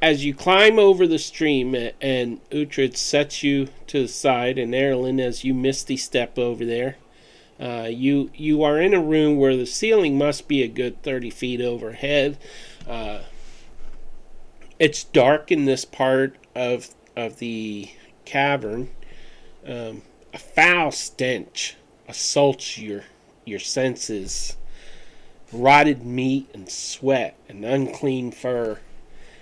as you climb over the stream and Uhtred sets you to the side, and Erilyn, as you misty step over there, you are in a room where the ceiling must be a good 30 feet overhead. It's dark in this part of the cavern. A foul stench assaults your senses. Rotted meat and sweat and unclean fur.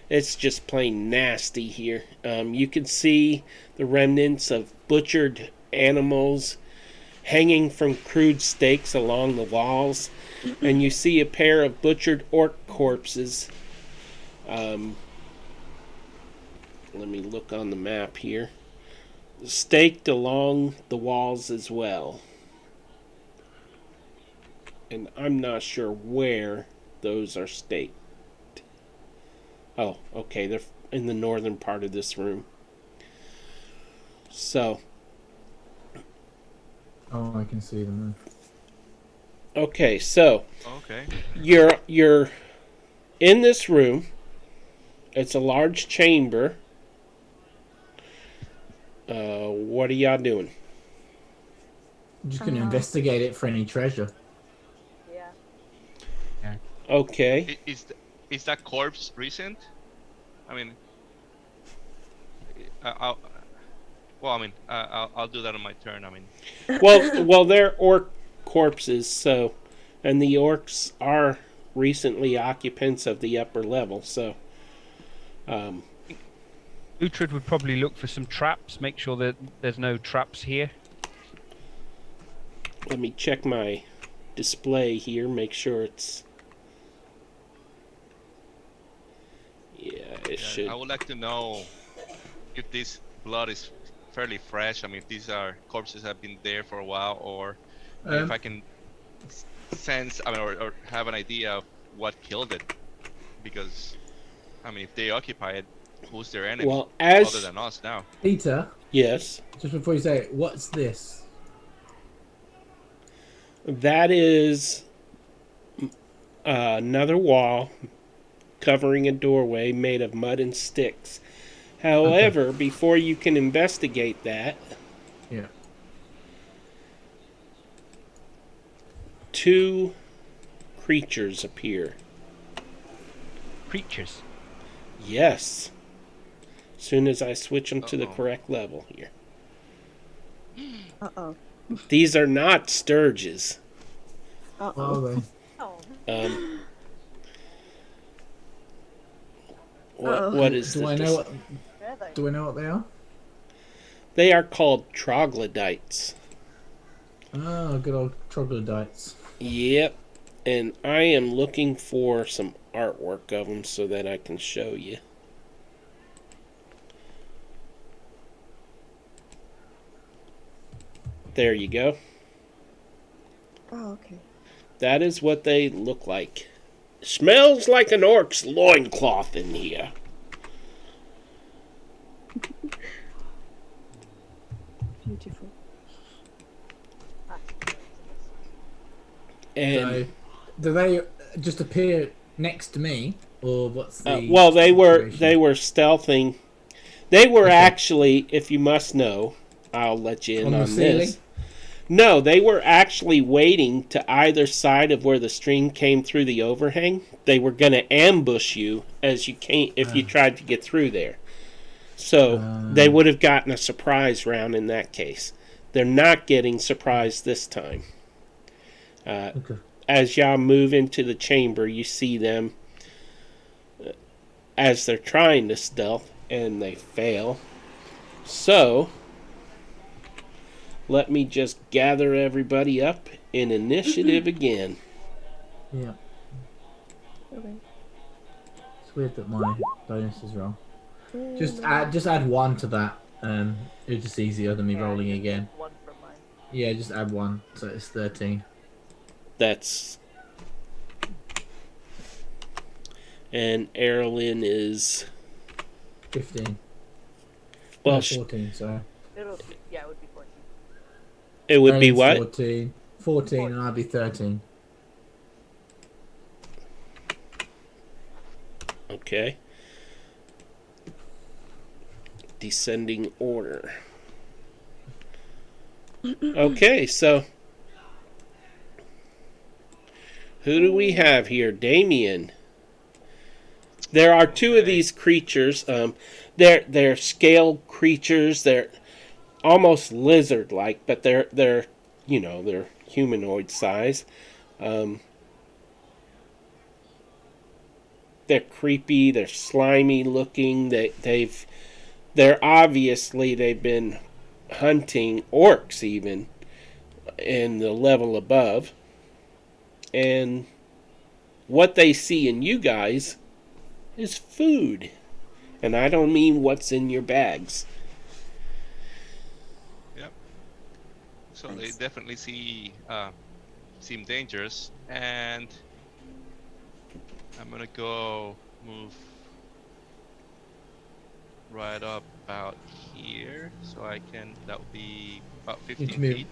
It's just plain nasty here. You can see the remnants of butchered animals hanging from crude stakes along the walls, and you see a pair of butchered orc corpses. Let me look on the map here. Staked along the walls as well. And I'm not sure where those are staked. Oh, okay, they're in the northern part of this room. So, Oh, I can see them. okay, so Okay. you're in this room. It's a large chamber. What are y'all doing? I'm just going to investigate it for any treasure. Yeah. Okay. Is that corpse recent? I mean, I'll do that on my turn. I mean, Well, they're orc corpses, so, and the orcs are recently occupants of the upper level, so, Uhtred would probably look for some traps, make sure that there's no traps here. let me check my display here, make sure it's. Yeah, it should. I would like to know if this blood is fairly fresh. I mean, if these are corpses that have been there for a while, or if I can sense, I mean, or have an idea of what killed it. Because, I mean, if they occupy it, who's their enemy Well, other than us now? Peter, Yes. Just before you say it, what's this? That is another wall covering a doorway made of mud and sticks. However, before you can investigate that, Yeah. two creatures appear. Creatures. Yes. As soon as I switch them to the Uh-oh. correct level here. Uh-oh. These are not sturges. What Uh-oh. are they? Oh, What is Do I this? know what? yeah, they- Do I know what they are? They are called troglodytes. Oh, good old troglodytes. Yep. And I am looking for some artwork of them so that I can show you. There you go. Oh, okay. That is what they look like. Smells like an orc's loincloth in here. Beautiful. And So, do they just appear next to me, or what's the? well, they were situation? stealthing. They were Okay. actually, if you must know, I'll let you in On the on ceiling? this. No, they were actually waiting to either side of where the stream came through the overhang. They were going to ambush you as you came if you tried to get through there. So they would have gotten a surprise round in that case. They're not getting surprised this time. Okay. As y'all move into the chamber, you see them as they're trying to stealth and they fail. So let me just gather everybody up in initiative again. Yeah. Okay. It's weird that my bonus is wrong. Just add one to that. It's just easier than me yeah, rolling just again. One from mine. Yeah, just add one, so it's 13. That's. And Erilyn is. 15. Well, No, 14. Sorry. It would be 14. it would be Aaron's what? 14. 14, and I'll be 13. Okay. Descending order. Okay, so who do we have here? Damien. There are two of these creatures. They're scaled creatures. They're almost lizard-like, but they're humanoid size. They're creepy. They're slimy looking. They're obviously they've been hunting orcs even in the level above, and what they see in you guys is food, and I don't mean what's in your bags. Yep. So they definitely seem dangerous, and I'm gonna go move right up about here, so I can. That would be about 15 Need to move. feet.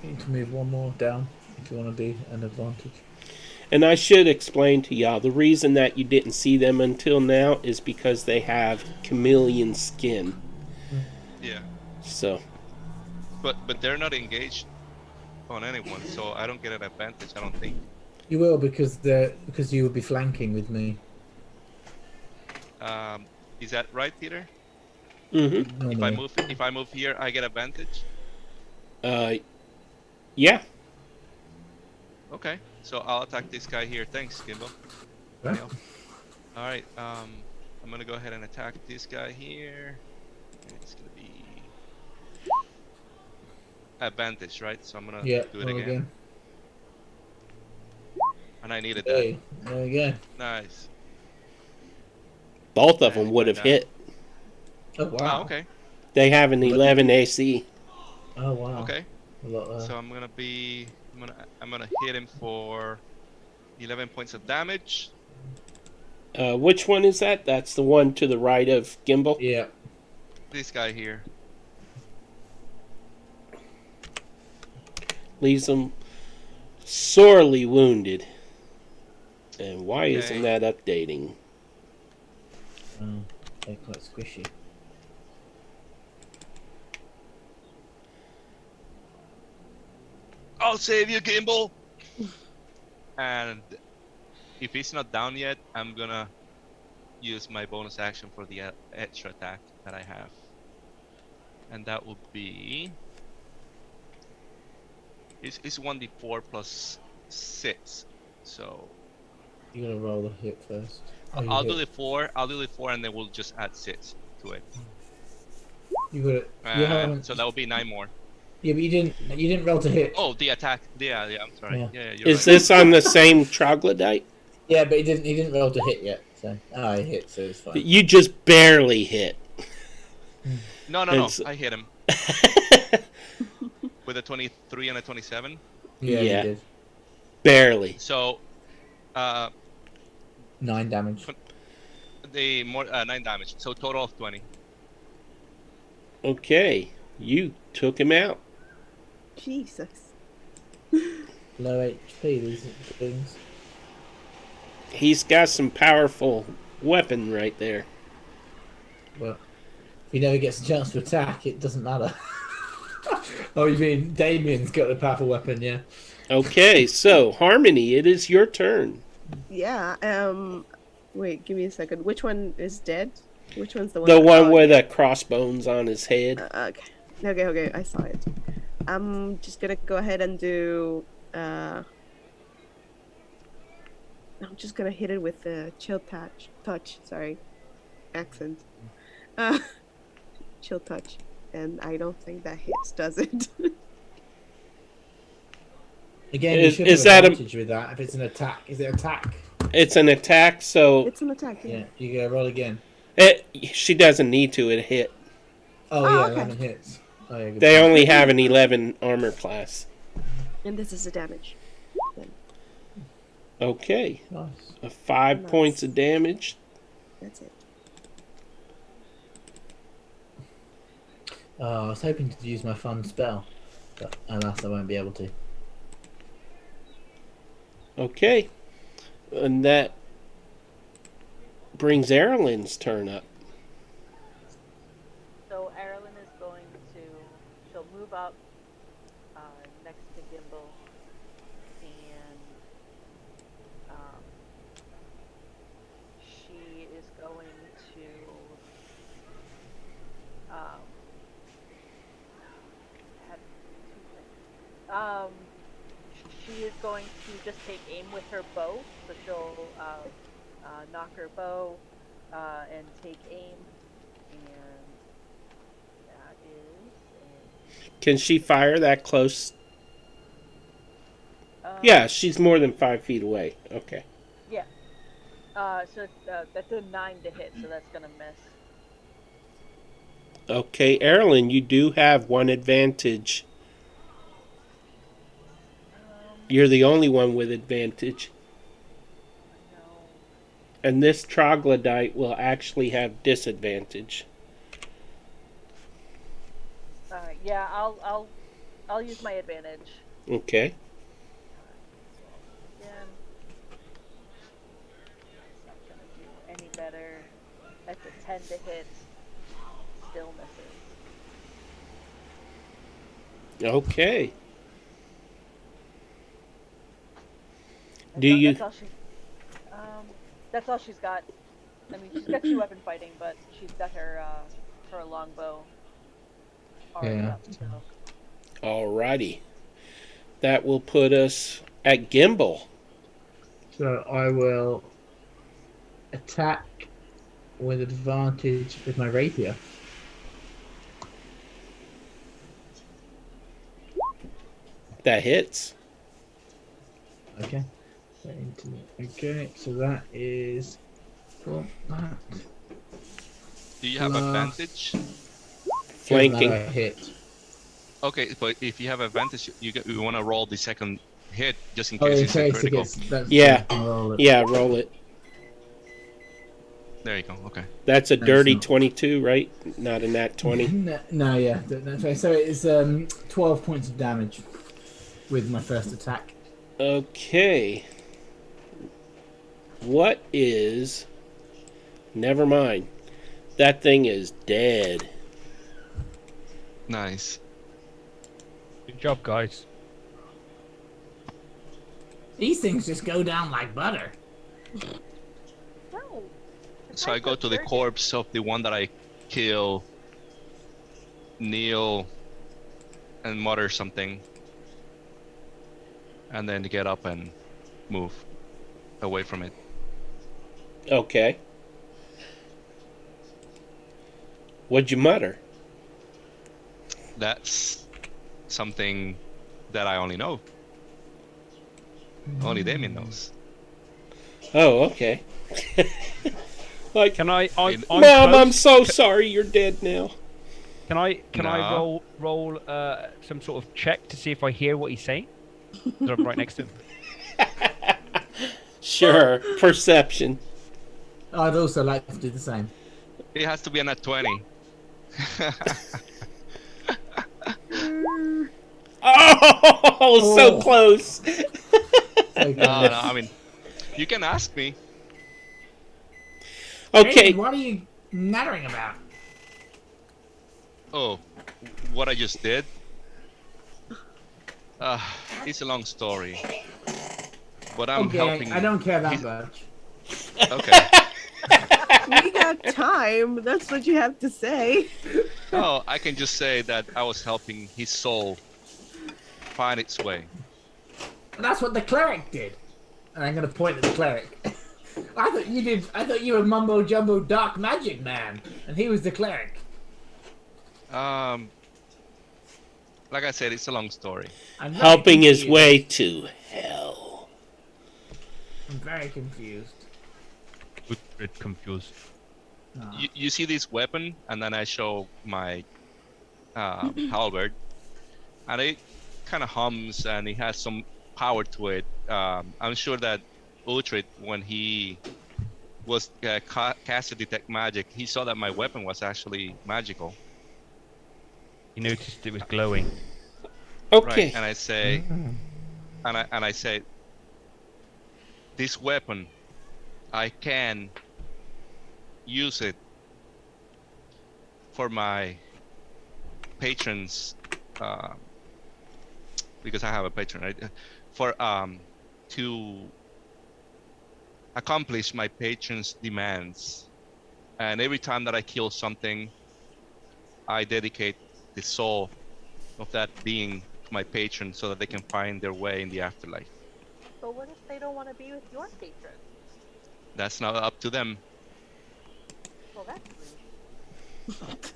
You need to move one more down if you want to be an advantage. And I should explain to y'all, the reason that you didn't see them until now is because they have chameleon skin. Yeah, So, but they're not engaged on anyone, so I don't get an advantage. I don't think. You will because you will be flanking with me. Is that right, Peter? mm-hmm. If I move here, I get advantage. Yeah. Okay, so I'll attack this guy here. Thanks, Gimbal. Okay. Yeah. All right. I'm gonna go ahead and attack this guy here. And it's gonna be advantage, right? So I'm gonna Yeah, do it roll again. And I needed that. Hey, there you go. Nice. Both of them And would have now- hit. Oh wow. Oh, okay. They have an 11 AC. Oh wow. Okay. A lot So I'm gonna hit him for 11 points of damage. Which one is that? That's the one to the right of Gimbal? Yeah. This guy here. Leaves him sorely wounded. And why isn't Okay. that updating? They're quite squishy. I'll save you, Gimbal. And if he's not down yet, I'm gonna use my bonus action for the extra attack that I have, and that will be it's 1d4 plus 6. So You gotta roll the hit first. I'll do the 4. I'll do the 4, and then we'll just add 6 to it. You haven't. So that will be 9 more. Yeah, but you didn't roll to hit. Oh, the attack. Yeah. I'm sorry. Yeah. Yeah, you're Is right. this on the same troglodyte? Yeah, but he didn't roll to hit yet. So he hit, so it's fine. You just barely hit. No. It's- I hit him with a 23 and a 27. Yeah, Yeah. you did. Barely. So 9 damage. the more 9 damage. So total of 20. Okay. You took him out. Jesus. Low HP, these things. He's got some powerful weapon right there. Well, if he never gets a chance to attack, it doesn't matter. Oh, you mean Damien's got the powerful weapon, yeah? Okay, so Harmony, it is your turn. Yeah. Wait, give me a second. Which one is dead? Which one's the one? The one oh, with the crossbones on his head. Okay. I saw it. I'm just gonna go ahead and do. I'm just gonna hit it with the chill touch. Sorry, accent. Chill touch, and I don't think that hits, does it? Again, Is- you should is have that a- advantage with that if it's an attack. Is it attack? It's an attack, so It's an attack. Yeah, you gotta roll again. she doesn't need to. It hit. Oh, Oh, yeah, okay. 11 hits. Oh, yeah, good They point. only have an 11 armor class. And this is the damage. Then Okay, Nice. 5 Nice. points of damage. that's it. Oh, I was hoping to use my fun spell, but alas, I won't be able to. Okay, and that brings Erlen's turn up. So Erilyn is going to, she'll move up next to Gimbal, and she is going to have two things. She is going to just take aim with her bow, so she'll knock her bow and take aim, and that is Can she fire that close? a, Yeah, she's more than 5 feet away. Okay. yeah. So that's a 9 to hit, so that's gonna miss. Okay, Erlen, you do have one advantage. You're the only one with advantage. No. And this troglodyte will actually have disadvantage. Yeah, I'll use my advantage. Okay. Again. That's not gonna do any better. That's a 10 to hit. Still misses. Okay. That's Do all- you- That's all she. That's all she's got. I mean, she's got 2 weapon fighting, but she's got her longbow already Yeah. up. So. Alrighty. That will put us at Gimbal. So I will attack with advantage with my rapier. That hits. Okay. Okay, so that is for that. Do you have Plus- advantage? Flanking. Doesn't matter, hit. Okay, but if you have advantage, you want to roll the second hit just in Oh, case in it's a case it critical. gets. That's Yeah. I'll roll it. Yeah, roll it. There you go. Okay. That's a That's dirty not- 22, right? Not a nat 20. No, yeah, that's right. So it's 12 points of damage. with my first attack. Okay. What is... Never mind. That thing is dead. Nice. Good job, guys. These things just go down like butter. No. So I go to the corpse of the one that I kill, kneel, and mutter something, and then get up and move away from it. Okay. What'd you mutter? That's something that I only know. Only Damien knows. Oh, okay. Like, Can I? I'm Mom, close. I'm so sorry you're dead now. Can I No. roll some sort of check to see if I hear what he's saying? 'Cause I'm right next to him. Sure. Perception. I'd also like to do the same. It has to be a nat 20. Oh, so Oh. close. So No, I mean, you can ask me. Okay. What are you nattering about? Oh, what I just did? It's a long story. But I'm Okay, helping. I don't care that much. Okay. We got time. That's what you have to say. Oh, I can just say that I was helping his soul find its way. That's what the cleric did. And I'm going to point at the cleric. I thought you were mumbo jumbo dark magic man, and he was the cleric. Like I said, it's a long story. I'm very Helping his confused. way to hell. I'm very confused. Bit confused. Oh. You see this weapon, and then I show my halberd, and it kind of hums, and it has some power to it. I'm sure that Uhtred, when he was casted detect magic, he saw that my weapon was actually magical. He noticed it was glowing. Okay. Right, and I say, and I say, this weapon, I can use it for my patrons, because I have a patron, right? For to accomplish my patrons' demands, and every time that I kill something, I dedicate the soul of that being to my patron so that they can find their way in the afterlife. But what if they don't want to be with your patron? That's not up to them. Well, that's rude.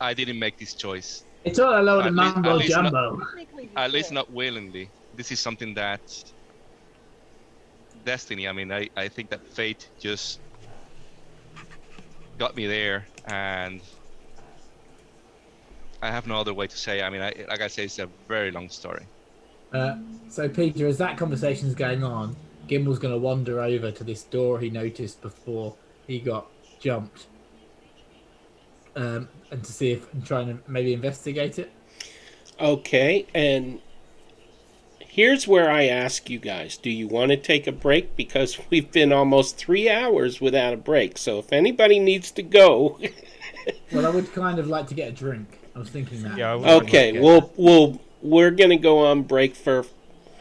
I didn't make this choice. It's all a load of At least- mumbo at least not- jumbo. Technically, you At least did. not willingly. This is something that destiny. I mean, I think that fate just got me there, and I have no other way to say. I mean, like I say, it's a very long story. So, Peter, as that conversation is going on, Gimble's going to wander over to this door he noticed before he got jumped. And to see if and trying to maybe investigate it. Okay, and here's where I ask you guys, do you want to take a break? Because we've been almost 3 hours without a break, so if anybody needs to go... Well, I would kind of like to get a drink. I was thinking that. Yeah. Okay, we're going to go on break for...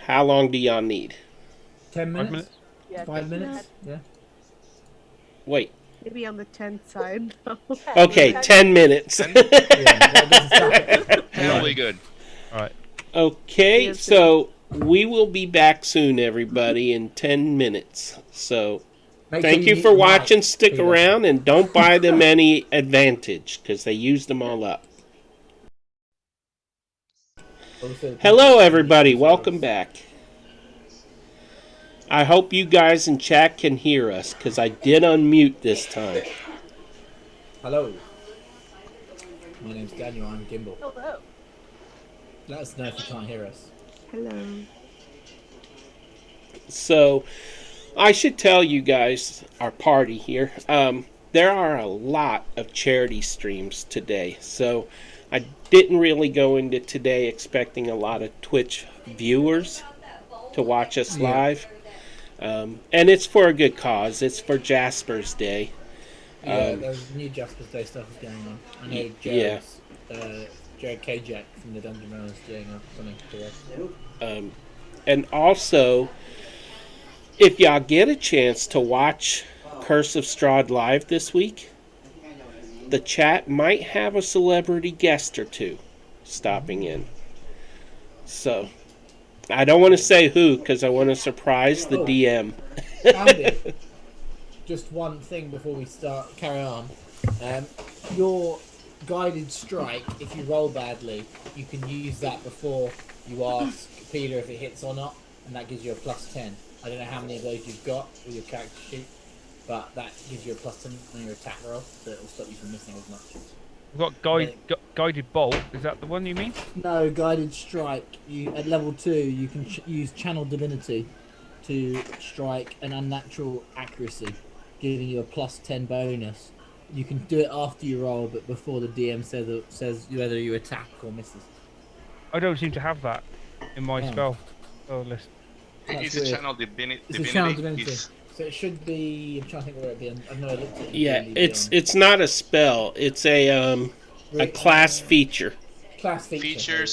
How long do y'all need? 10 minutes? 5 minutes? Yeah, 5 just- minutes? Yeah. Wait, Maybe on the 10th side. okay, 10 minutes. Yeah, that doesn't sound- Really good. All right. Okay, Yes, so we will be back soon, everybody, in 10 minutes. So... Make sure Thank you meet for the watching. mic, Stick Peter. around and don't buy them any advantage because they used them all up. Also, Hello, everybody. Welcome back. I hope you guys in chat can hear us because I did unmute this time. Hello. My name's Daniel. I'm Gimbal. Hello. Let us know if you can't hear us. Hello. So, I should tell you guys, our party here, there are a lot of charity streams today. So, I didn't really go into today expecting a lot of Twitch viewers to watch us live. And it's for a good cause. It's for Jasper's Day. Yeah, there's new Jasper's Day stuff is going on. I know Jared's, Jared Kajak from the Dungeon Runner is doing something to us. And also, if y'all get a chance to watch Curse of Strahd live this week, the chat might have a celebrity guest or two stopping in. So, I don't want to say who because I want to surprise the DM. Andy, just one thing before we carry on. Your guided strike, if you roll badly, you can use that before you ask Peter if it hits or not, and that gives you a +10. I don't know how many of those you've got with your character sheet, but that gives you a +10 on your attack roll, so it'll stop you from missing as much. We've got guided bolt. Is that the one you mean? No, guided strike. At level 2, you can use channel divinity to strike an unnatural accuracy, giving you a +10 bonus. You can do it after you roll, but before the DM says whether you attack or misses. I don't seem to have that in my spell list. It's a channel divinity. It's a channel divinity. So it should be. I'm trying to think where it'd be. I've never looked at it. Yeah, it's not a spell. It's a class feature. Class feature.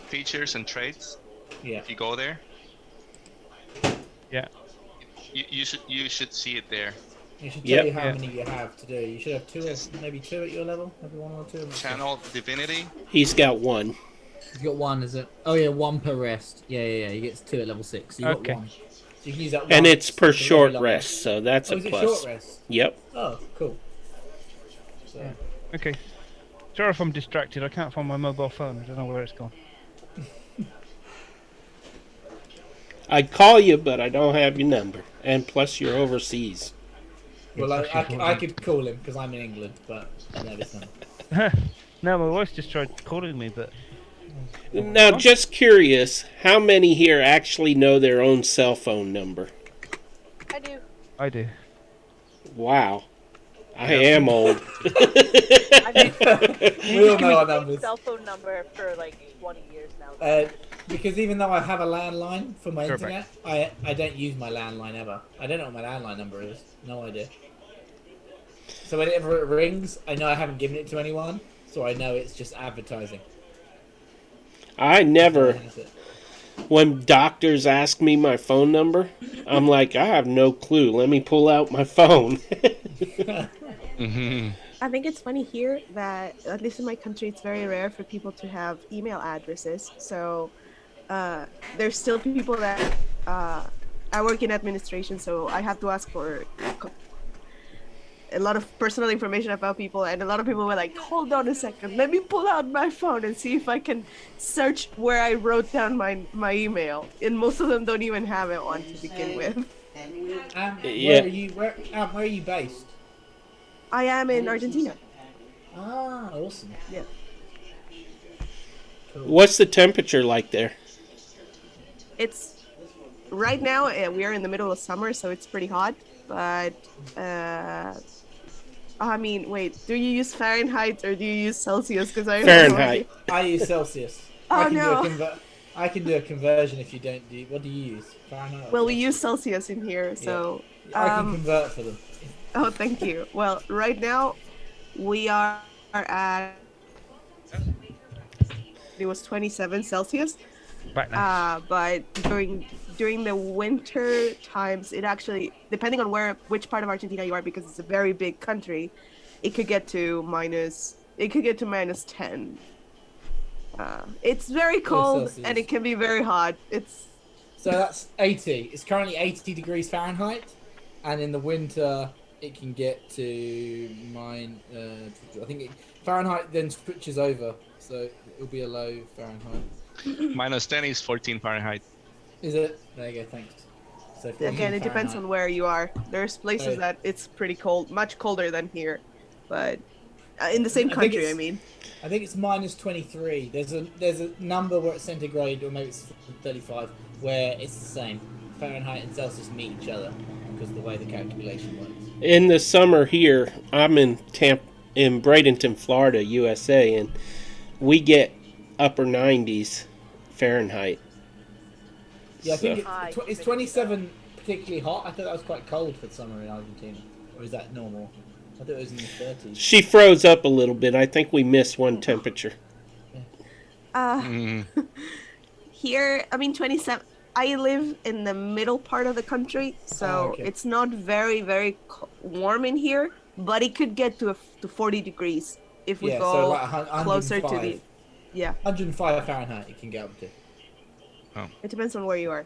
Features and traits. Yeah. If you go there. Yeah. You should see it there. You should tell you how many you have to do. You should have 2 or maybe 2 at your level. Maybe 1 or 2. Channel divinity. He's got 1. He's got 1, is it? Oh yeah, 1 per rest. Yeah. He gets 2 at level 6. So you got 1. So you can use that 1. And it's per short rest, so that's a is plus. It short rest? Yep. Oh, cool. So. Yeah. Okay. Sorry if I'm distracted. I can't find my mobile phone. I don't know where it's gone. I'd call you, but I don't have your number. And plus, you're overseas. Well, I could call him because I'm in England, but I don't know his number. No, my wife just tried calling me, but... Now, just curious, how many here actually know their own cell phone number? I do. I do. Wow. I am old. We all know our numbers. Cell phone number for like 20 years now. Because even though I have a landline for my internet, I don't use my landline ever. I don't know what my landline number is. No idea. So whenever it rings, I know I haven't given it to anyone, so I know it's just advertising. I never... When doctors ask me my phone number, I'm like, I have no clue. Let me pull out my phone. I think it's funny here that, at least in my country, it's very rare for people to have email addresses. So there's still people that... I work in administration, so I have to ask for a lot of personal information about people, and a lot of people were like, hold on a second, let me pull out my phone and see if I can search where I wrote down my email. And most of them don't even have it on to begin with. Where are you based? I am in Argentina. Ah, awesome. Yeah. Cool. What's the temperature like there? It's right now we are in the middle of summer, so it's pretty hot. But I mean, wait, do you use Fahrenheit or do you use Celsius? Because I Fahrenheit. I use Celsius. Oh, I can do a conversion if you don't do. What do you use? Fahrenheit. Well, we use Celsius in here, so. Yeah. I can convert for them. Oh, thank you. Well, right now we are at. It was 27 Celsius. Right now. But during the winter times, it actually, depending on which part of Argentina you are, because it's a very big country, it could get to -10. It's very cold and it can be very hot. So that's 80. It's currently 80 degrees Fahrenheit, and in the winter it can get to Fahrenheit then switches over, so it'll be a low Fahrenheit. -10 is 14 Fahrenheit. Is it? There you go, thanks. So again, it depends on where you are. There's places that it's pretty cold, much colder than here, but in the same country, I mean. I think it's -23. There's a number where it's centigrade, or maybe it's 35, where it's the same. Fahrenheit and Celsius meet each other because of the way the calculation works. In the summer here, I'm in Bradenton, Florida, USA, and we get upper 90s Fahrenheit. Yeah, I think So- it's 27 particularly hot. I thought that was quite cold for the summer in Argentina. Or is that normal? I thought it was in the 30s. She froze up a little bit. I think we missed one temperature. Here, I mean, 27. I live in the middle part of the country, so okay. it's not very, very warm in here, but it could get to 40 degrees if we Yeah, go so like 105. closer to the. Yeah, 105 Fahrenheit you can get up to. it depends on where you are.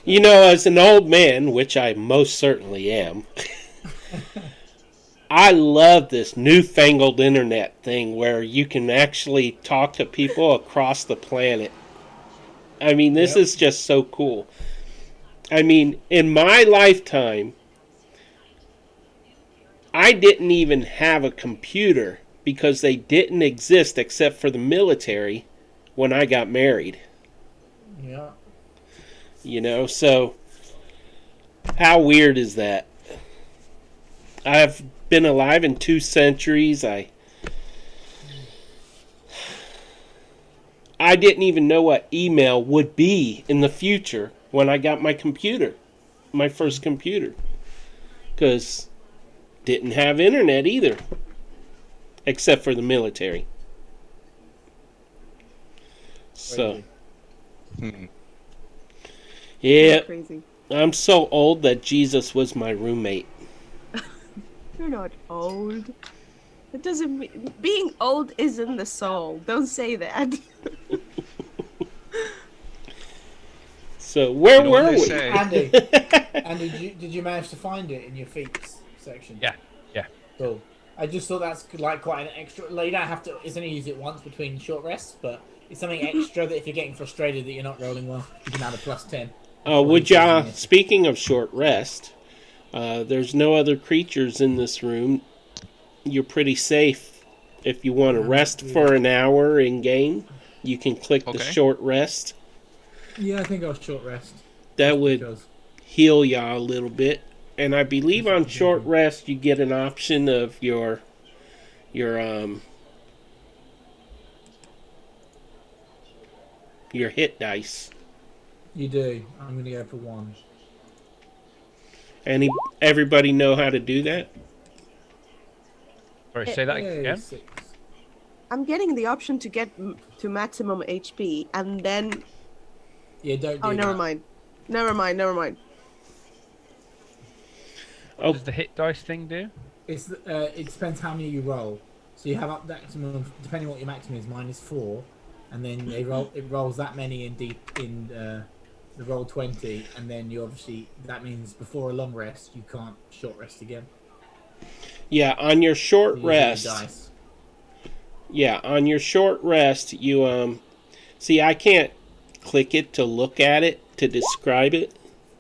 You know, as an old man, which I most certainly am, I love this newfangled internet thing where you can actually talk to people across the planet. I mean, this is just so cool. I mean, in my lifetime, I didn't even have a computer because they didn't exist except for the military when I got married. Yeah. You know, so how weird is that? I've been alive in 2 centuries. I didn't even know what email would be in the future when I got my computer, my first computer, because didn't have internet either, except for the military. So, yeah, Crazy. I'm so old that Jesus was my roommate. You're not old. It doesn't mean being old is in the soul. Don't say that. So where You know were what they we? say. Andy, did you manage to find it in your feats section? Yeah. Cool. I just thought that's like quite an extra. Like, you don't have to. It's only use it once between short rests, but it's something extra that if you're getting frustrated that you're not rolling well, you can add a +10. Would ya? Speaking of short rest, there's no other creatures in this room. You're pretty safe. If you want to rest for an hour in game, you can click the short rest. Yeah, I think I'll short rest. That would Because heal ya a little bit. And I believe on short rest you get an option of your hit dice. you do. I'm gonna go for 1. Everybody know how to do that? Sorry, say that Yeah, again. 6. I'm getting the option to get to maximum HP, and then. Yeah, don't do Oh, never that. mind. Never mind. What does the hit dice thing do? It's it depends how many you roll. So you have up maximum, depending on what your maximum is, -4, and then it rolls that many in the roll 20, and then you obviously that means before a long rest you can't short rest again. Yeah, on your short You use rest. dice. Yeah, on your short rest, you see, I can't click it to look at it to describe it.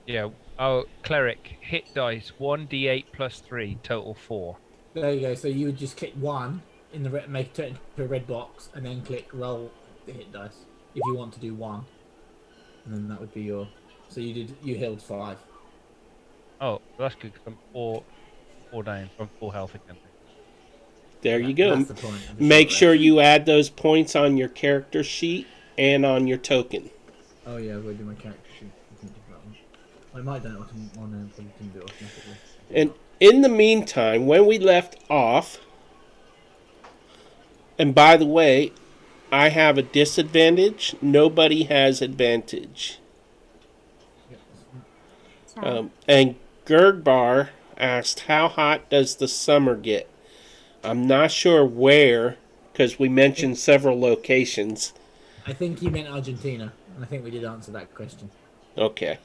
Yeah. Oh, cleric hit dice 1d8 + 3 total 4. There you go. So you would just click 1 in the make it into a red box, and then click roll the hit dice if you want to do 1, and then that would be your. So you healed 5. Oh, that's good. 'Cause I'm four down from full health again. There you go. That's the point of the Make short sure rest. you add those points on your character sheet and on your token. Oh yeah, we'll do my character sheet. I didn't do that one. I might have done it on probably didn't do it automatically. And in the meantime, when we left off, and by the way, I have a disadvantage. Nobody has advantage. And Gerdbar asked, how hot does the summer get? I'm not sure where, because we mentioned several locations. I think he meant Argentina, and I think we did answer that question. Okay.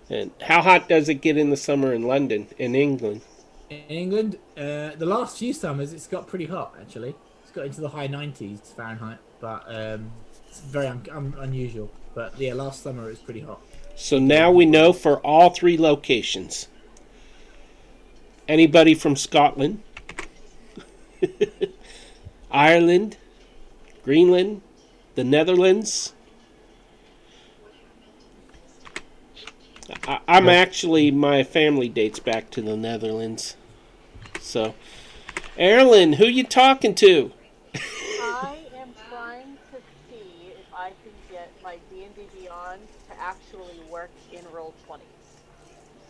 And how hot does it get in the summer in London, in England? In England, the last few summers it's got pretty hot actually. It's got into the high 90s Fahrenheit, but it's very unusual. But yeah, last summer it was pretty hot. So now we know for all 3 locations. Anybody from Scotland? Ireland? Greenland? The Netherlands? I'm actually, my family dates back to the Netherlands. So, Erlen, who you talking to? I am actually work in Roll20.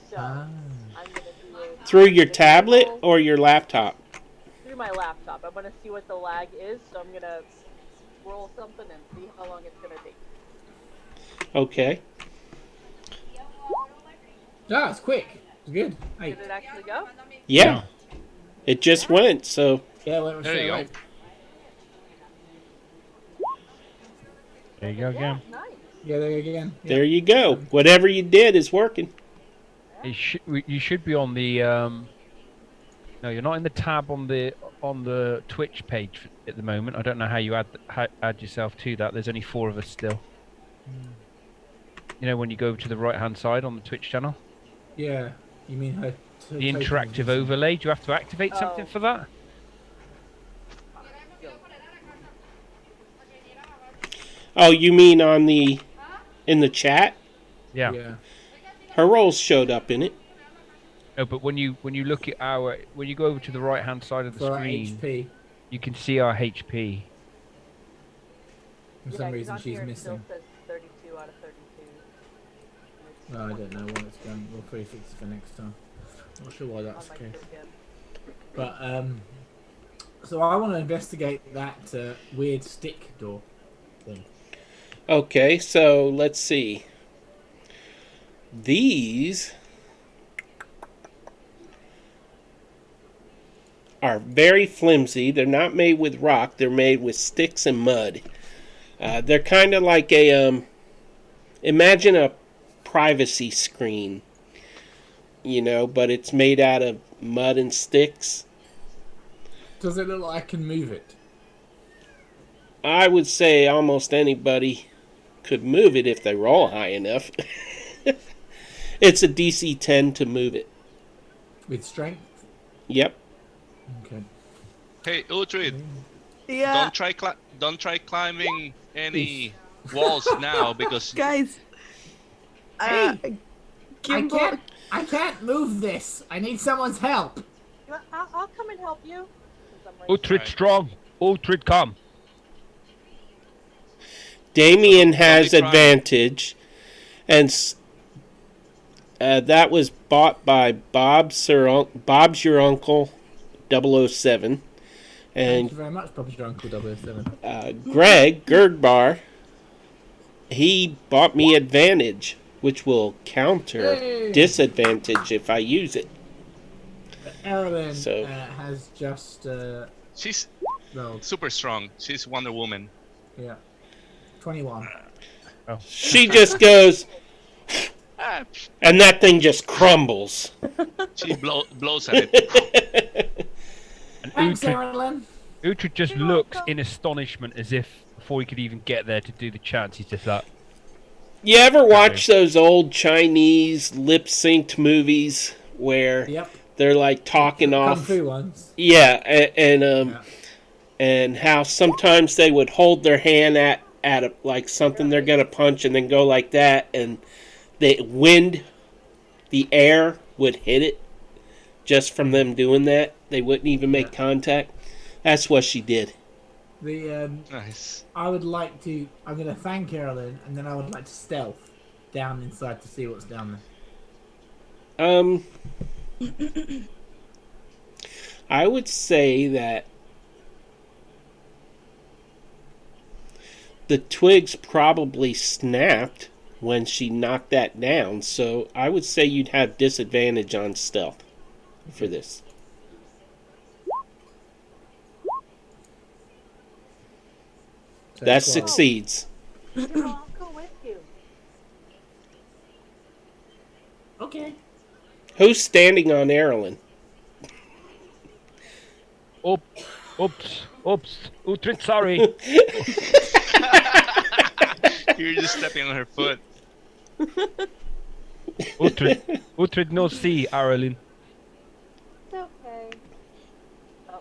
So Ah. I'm gonna do it Through your tablet roll or your laptop? through my laptop. I'm gonna see what the lag is, so I'm gonna roll something and see how long it's gonna take. Okay. Ah, it's quick. It's good. Hey. Did it actually go? Yeah. It just went, so. Yeah, well, There you go. right. There you go Yeah, again. nice. Yeah, there you go again. Yeah. There you go. Whatever you did is working. You should be on the no, you're not in the tab on the Twitch page at the moment. I don't know how you add yourself to that. There's only 4 of us still. You know when you go over to the right hand side on the Twitch channel? Yeah. You mean her The interactive overlay. Do you have to activate something for that? Oh, you mean in the chat? Yeah. Her roles showed up in it. No, but when you look at when you go over to the right hand side of the For screen, HP. you can see our HP. For some reason, on she's here it still missing. says 32 out of 32. Oh, I don't know what it's going. We'll probably fix it for next time. Not sure why that's the case. But so I want to investigate that weird stick door thing. Okay, so let's see. These are very flimsy. They're not made with rock. They're made with sticks and mud. They're kind of like imagine a privacy screen, but it's made out of mud and sticks. Does it look like I can move it? I would say almost anybody could move it if they roll high enough. It's a DC 10 to move it. With strength? Yep. Okay. Hey, Uhtred, Yeah, don't try climbing any walls now because guys. Hey! Gimbal, I can't move this. I need someone's help. I'll come and help you. 'Cause I'm right Uhtred Right. strong. Uhtred come. Damien has Don't be crying. advantage, and that was bought by Bob's Your Uncle 007, Thank and you very much, Bob's your Uncle 007. Greg Gerdbar. He bought me advantage, which will counter Hey! disadvantage if I use it. Erilyn So- has just she's rolled. super strong. She's Wonder Woman. Yeah. 21. She just goes, Ah, and that thing just crumbles. she blows at it. And Thanks, Uhtred, Erilyn. Uhtred just You're looks welcome. in astonishment as if before he could even get there to do the chants, he's just like, You ever watch those old Chinese lip-synced movies where Yep. they're like talking Kung off? Fu ones. Yeah, Yeah. and how sometimes they would hold their hand at like something they're gonna punch and then go like that, and the air would hit it just from them doing that. They wouldn't even make contact. That's what she did. The Nice. I would like to. I'm going to thank Erilyn, and then I would like to stealth down inside to see what's down there. I would say that the twigs probably snapped when she knocked that down, so I would say you'd have disadvantage on stealth for this. So That 12. succeeds. I'll go with you. Okay. Who's standing on Erilyn? oops, Uhtred, sorry. You're just stepping on her foot. Uhtred no see, Aralyn. It's okay.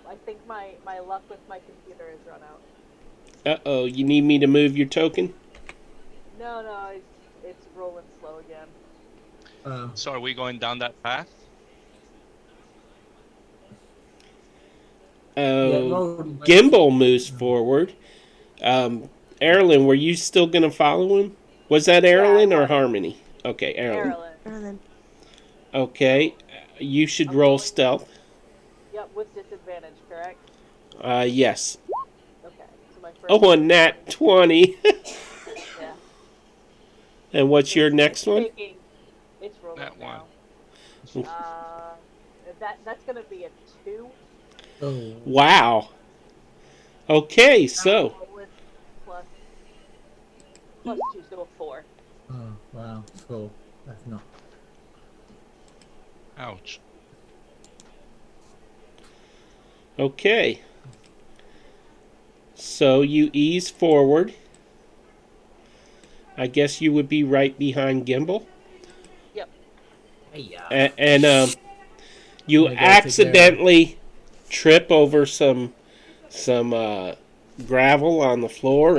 I think my luck with my computer has run out. Uh-oh, you need me to move your token? No, it's rolling slow again. So are we going down that path? Gimbal moves forward. Erilyn, were you still going to follow him Was that Erlen Yeah, or Harmony? Okay, Erlen. Marilyn. Okay, you should roll stealth. Yep, with disadvantage, correct? Yes. Okay. So my first. Oh, a nat 20. Yeah. And what's your next one? It's rolling That one. now. That's gonna be a 2. Oh. Wow. Okay, so With plus 2, so a 4. Oh, wow. Cool. That's not. Ouch. okay. So you ease forward. I guess you would be right behind Gimbal. Yep. And you I'm gonna go accidentally trip over some gravel on the floor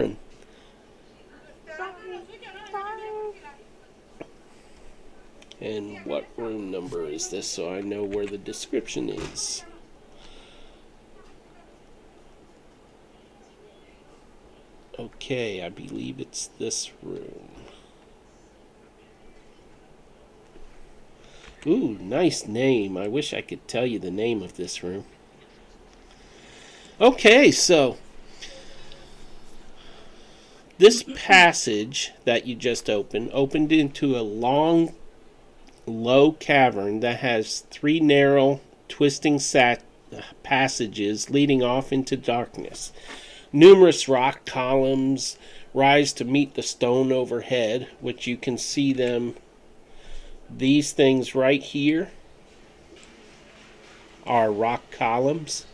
and what room number is this so I know where the description is. Okay, I believe it's this room. Ooh, nice name. I wish I could tell you the name of this room. Okay, so this passage that you just opened into a long, low cavern that has 3 narrow, twisting passages leading off into darkness. Numerous rock columns rise to meet the stone overhead, which you can see them. These things right here are rock columns.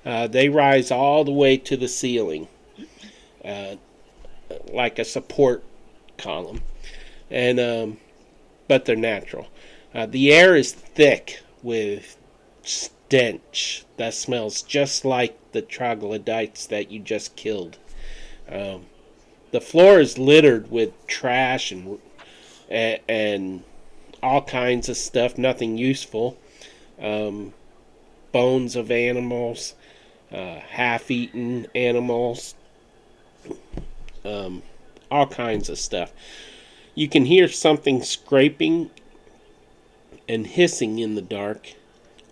They rise all the way to the ceiling, like a support column, and but they're natural. The air is thick with stench that smells just like the troglodytes that you just killed. The floor is littered with trash and all kinds of stuff, nothing useful. Bones of animals, half-eaten animals, all kinds of stuff. You can hear something scraping and hissing in the dark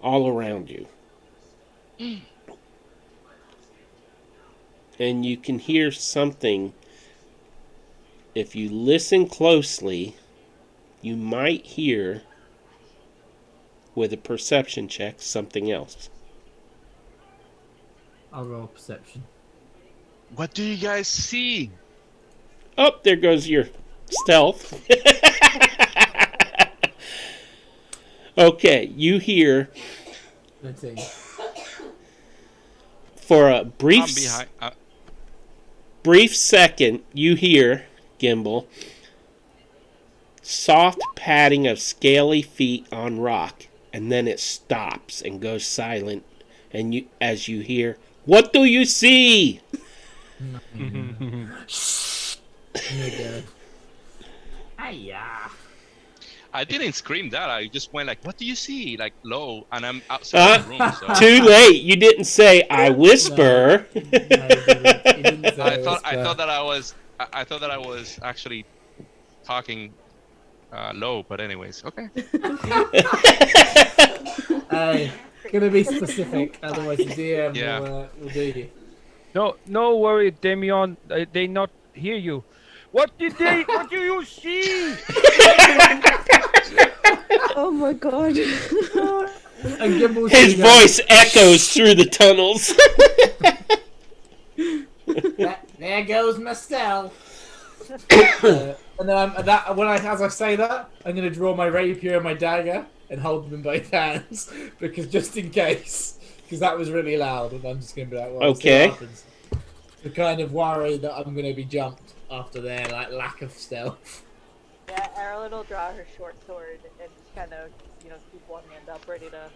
all around you. And you can hear something, if you listen closely, you might hear, with a perception check, something else. I'll roll perception. What do you guys see? Oh, there goes your stealth. Okay, you hear 13. for a I'm behind. brief second, you hear, Gimbal, soft padding of scaly feet on rock, and then it stops and goes silent, and as you hear, "What do you see?" Nigga. Hiya. I didn't scream that. I just went like, "What do you see?" Like low, and I'm outside the room. So. Too late. You didn't say. I whisper. No, he didn't say I thought whisper. that I was actually talking low. But anyways, okay. Hey, gonna be specific, otherwise the DM Yeah. will do you. No worry, Damian. They not hear you. What do you see? Oh my god. And Gimbal's His gonna go, voice echoes through the tunnels. There goes my cell. And then as I say that, I'm gonna draw my rapier and my dagger and hold them in both hands because just in case, because that was really loud, and I'm just gonna be like, well, Okay. let's see what happens. To kind of worry that I'm gonna be jumped after their lack of stealth. Yeah, Erlen will draw her short sword and just kind of, keep one hand up, ready to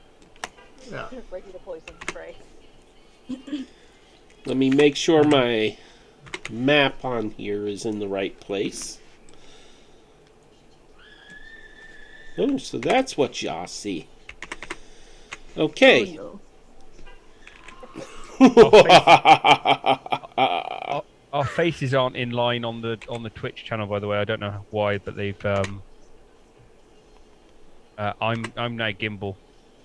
poison spray. Let me make sure my map on here is in the right place. Oh, so that's what y'all see. Okay. Oh, Our faces aren't in line on the Twitch channel, by the way. I don't know why, but they've. I'm now Gimbal,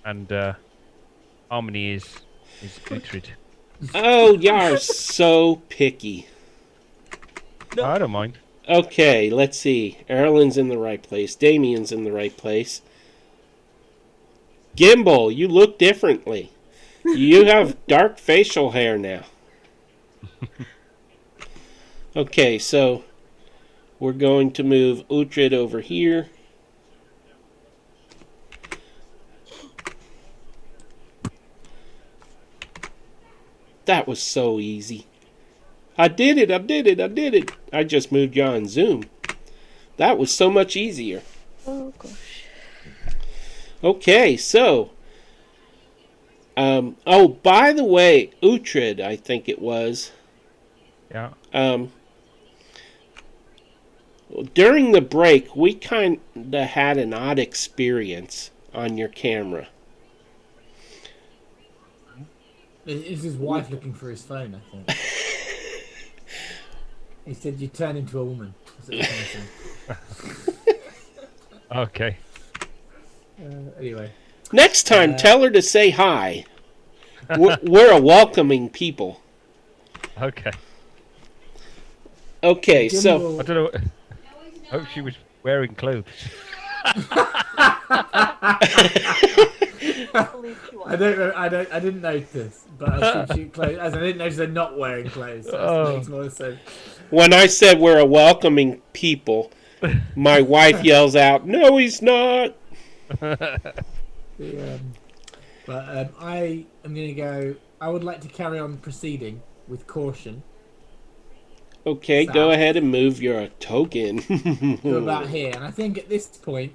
and Harmony is Uhtred. Oh, you are so picky. No. I don't mind. Okay, let's see. Erlen's in the right place. Damien's in the right place. Gimbal, you look differently. You have dark facial hair now. Okay, so we're going to move Uhtred over here. That was so easy. I did it. I just moved you on Zoom. That was so much easier. Oh, gosh. Okay, so... oh, by the way, Uhtred, I think it was. Yeah. During the break, we kind of had an odd experience on your camera. It's his wife looking for his phone, I think. He said you turn into a woman. Okay. Anyway. Next time, tell her to say hi. We're a welcoming people. Okay. Okay, so... I don't know. I hope she was wearing clothes. I didn't notice, but I should shoot clothes. As I didn't notice they're not wearing clothes. So it makes more sense. When I said we're a welcoming people, my wife yells out, "No, he's not." I am going to go. I would like to carry on proceeding with caution. Okay, South. Go ahead and move your token. To about here, and I think at this point,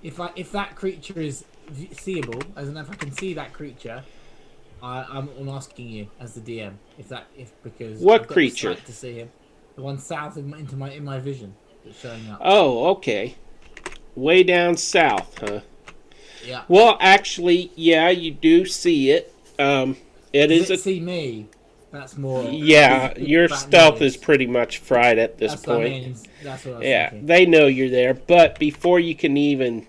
if that creature is seeable, as in if I can see that creature, I'm asking you as the DM because what I've got creature to see him, the one south in my vision that's showing up. Oh, okay, way down south, huh? Yeah. Well, actually, yeah, you do see it. See me. That's more. Yeah, your stealth is pretty much fried at this point. What I mean. That's what I was thinking. They know you're there, but before you can even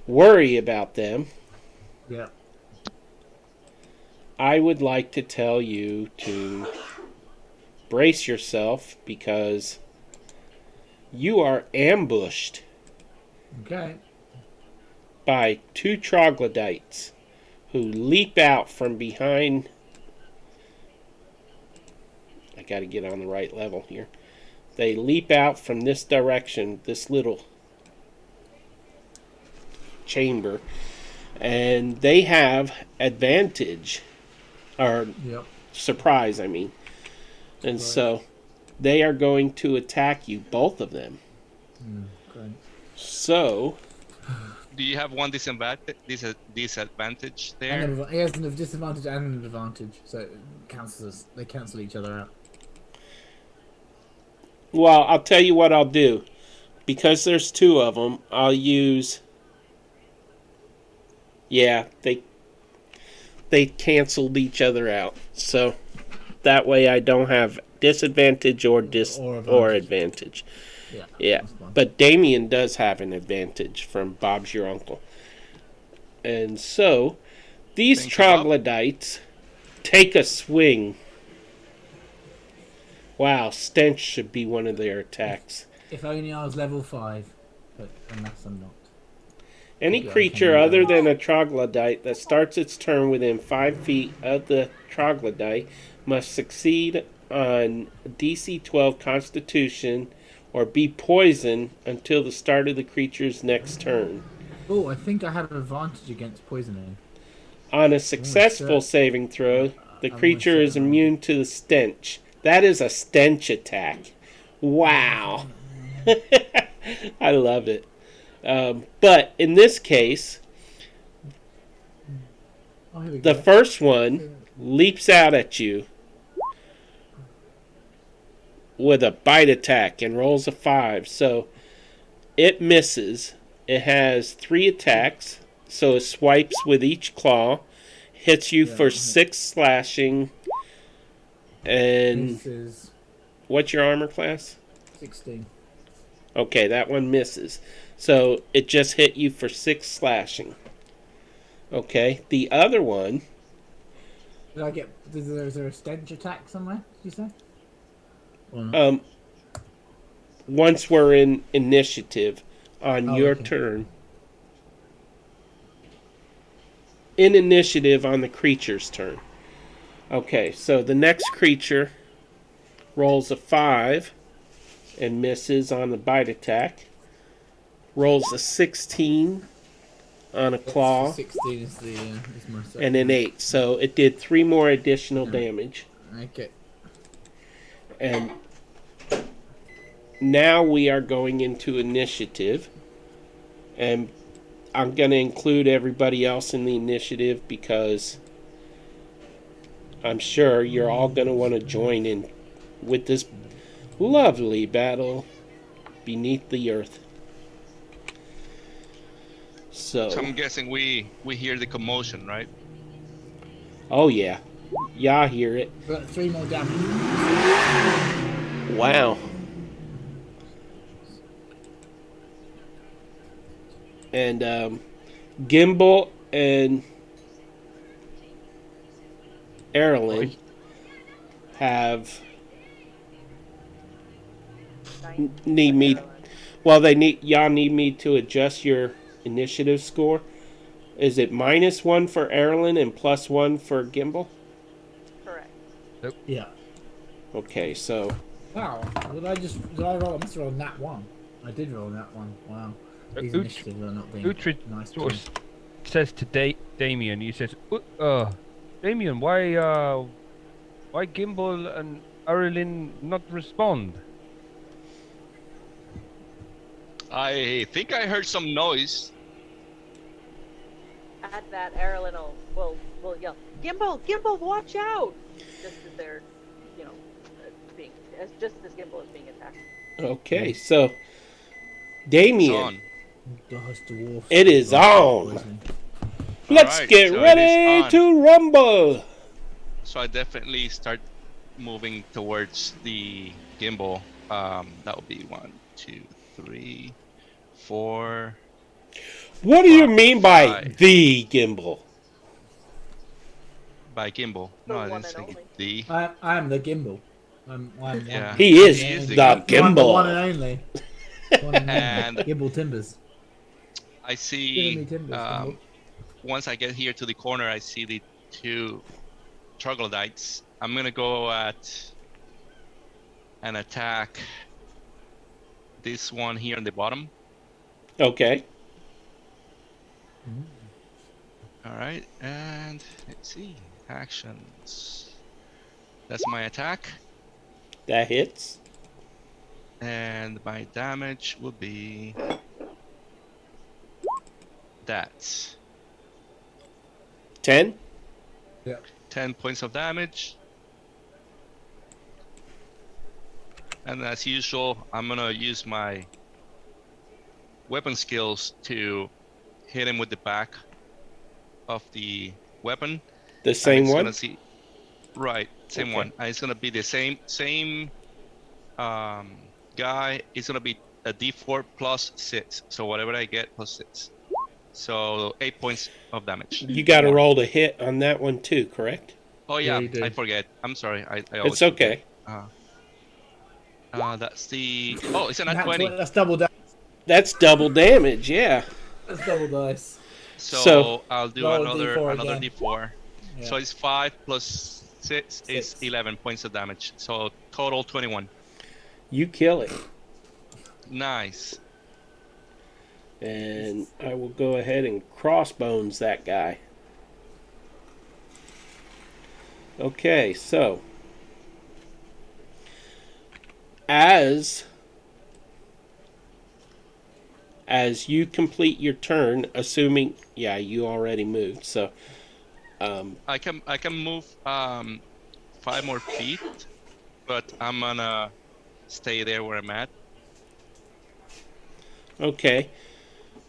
worry about them, yeah, I would like to tell you to brace yourself because you are ambushed. Okay. By two troglodytes who leap out from behind. I got to get on the right level here. They leap out from this direction, this little chamber, and they have advantage, or surprise, I mean. And so they are going to attack you, both of them. Great. So... Do you have one disadvantage there? He has a disadvantage and an advantage, so they cancel each other out. Well, I'll tell you what I'll do. Because there's two of them, I'll use... Yeah, they canceled each other out. So that way I don't have disadvantage or advantage. Yeah. But Damien does have an advantage from Bob's your uncle. And so these troglodytes take a swing. Wow, stench should be one of their attacks. If only I was level 5, but unless I'm not. Any creature other than a troglodyte that starts its turn within 5 feet of the troglodyte must succeed on DC 12 Constitution or be poisoned until the start of the creature's next turn. Oh, I think I have an advantage against poisoning. On a successful saving throw, the creature is immune to the stench. That is a stench attack. Wow. I love it. But in this case, the first one leaps out at you with a bite attack and rolls a 5. So it misses. It has 3 attacks. So it swipes with each claw, hits you for 6 slashing, and What's your armor class? 16. Okay, that one misses. So it just hit you for 6 slashing. Okay, the other one. Is there a stench attack somewhere? Did you say? Once we're in initiative on your okay. turn. In initiative on the creature's turn. Okay, so the next creature rolls a 5 and misses on the bite attack. Rolls a 16 on a claw. 16 is my second. And an 8. So it did 3 more additional damage. Okay. And now we are going into initiative. And I'm going to include everybody else in the initiative because I'm sure you're all going to want to join in with this lovely battle beneath the earth. So I'm guessing we hear the commotion, right? Oh yeah. Yeah, I hear it. Got 3 more damage. Wow. And Gimbal and Erlen have need me. Well, y'all need me to adjust your initiative score. Is it -1 for Erlen and +1 for Gimbal? Correct. Yeah. Okay, so. Wow. Did I roll? I must have rolled nat 1. I did roll nat 1. Wow. These initiatives are not being Uhtred nice. sort of says to Damien, he says, Damien, why Gimbal and Arelin not respond? I think I heard some noise. At that, Erlen will yell, Gimbal, watch out! Just as they're, just as Gimbal is being attacked. Okay, so Damien, it is on. on. Let's Alright, get so ready to rumble. So I definitely start moving towards the gimbal. That would be 1, 2, 3, 4. What do you mean by 5. the gimbal? By gimbal? No, I didn't say the. I am the gimbal. I'm Yeah. He is He is the the I'm the gimbal. one and only. And Gimbal Timbers. I Giving see. me timbers, Gimbal. Once I get here to the corner, I see the 2 troglodytes. I'm gonna go at and attack this one here on the bottom. Okay. All right, and let's see actions. That's my attack, That hits. and my damage will be that 10. Yeah. 10 points of damage. And as usual, I'm gonna use my weapon skills to hit him with the back of the weapon. The same it's one? Gonna see, right, same Okay. one. And it's gonna be the same guy. It's gonna be a D4 plus 6. So whatever I get plus 6. So 8 points of damage. You got to More. roll to hit on that one too, correct? Oh Yeah, yeah, you do. I forget. I'm sorry. I always It's okay. forget. That's the. Oh, it's a nat 20. That's double dice. That's double damage, yeah. That's double dice. So I'll do roll a another D4 again. D4. Yeah. So it's 5 plus 6 is 6. 11 points of damage. So total 21. You kill it. Nice. And I will go ahead and crossbones that guy. Okay, so as you complete your turn, assuming you already moved, so I can move 5 more feet, but I'm gonna stay there where I'm at. okay.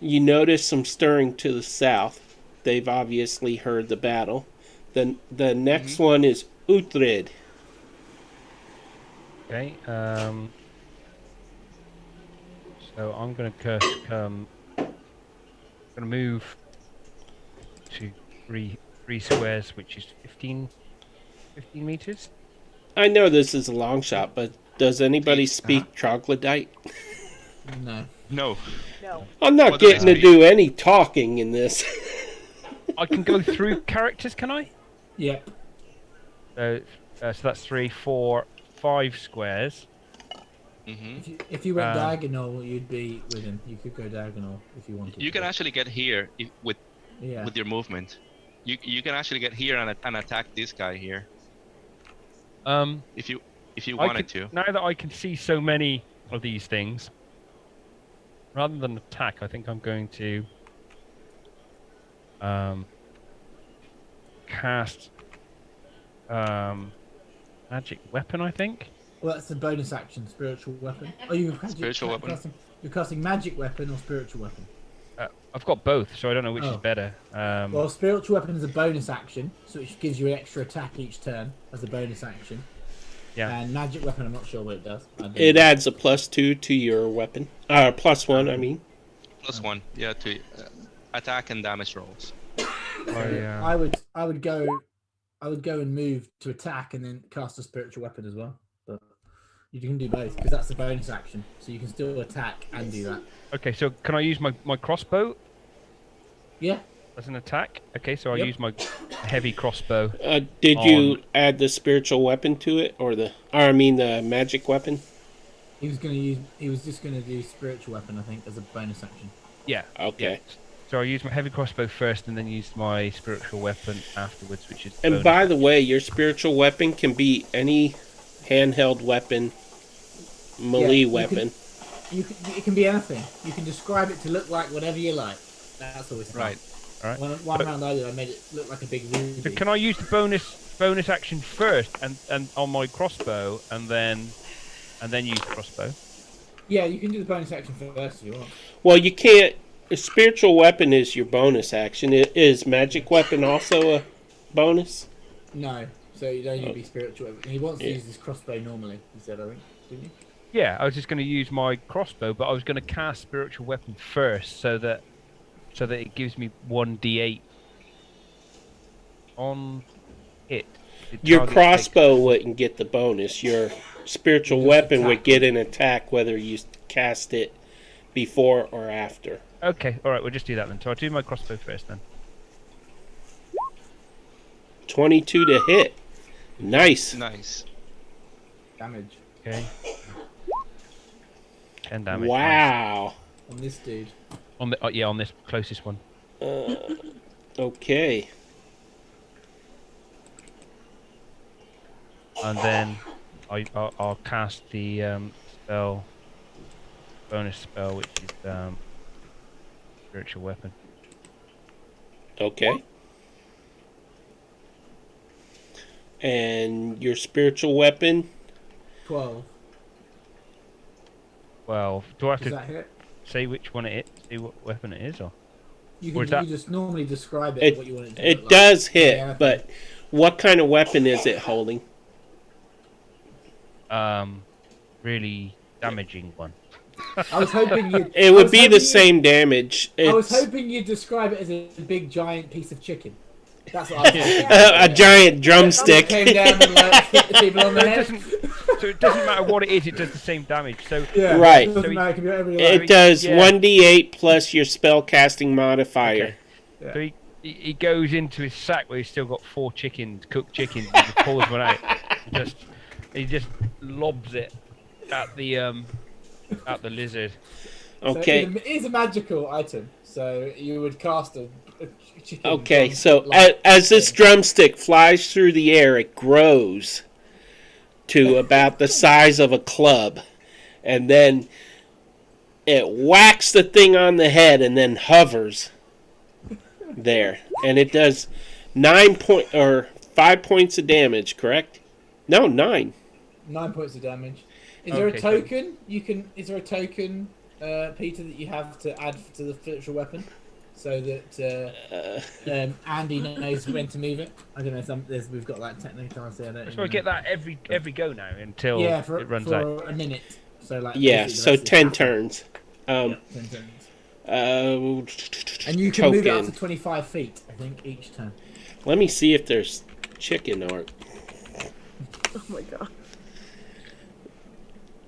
You notice some stirring to the south. They've obviously heard the battle. The next one is Uhtred. Okay. So I'm going to move to three squares, which is 15 meters. I know this is a long shot, but does anybody speak troglodyte? No. No. No. I'm not What do they getting to speak? do any talking in this. I can go through characters, can I? Yep. So that's 3, 4, 5 squares. Mm-hmm. If you went Um, diagonal, you'd be with him. You could go diagonal if you wanted. You can to. actually get here with Yeah. your movement. You can actually get here and attack this guy here if you wanted to. Now that I can see so many of these things, rather than attack, I think I'm going to cast magic weapon. I think. Well, that's the bonus action, spiritual weapon. Oh, Spiritual weapon. You're casting magic weapon or spiritual weapon. I've got both, so I don't know which is better. Well, spiritual weapon is a bonus action, so it gives you an extra attack each turn as a bonus action. Yeah. And magic weapon, I'm not sure what it does. It adds a +2 to your weapon. +1, I mean. +1, yeah, to attack and damage rolls. I would go and move to attack and then cast a spiritual weapon as well. But you can do both because that's a bonus action, so you can still attack and do that. Okay, so can I use my crossbow Yeah. as an attack? Okay, so I use my heavy crossbow. Did you add the spiritual weapon to it, or the magic weapon? He was just gonna do spiritual weapon, I think, as a bonus action. Yeah. Okay. Yeah. So I use my heavy crossbow first, and then use my spiritual weapon afterwards, which is. And by the way, your spiritual weapon can be any handheld weapon, melee weapon. It can be anything. You can describe it to look like whatever you like. That's always fun. Right. All right. One round I did, I made it look like a big ruby. So can I use the bonus action first, and on my crossbow, and then use the crossbow? Yeah, you can do the bonus action first if you want. Well, you can't. A spiritual weapon is your bonus action. Is magic weapon also a bonus? No, so you don't need to be spiritual. He wants to use his crossbow normally. He said, I think, didn't you? Yeah, I was just going to use my crossbow, but I was going to cast spiritual weapon first, so that it gives me 1d8 on it. Your crossbow wouldn't get the bonus. Your spiritual weapon would get an attack whether you cast it before or after. Okay, all right, we'll just do that then. So I'll do my crossbow first then. 22 to hit. Nice. Nice. Damage. Okay. 10 damage. Wow. On this dude. On the on this closest one. Okay. And then I'll cast the bonus spell, which is spiritual weapon. Okay. And your spiritual weapon? 12. 12. Do I have Does to that hit? say which one it is? See what weapon it is, or? You Or can is just normally describe it what you want it to look It like. does hit, Yeah. but what kind of weapon is it holding? Really damaging one. I was hoping you. It would be the same damage. I was It's hoping you'd describe it as a big giant piece of chicken. That's what I was hoping. a giant drumstick. Came down and like hit the people on the It head. doesn't, so it doesn't matter what it is; it does the same damage. So Yeah, Right. It doesn't So matter, it can be whatever you like. It does Yeah. 1d8 plus your spell casting modifier. Okay. So he goes into his sack where he's still got 4 chickens, cooked chickens, and just pulls one out. He just lobs it at the lizard. Okay. So it is a magical item, so you would cast a chicken. Okay, from, so like, as this drumstick flies through the air, it grows to about the size of a club. And then it whacks the thing on the head and then hovers there. And it does 5 points of damage, correct? No, 9. 9 points of damage. Is there a Okay, token? Is there a token, Peter, that you have to add to the spiritual weapon? so that Andy knows when to move it. I don't know. We've got like technical. I don't So I get that every go now until it runs for out. a minute. So like so 10 turns. 10 turns. And you can move it up to 25 feet, I think, each turn. Let me see if there's chicken art. Oh my god.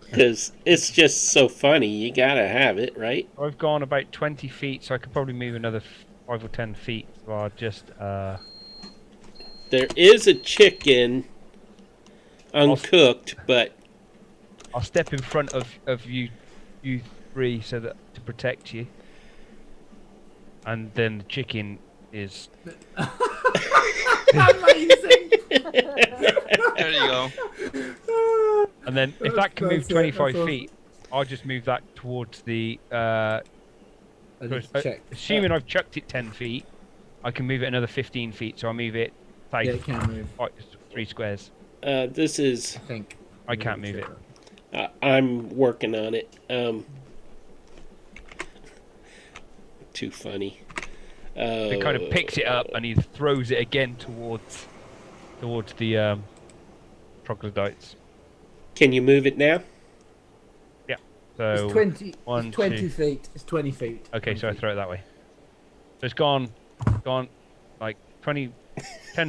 Because it's just so funny. You gotta have it, right? I've gone about 20 feet, so I could probably move another 5 or 10 feet. So I'll just... There is a chicken uncooked, but... I'll step in front of you three so that to protect you. And then the chicken is... Amazing! There you go. And then if that can move 25 feet, I'll just move that towards the... assuming I've chucked it 10 feet, I can move it another 15 feet, so I'll move it... Yeah, it can move. 3 squares. This is... I think. I can't move it. I'm working on it. Too funny. He kind of picks it up and he throws it again towards the troglodytes. Can you move it now? Yeah. So it's 20. One, it's 20 two. feet. It's 20 feet. Okay, 20 so I feet. throw it that way. So it's gone like 10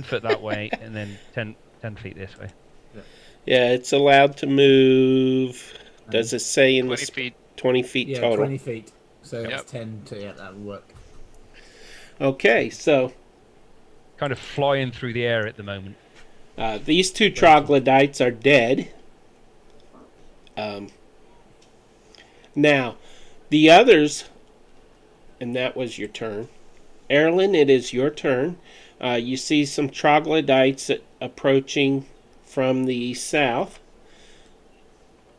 foot that way, and then 10 feet this way. Yeah, it's allowed to move. Does it say in 20 the feet. 20 feet Yeah, total? 20 feet. So Yep. that's 10 to that will work. Okay, so Kind of flying through the air at the moment. these two troglodytes are dead. Now, the others, and that was your turn. Erlen, it is your turn. You see some troglodytes approaching from the south.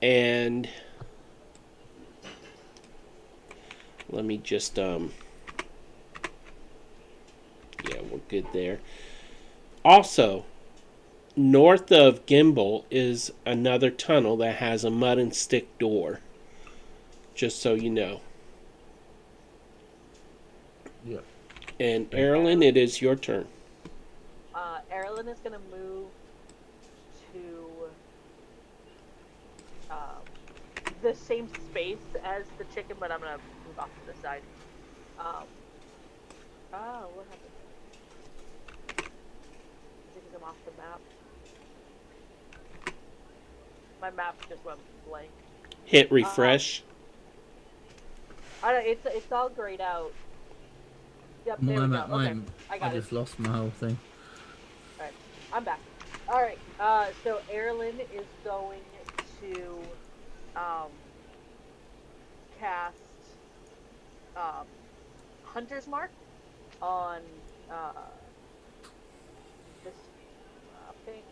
And let me just, yeah, we're good there. Also, north of Gimbal is another tunnel that has a mud and stick door. Just so you know. Yeah. And Erlen, it is your turn. Erlen is going to move to the same space as the chicken, but I'm going to move off to the side. What happened? Because I'm off the map. My map just went blank. Hit refresh. It's all grayed out. Yep, there we go. Okay, I got it. just lost my whole thing. Alright, I'm back. Alright, so Erlen is going to cast Hunter's Mark on this thing.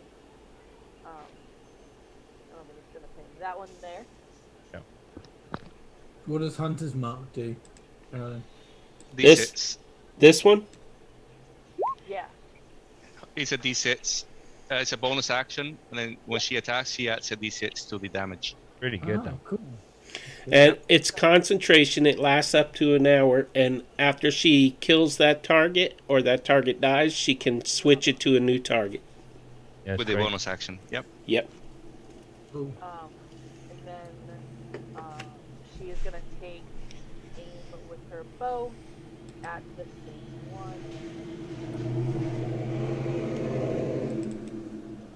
I don't think it's gonna ping that one there. What does Hunter's Mark do, Erlen? This one? Yeah. It's a D6. It's a bonus action, and then when she attacks, she adds a D6 to the damage. Really good, though. Cool. And it's concentration. It lasts up to an hour. And after she kills that target, or that target dies, she can switch it to a new target. Yeah, With the bonus action. Yep. Yep. Cool. And then she is gonna take aim with her bow at the same one.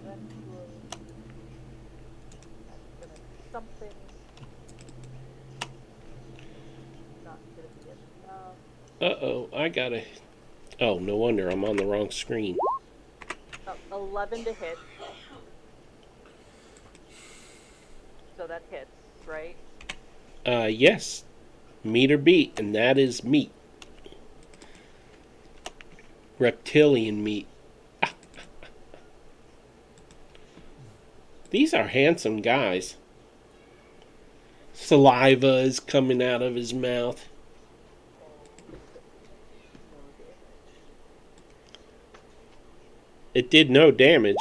Eventually, that's gonna be something. Not gonna be enough. Uh-oh, I gotta... Oh, no wonder I'm on the wrong screen. 11 to hit. So that hits, right? Yes. Meat or beat, and that is meat. Reptilian meat. These are handsome guys. Saliva is coming out of his mouth. It did no damage.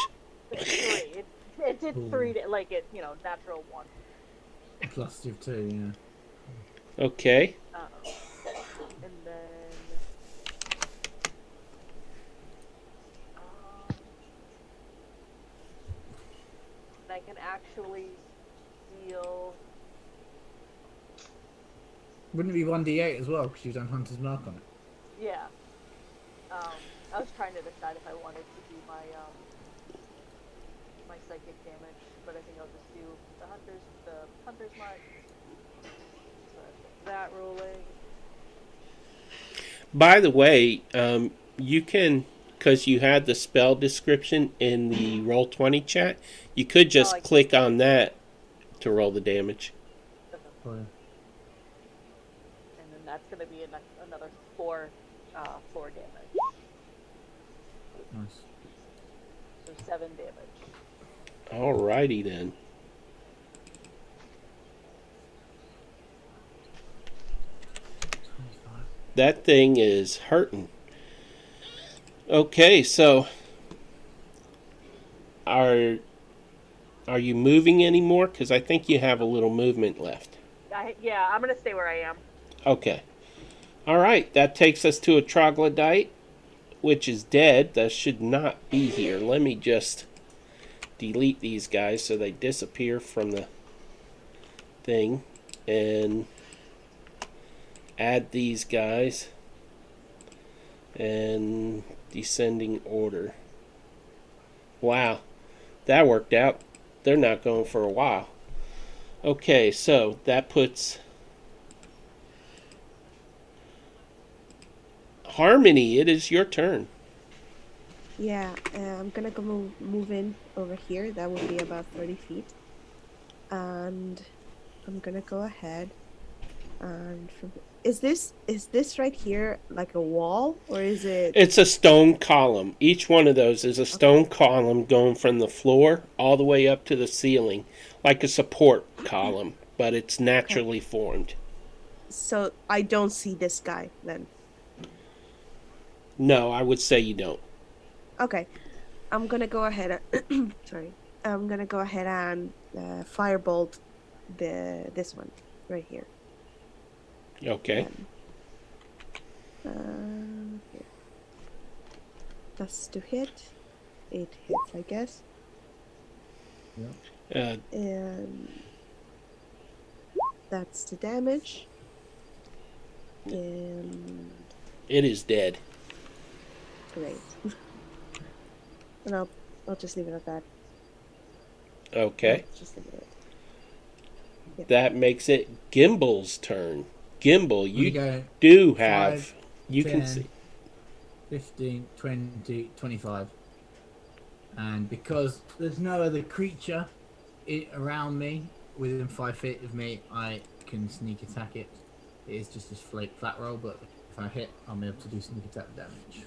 It did 3, like it, natural 1. Plus your 2, yeah. Okay. And then actually deal. Wouldn't it be 1d8 as well because you've done Hunter's Mark on it? Yeah. I was trying to decide if I wanted to do my my psychic damage, but I think I'll just do the hunter's mark. So that rolling. By the way, you can, because you had the spell description in the Roll20 chat, you could just click on that to roll the damage. Oh, yeah. And then that's going to be another 4 damage. Nice. So 7 damage. Alrighty then. That thing is hurting. Okay, so are you moving anymore? Because I think you have a little movement left. Yeah, I'm going to stay where I am. Okay. All right, that takes us to a troglodyte, which is dead. That should not be here. Let me just delete these guys so they disappear from the thing. And add these guys. And descending order. Wow, that worked out. They're not going for a while. Okay, so that puts Harmony. It is your turn. Yeah, I'm gonna go move in over here. That would be about 30 feet. And I'm gonna go ahead and is this right here like a wall, or is it? It's a stone column. Each one of those is a stone column going from the floor all the way up to the ceiling, like a support column, but it's naturally formed. So I don't see this guy then. No, I would say you don't. Okay, I'm gonna go ahead. Sorry, I'm gonna go ahead and firebolt this one right here. Okay. Here. That's to hit. It hits, I guess. Yeah. And that's the damage. And It is dead. great. And I'll just leave it at that. Okay. Just leave it. Yeah. That makes it Gimble's turn. Gimble, you go do have... 5, you 10, can see. 15, 20, 25. And because there's no other creature around me, within 5 feet of me, I can sneak attack it. It is just a flat roll, but if I hit, I'll be able to do sneak attack damage.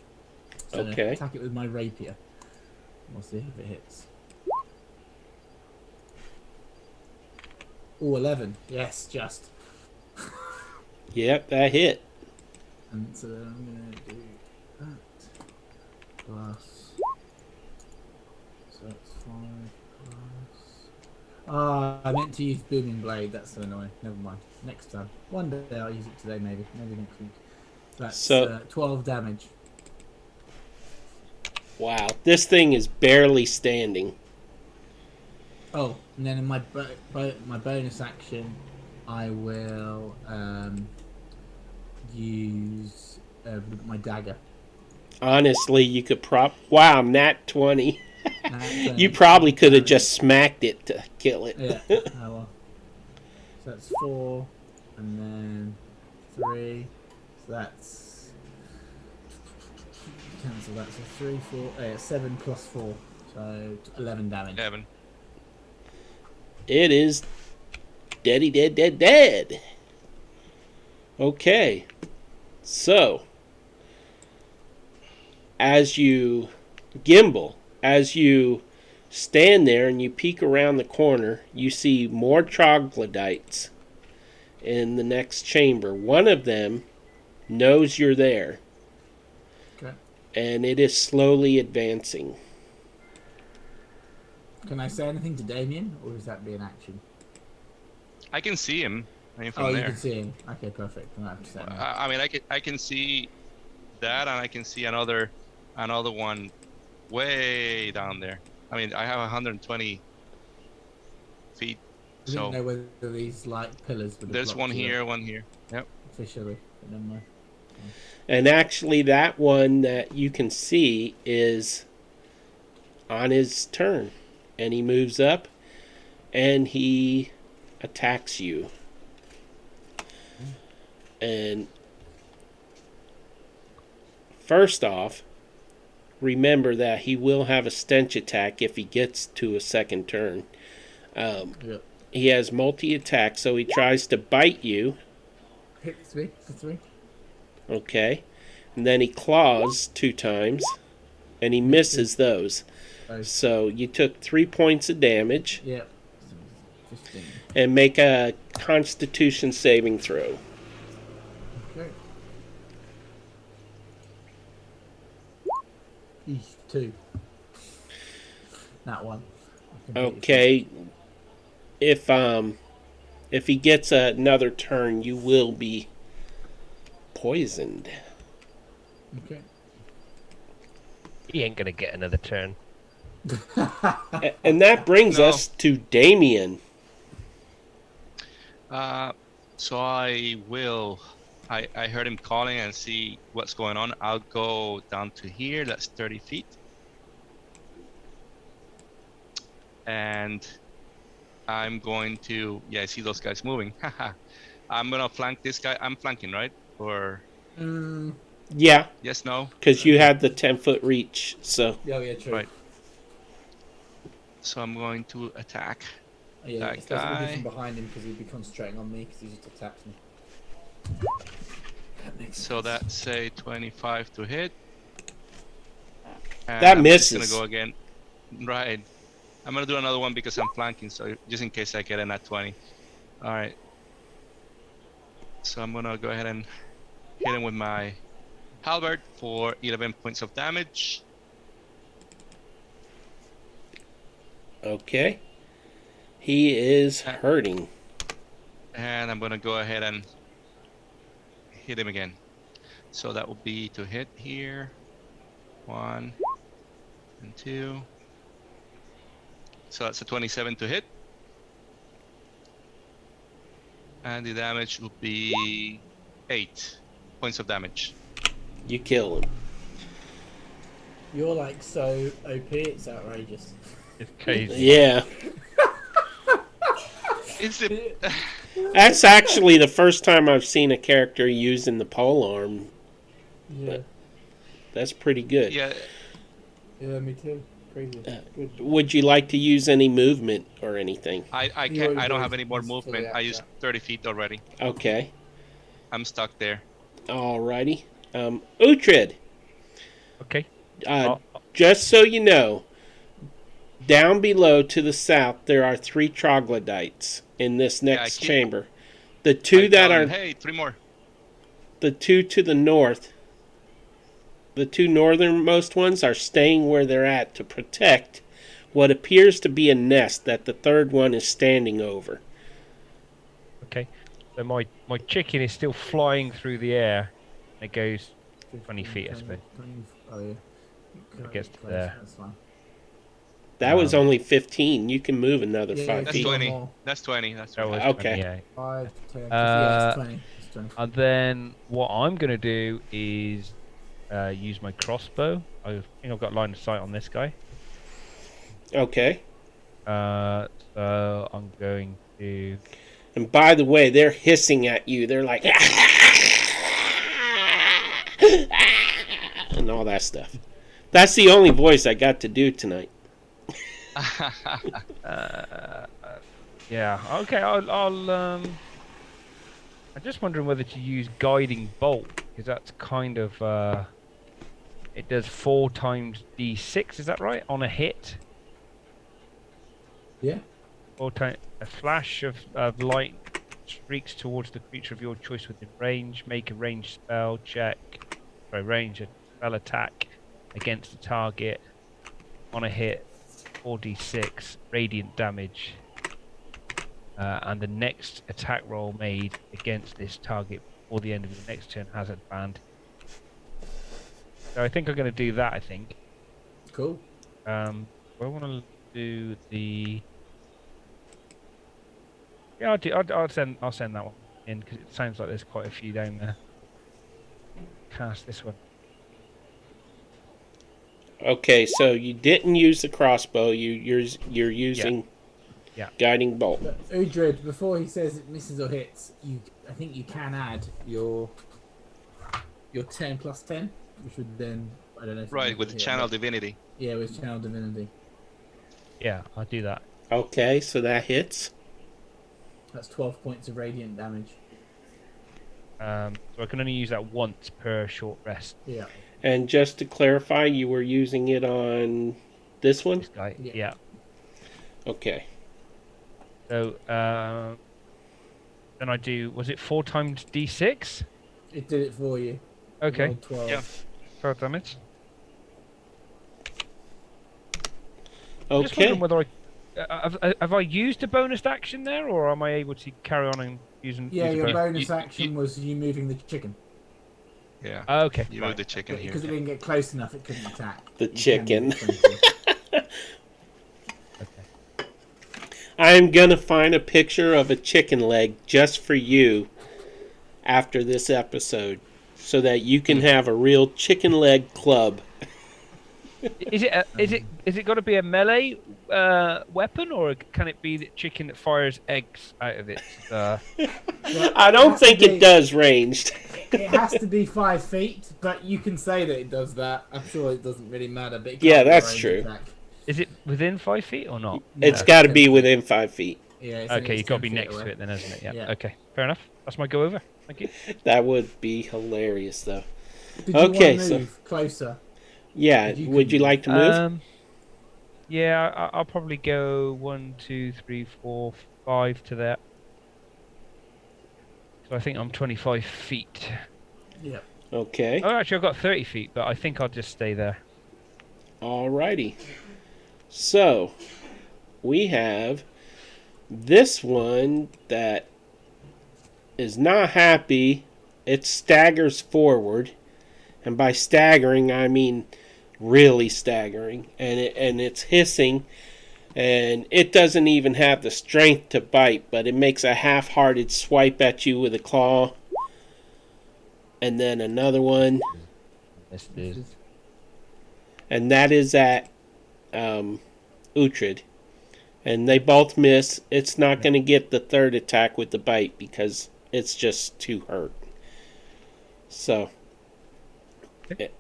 So Okay. attack it with my rapier. We'll see if it hits. Oh, 11. Yes, just. Yep, that hit. And so then I'm going to do that. Plus. So it's 5 plus. I meant to use Booming Blade. That's so annoying. Never mind. Next time. One day I'll use it today, maybe. Maybe next week. That's So 12 damage. wow, this thing is barely standing. Oh, and then in my my bonus action, I will use my dagger. Honestly, you could wow, nat 20. That's, You probably could have just smacked it to kill it. Yeah. Oh well. So that's 4, and then 3. So that's cancel that. So 3, 4. 7 plus 4. So 11 damage. 11. It is dead. Okay. So, as you stand there and you peek around the corner, you see more troglodytes in the next chamber. One of them knows you're there. Okay. And it is slowly advancing. Can I say anything to Damien, or does that be an action? I can see him. I mean, from Oh, there. you can see him. Okay, perfect. I don't have to say anything. I mean, I can see that, and I can see another one way down there. I mean, I have 120 feet. I didn't know whether these like pillars would have There's blocked one you here, one here. Yep. officially, but never mind. And actually, that one that you can see is on his turn. And he moves up and he attacks you. And first off, remember that he will have a stench attack if he gets to a second turn. Yep. He has multi-attack, so he tries to bite you. Hits me for 3. Okay. And then he claws 2 times. And he misses those. So you took 3 points of damage. Yep. 15. And make a Constitution saving throw. Okay. 2. That one. Okay. If he gets another turn, you will be poisoned. Okay. He ain't gonna get another turn. And that brings us to Damien. So I will. I heard him calling and see what's going on. I'll go down to here. That's 30 feet. And I'm going to. Yeah, I see those guys moving. I'm gonna flank this guy. I'm flanking, right? Or. Yeah. Yes, no? Because you had the 10-foot reach, so. Yeah, true. Right. So I'm going to attack that guy. guy. From behind him because he'd be concentrating on me because he just attacked me. So that's a 25 to hit. And That I'm misses. just gonna go again. Right. I'm gonna do another one because I'm flanking, so just in case I get in at 20. All right. So I'm gonna go ahead and hit him with my halberd for 11 points of damage. Okay. He is hurting. And I'm gonna go ahead and hit him again. So that will be to hit here. 1 and 2. So that's a 27 to hit. And the damage will be 8 points of damage. You kill him. You're like so OP, it's outrageous. It's crazy. Yeah. Is it? That's actually the first time I've seen a character using the polearm. Yeah. That's pretty good. Yeah. Yeah, me too. Crazy. Good. Would you like to use any movement or anything? I You can't. already I don't did. have any more It's movement. fully I out, used yeah. 30 feet already. Okay. I'm stuck there. Alrighty. Uhtred. Okay. Just so you know, down below to the south, there are 3 troglodytes in this next chamber. The 2 that are... Hey, 3 more. The 2 to the north, the 2 northernmost ones are staying where they're at to protect what appears to be a nest that the 3rd one is standing over. Okay. So my chicken is still flying through the air. It goes 20 feet, I suppose. 20, oh yeah. It gets to Close, there. That's fine. That was only 15. You can move another 5 That's feet. 20. That's 20. That's That 20. was Okay. 28. 5, 10, yeah, it's 20. It's 20. And then what I'm going to do is use my crossbow. I think I've got line of sight on this guy. Okay. So I'm going to... And by the way, they're hissing at you. They're like... and all that stuff. That's the only voice I got to do tonight. Yeah, okay, I'm just wondering whether to use guiding bolt, because that's kind of it does 4 times d6, is that right, on a hit? Yeah. 4 times a flash of light streaks towards the creature of your choice within range. Make a ranged spell check, range a spell attack against the target on a hit. 4d6 radiant damage, and the next attack roll made against this target before the end of the next turn has advantage. So I think I'm going to do that. I think. Cool. I want to do the Yeah, I'll send that one in because it sounds like there's quite a few down there. Cast this one. Okay, so you didn't use the crossbow. You're using Yeah. guiding bolt. But Udrid, before he says it misses or hits, I think you can add your 10 plus 10, which would then, I don't know if Right, with the channel but, divinity. yeah, with channel divinity. Yeah, I'll do that. Okay, so that hits. That's 12 points of radiant damage. So I can only use that once per short rest. Yeah. And just to clarify, you were using it on this one? This guy. Yeah. Yeah. Okay. So then I do. Was it 4 times d6? It did it for you. Okay. Rolled 12. Yeah. 12 damage. I'm just Okay. wondering whether have I used a bonus action there, or am I able to carry on and using? Yeah, use a your bonus? bonus action was you moving the chicken. Yeah. Okay. You right. move the chicken here. Because it didn't get close enough, it couldn't attack. The You can chicken. move it 20. Okay. I'm going to find a picture of a chicken leg just for you after this episode so that you can have a real chicken leg club. Is it got to be a melee weapon, or can it be the chicken that fires eggs out of its? Well, I it don't has to think be- it does ranged. It has to be 5 feet, but you can say that it does that. I'm sure it doesn't really matter. But it can't Yeah, be a that's ranged true. attack. Is it within 5 feet or not? It's No, got to be 10 within 5 feet. Yeah, it's only- Okay, it's you've got to 10 be feet next away. to it then, isn't it? Yeah. Yeah. Okay, fair enough. That's my go over. Thank you. That would be hilarious, though. Did you Okay, want to so- move closer? Yeah, You would can- you like to move? Yeah, I'll probably go 1, 2, 3, 4, 5 to that. So I think I'm 25 feet. Yeah. Okay. Oh, actually, I've got 30 feet, but I think I'll just stay there. Alrighty. So, we have this one that is not happy. It staggers forward. And by staggering, I mean really staggering. And it's hissing. And it doesn't even have the strength to bite, but it makes a half-hearted swipe at you with a claw. And then another one. This is. And that is at Uhtred. And they both miss. It's not going to get the third attack with the bite because it's just too hurt. So,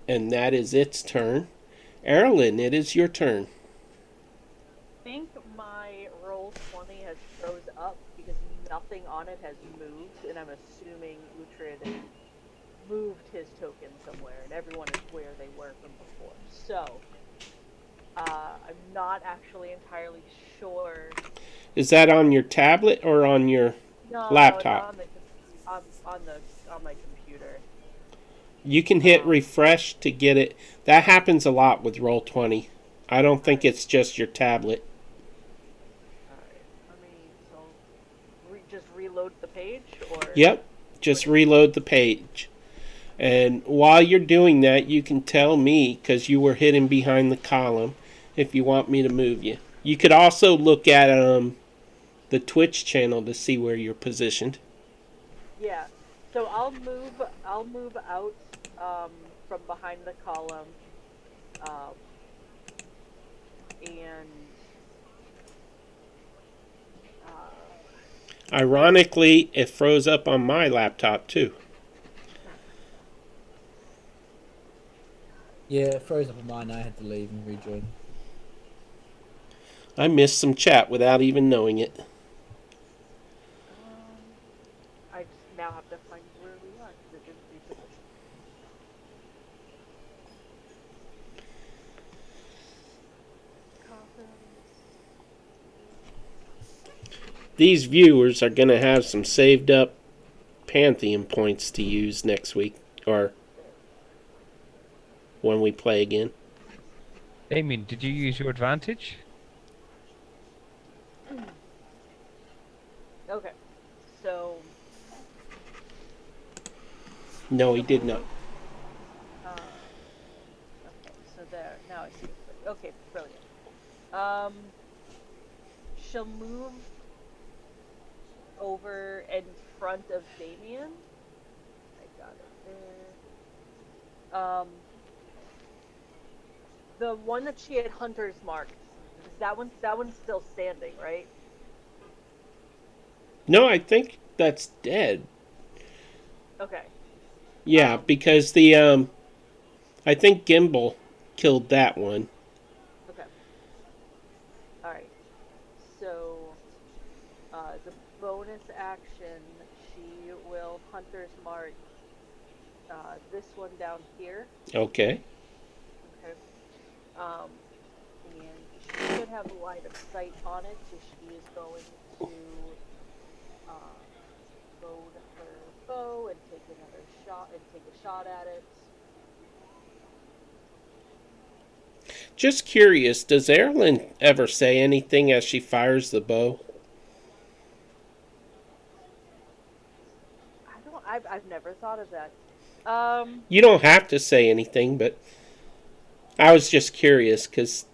and that is its turn. Erlyn, it is your turn. I think my roll 20 has froze up because nothing on it has moved, and I'm assuming Uhtred has moved his token somewhere, and everyone is where they were from before. So, I'm not actually entirely sure. Is that on your tablet or on your laptop? No, it's on my computer. You can hit refresh to get it. That happens a lot with Roll20. I don't think it's just your tablet. Alright, let me, just reload the page, or? Yep, just reload the page. And while you're doing that, you can tell me, because you were hidden behind the column, if you want me to move you. You could also look at the Twitch channel to see where you're positioned. Yeah, so I'll move out from behind the column, and Ironically, it froze up on my laptop too. Yeah, it froze up on mine. I had to leave and rejoin. I missed some chat without even knowing it. I just now have to find where we are because it didn't reposition. These viewers are going to have some saved up Pantheon points to use next week, or when we play again. Damien, did you use your advantage? Okay, so No, he did not. okay, so there. Now I see. Okay, brilliant. She'll move over in front of Damien. I got it there. The one that she had Hunter's marked. That one's still standing, right? No, I think that's dead. Okay. Yeah, because the I think Gimbal killed that one. Okay. All right. So, the bonus action, she will Hunter's mark this one down here. Okay. Okay. And she should have a line of sight on it, so she is going to load her bow and take another shot and take a shot at it. Just curious, does Erilyn ever say anything as she fires the bow? I've never thought of that. You don't have to say anything, but I was just curious because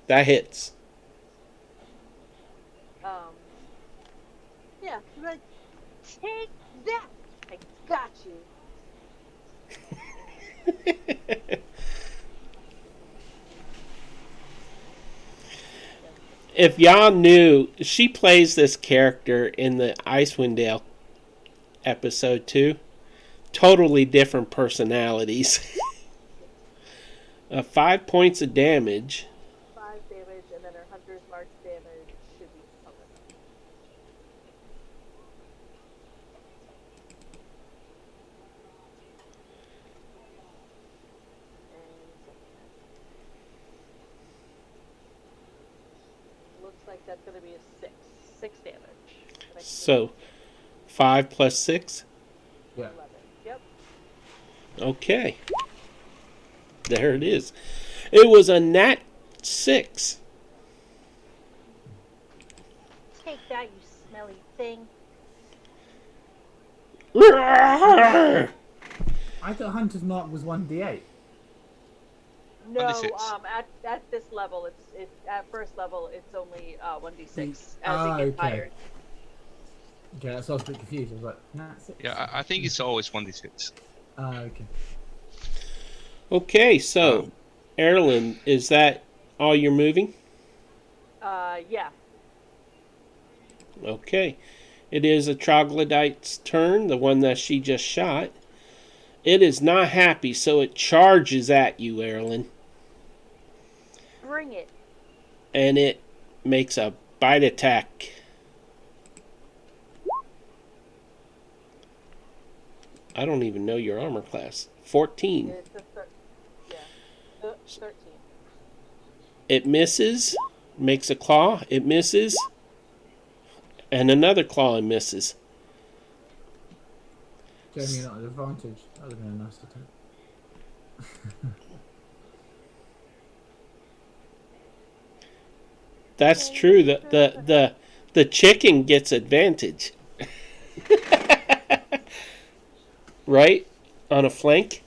that hits. Yeah, like, take that! I got you. If y'all knew, she plays this character in the Icewind Dale episode 2. Totally different personalities. 5 points of damage. 5 damage, and then her Hunter's Mark damage should be covered. Looks like that's going to be a 6 damage. So, 5 plus 6? Yeah. 11. Yep. Okay. There it is. It was a nat 6. Take that, you smelly thing. I thought Hunter's Mark was 1d8. No, 1d6. at this level, it's at first level, it's only 1d6 as Ah, it gets okay. higher. Okay, that's why I was a bit confused. I was like, nah, 6. Yeah, I think it's always 1d6. Ah, okay. Okay, so, Erilyn, is that all you're moving? Yeah. Okay. It is a troglodyte's turn, the one that she just shot. It is not happy, so it charges at you, Erilyn. Bring it. And it makes a bite attack. I don't even know your armor class. 14. It's a 13. It misses, makes a claw, it misses, and another claw and misses. Gave me an advantage. That would have been a nice attack. That's true. The chicken gets advantage. Right? On a flank?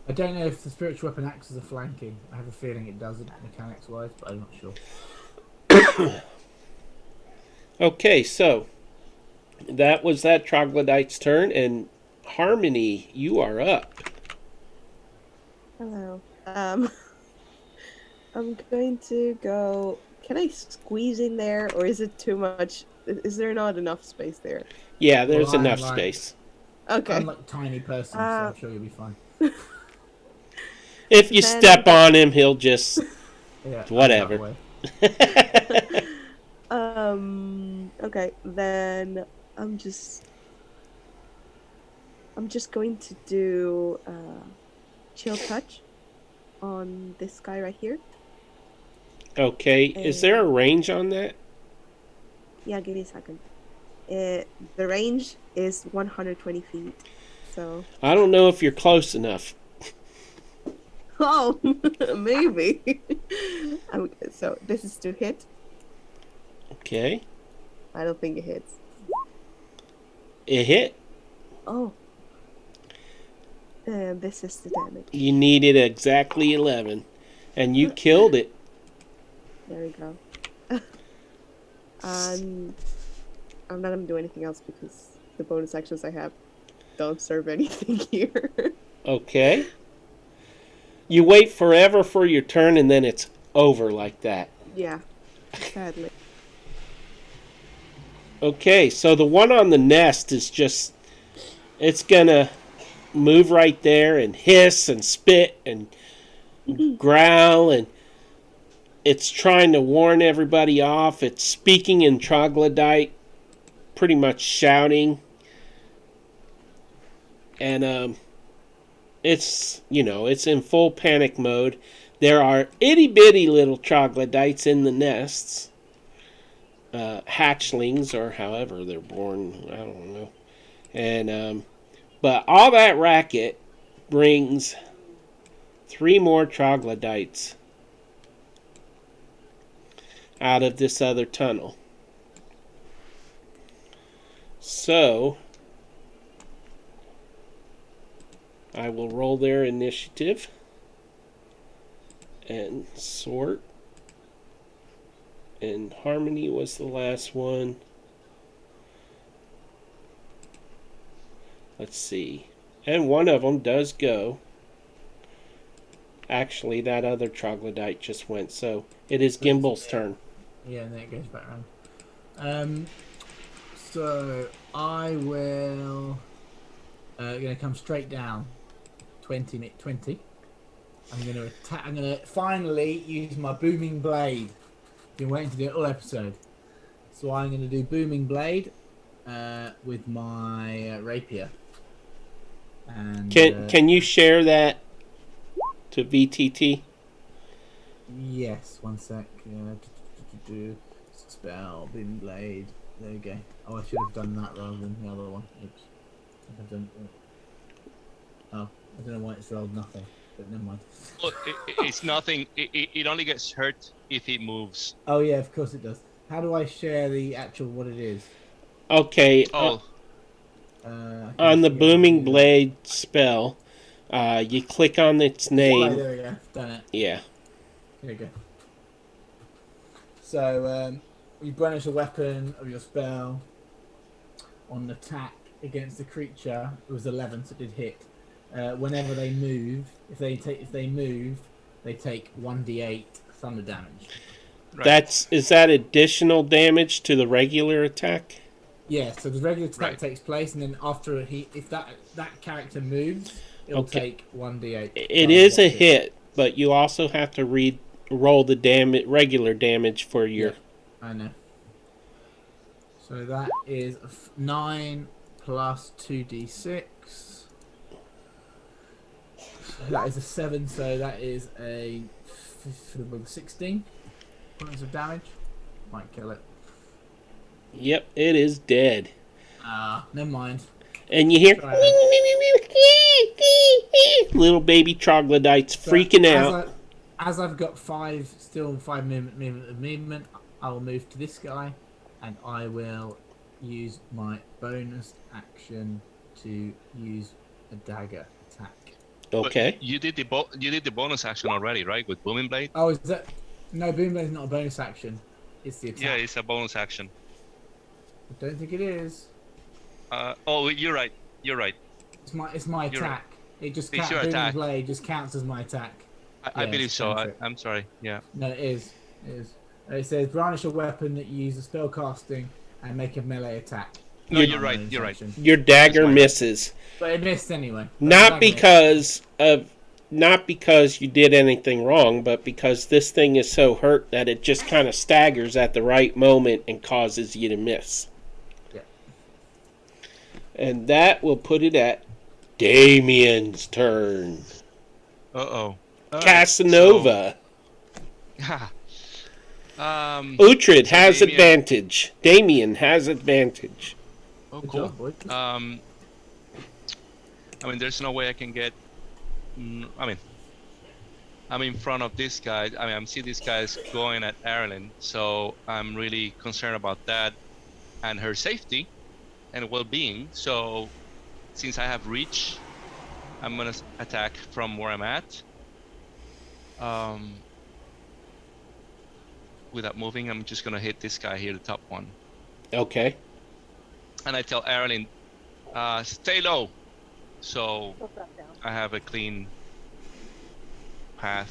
I don't know if the spiritual weapon acts as a flanking. I have a feeling it doesn't, mechanics-wise, but I'm not sure. Okay, so that was that troglodyte's turn, and Harmony, you are up. Hello. I'm going to go. Can I squeeze in there, or is it too much? Is there not enough space there? Yeah, there's Well, I'm enough like- space. Okay. I'm like a tiny person, so I'm sure you'll be fine. If you Then- step on him, he'll just... Yeah, Whatever. I'm that way. Okay, then I'm just going to do chill touch on this guy right here. Okay, is there a range on that? Yeah, give me a second. The range is 120 feet. So. I don't know if you're close enough. Oh, maybe. So this is to hit. Okay. I don't think it hits. It hit. Oh. And this is the damage. You needed exactly 11. And you killed it. There we go. I'm not gonna do anything else because the bonus actions I have don't serve anything here. Okay. You wait forever for your turn, and then it's over like that. Yeah, sadly. Okay, so the one on the nest is just... It's gonna move right there and hiss and spit and growl, and it's trying to warn everybody off. It's speaking in troglodyte, pretty much shouting. And it's, it's in full panic mode. There are itty bitty little troglodytes in the nests, hatchlings, or however they're born. I don't know. And but all that racket brings 3 more troglodytes out of this other tunnel. So I will roll their initiative and sort. And Harmony was the last one. Let's see. And one of them does go. Actually, that other troglodyte just went. So it is Gimbal's turn. Yeah, and then it goes back around. So I will gonna come straight down. 20. I'm gonna attack. I'm gonna finally use my booming blade. Been waiting to do it all episode. So I'm gonna do booming blade with my rapier. And can you share that to VTT? Yes, one sec. Spell booming blade. There we go. Oh, I should have done that rather than the other one. Oops. I've done. Oh, I don't know why it's rolled nothing, but never mind. Well, it's nothing. It only gets hurt if it moves. Oh yeah, of course it does. How do I share the actual what it is? Okay. On the booming blade spell, you click on its name. There we go. Done it. Yeah. Here we go. So you brandish a weapon of your spell on an attack against the creature. It was 11, so it did hit. Whenever they move, if they move, they take 1d8 thunder damage. Right. Is that additional damage to the regular attack? Yeah, so the regular attack takes place, and then after if that character moves, it'll take 1d8. It is a hit, but you also have to roll the regular damage for your... Yeah, I know. So that is 9 plus 2d6. That is a 7, so that is a 16 points of damage. Might kill it. Yep, it is dead. Never mind. And you hear little baby troglodytes freaking out. As I've got 5 movement, I will move to this guy, and I will use my bonus action to use a dagger attack. Okay. But you did the bonus action already, right? With booming blade. Oh, is that? No, booming blade is not a bonus action. It's the attack. Yeah, it's a bonus action. I don't think it is. Oh, you're right. You're right. It's my attack. It just counts. Your Booming attack. blade just counts as my attack. I believe so. I'm sorry. Yeah. No, it is. It is. It says brandish a weapon that you use a spell casting and make a melee attack. No, you're right. You're right. Your dagger misses. But it missed anyway. Not because you did anything wrong, but because this thing is so hurt that it just kind of staggers at the right moment and causes you to miss. Yeah. And that will put it at Damien's turn. Uh-oh. Casanova. Right, Uhtred has advantage. Damien has advantage. Oh, cool. I mean, there's no way I can get... I mean, I'm in front of this guy. I mean, I'm seeing these guys going at Erilyn, so I'm really concerned about that and her safety and well-being. So, since I have reach, I'm gonna attack from where I'm at. without moving, I'm just gonna hit this guy here, the top one. Okay. And I tell Erilyn, stay low. So Put that down. I have a clean path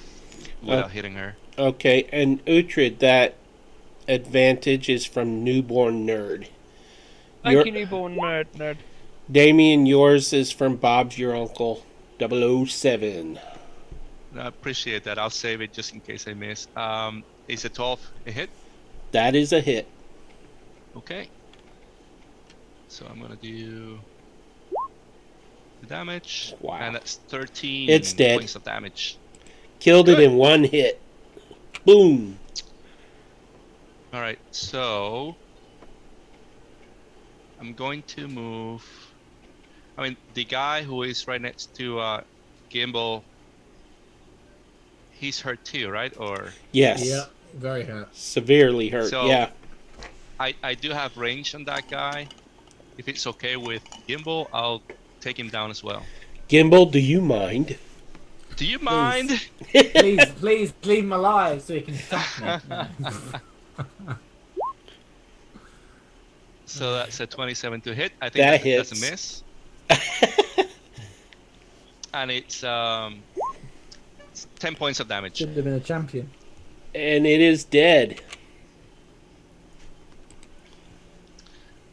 without hitting her. Okay, and Uhtred, that advantage is from Newborn Nerd. Thank you, newborn nerd. Damien, yours is from Bob's Your Uncle 007. I appreciate that. I'll save it just in case I miss. Is a 12 a hit? That is a hit. Okay. So I'm gonna do the damage. Wow. And that's 13 It's dead. points of damage. Killed it in one hit. Boom. Alright, so I'm going to move. I mean, the guy who is right next to Gimbal, he's hurt too, right? Or Yes. Yeah, very hurt. Severely hurt, So- yeah. I do have range on that guy. If it's okay with Gimbal, I'll take him down as well. Gimbal, do you mind? Do you mind? Please leave him alive so he can attack me. So that's a 27 to hit. I think That that's a hits. miss. And it's 10 points of damage. Should have been a champion. And it is dead.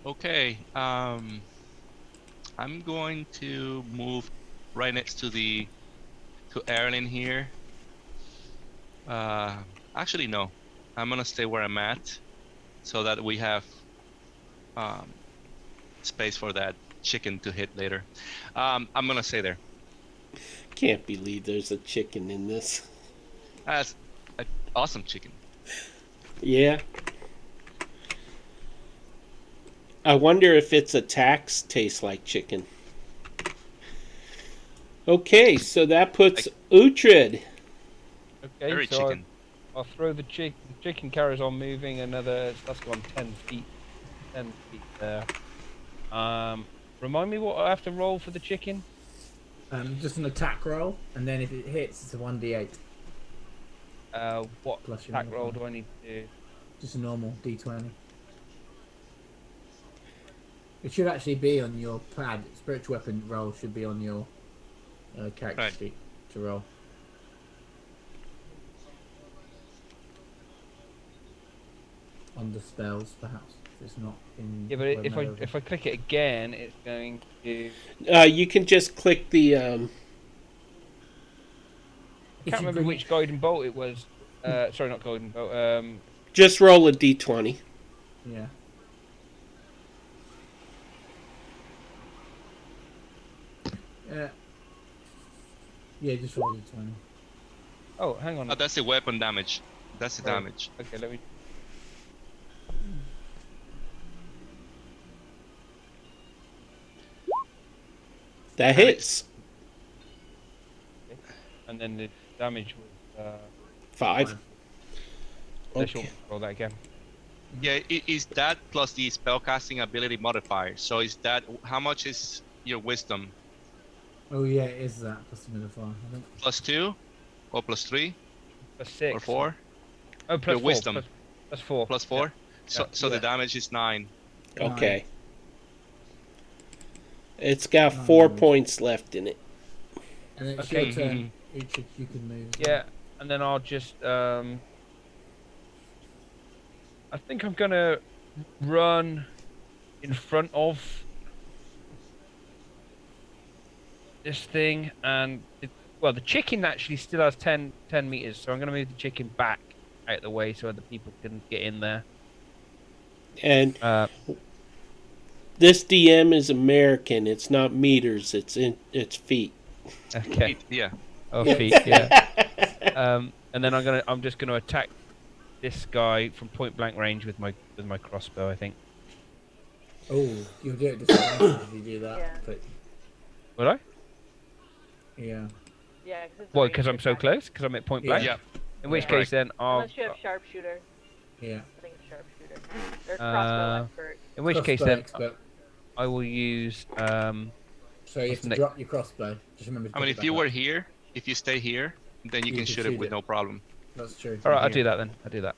Okay. I'm going to move right next to Erilyn here. Actually, no. I'm gonna stay where I'm at, so that we have space for that chicken to hit later. I'm gonna stay there. Can't believe there's a chicken in this. That's an awesome chicken. Yeah. I wonder if its attacks taste like chicken. Okay, so that puts Uhtred. Okay, Very so chicken. I'll throw the chicken. The chicken carries on moving another. That's gone 10 feet. 10 feet there. Remind me what I have to roll for the chicken. Just an attack roll, and then if it hits, it's a 1d8. What Plus your attack roll modifier. do I need to do? Just a normal d20. It should actually be on your pad. Spiritual weapon roll should be on your character Right. sheet to roll. Under spells, perhaps. If it's not in. Yeah, but if I click it again, it's going to. You can just click the. I can't remember which guiding bolt it was. Sorry, not guiding bolt. Just roll a d20. Yeah. Yeah, just roll d20. Oh, hang on. Oh, that's the weapon damage. That's the damage. Okay, let me. That hits. And then the damage was. 5. Let's Okay. roll that again. Yeah, is that plus the spellcasting ability modifier? So is that how much is your wisdom? Oh yeah, it is that plus the modifier. I think. +2, or +3, Plus 6. or 4? Oh, plus Your 4. wisdom. Plus 4. +4. So Yeah. the damage is 9. Okay. It's got 4 points left in it. And it's Okay. your turn. You can move. Yeah, and then I'll just. I think I'm gonna run in front of this thing, and the chicken actually still has 10 meters, so I'm gonna move the chicken back out of the way so other people can get in there. And this DM is American. It's not meters. It's feet. Okay. Yeah. Oh, feet. Yeah. And then I'm just gonna attack this guy from point blank range with my crossbow, I think. Oh, you'll do it disadvantage if you do that. Yeah. But Would I? yeah. Yeah, because Well, because I'm so close? Because I'm at point blank? Yeah. In which Yeah. case, then I'll. Unless you have sharpshooter. Yeah. I think it's sharpshooter. Or crossbow expert. In which case, Crossbow then expert. I will use. So you have what's to the- drop your crossbow. Just remember. To I mean, pick if it you back were up. here, if you stay here, then you You can can shoot shoot it with it. no problem. That's true. All right, I'll here. do that then. I'll do that.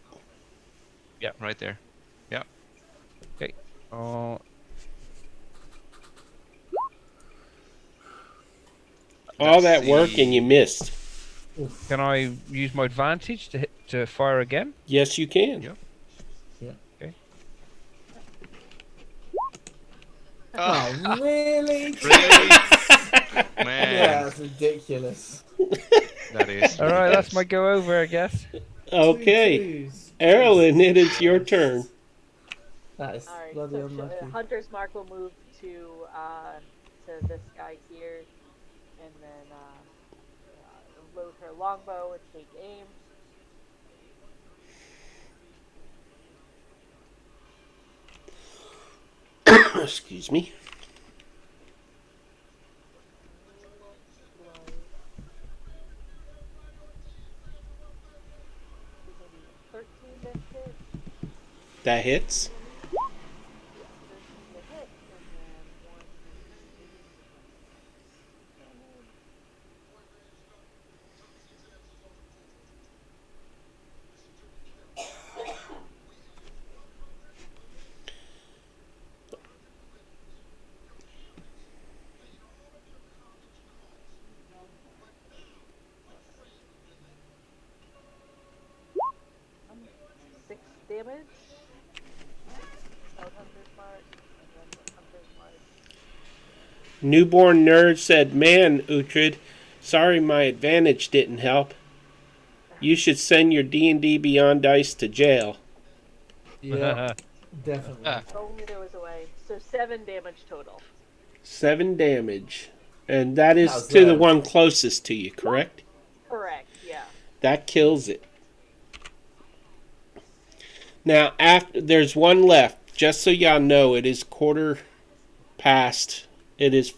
Yeah. Right there. Yeah. Okay. All That's that work and you missed. Can I use my advantage to fire again? Yes, you can. Yep. Yeah. Okay. Oh, really? Really? Man. Yeah, that's ridiculous. That is. All right, that's ridiculous. my go over, I guess. Okay. 2 twos. Erlen, it is your turn. That is All right, bloody so unlucky. Hunter's Mark will move to this guy here, and then load her longbow and take aim. Excuse me. Maybe 13 to hit. That hits. 13 to hit, and then 1 6 damage. Without Hunter's Mark, and then with Hunter's Mark. Newborn Nerd said, "Man, Uhtred, sorry my advantage didn't help. You should send your D&D Beyond dice to jail." Yeah, definitely. If only there was a way. So 7 damage total. 7 damage. And that is How's to the that? one closest to you, correct? Correct, yeah. That kills it. Now, there's one left. Just so y'all know, it is quarter past. It is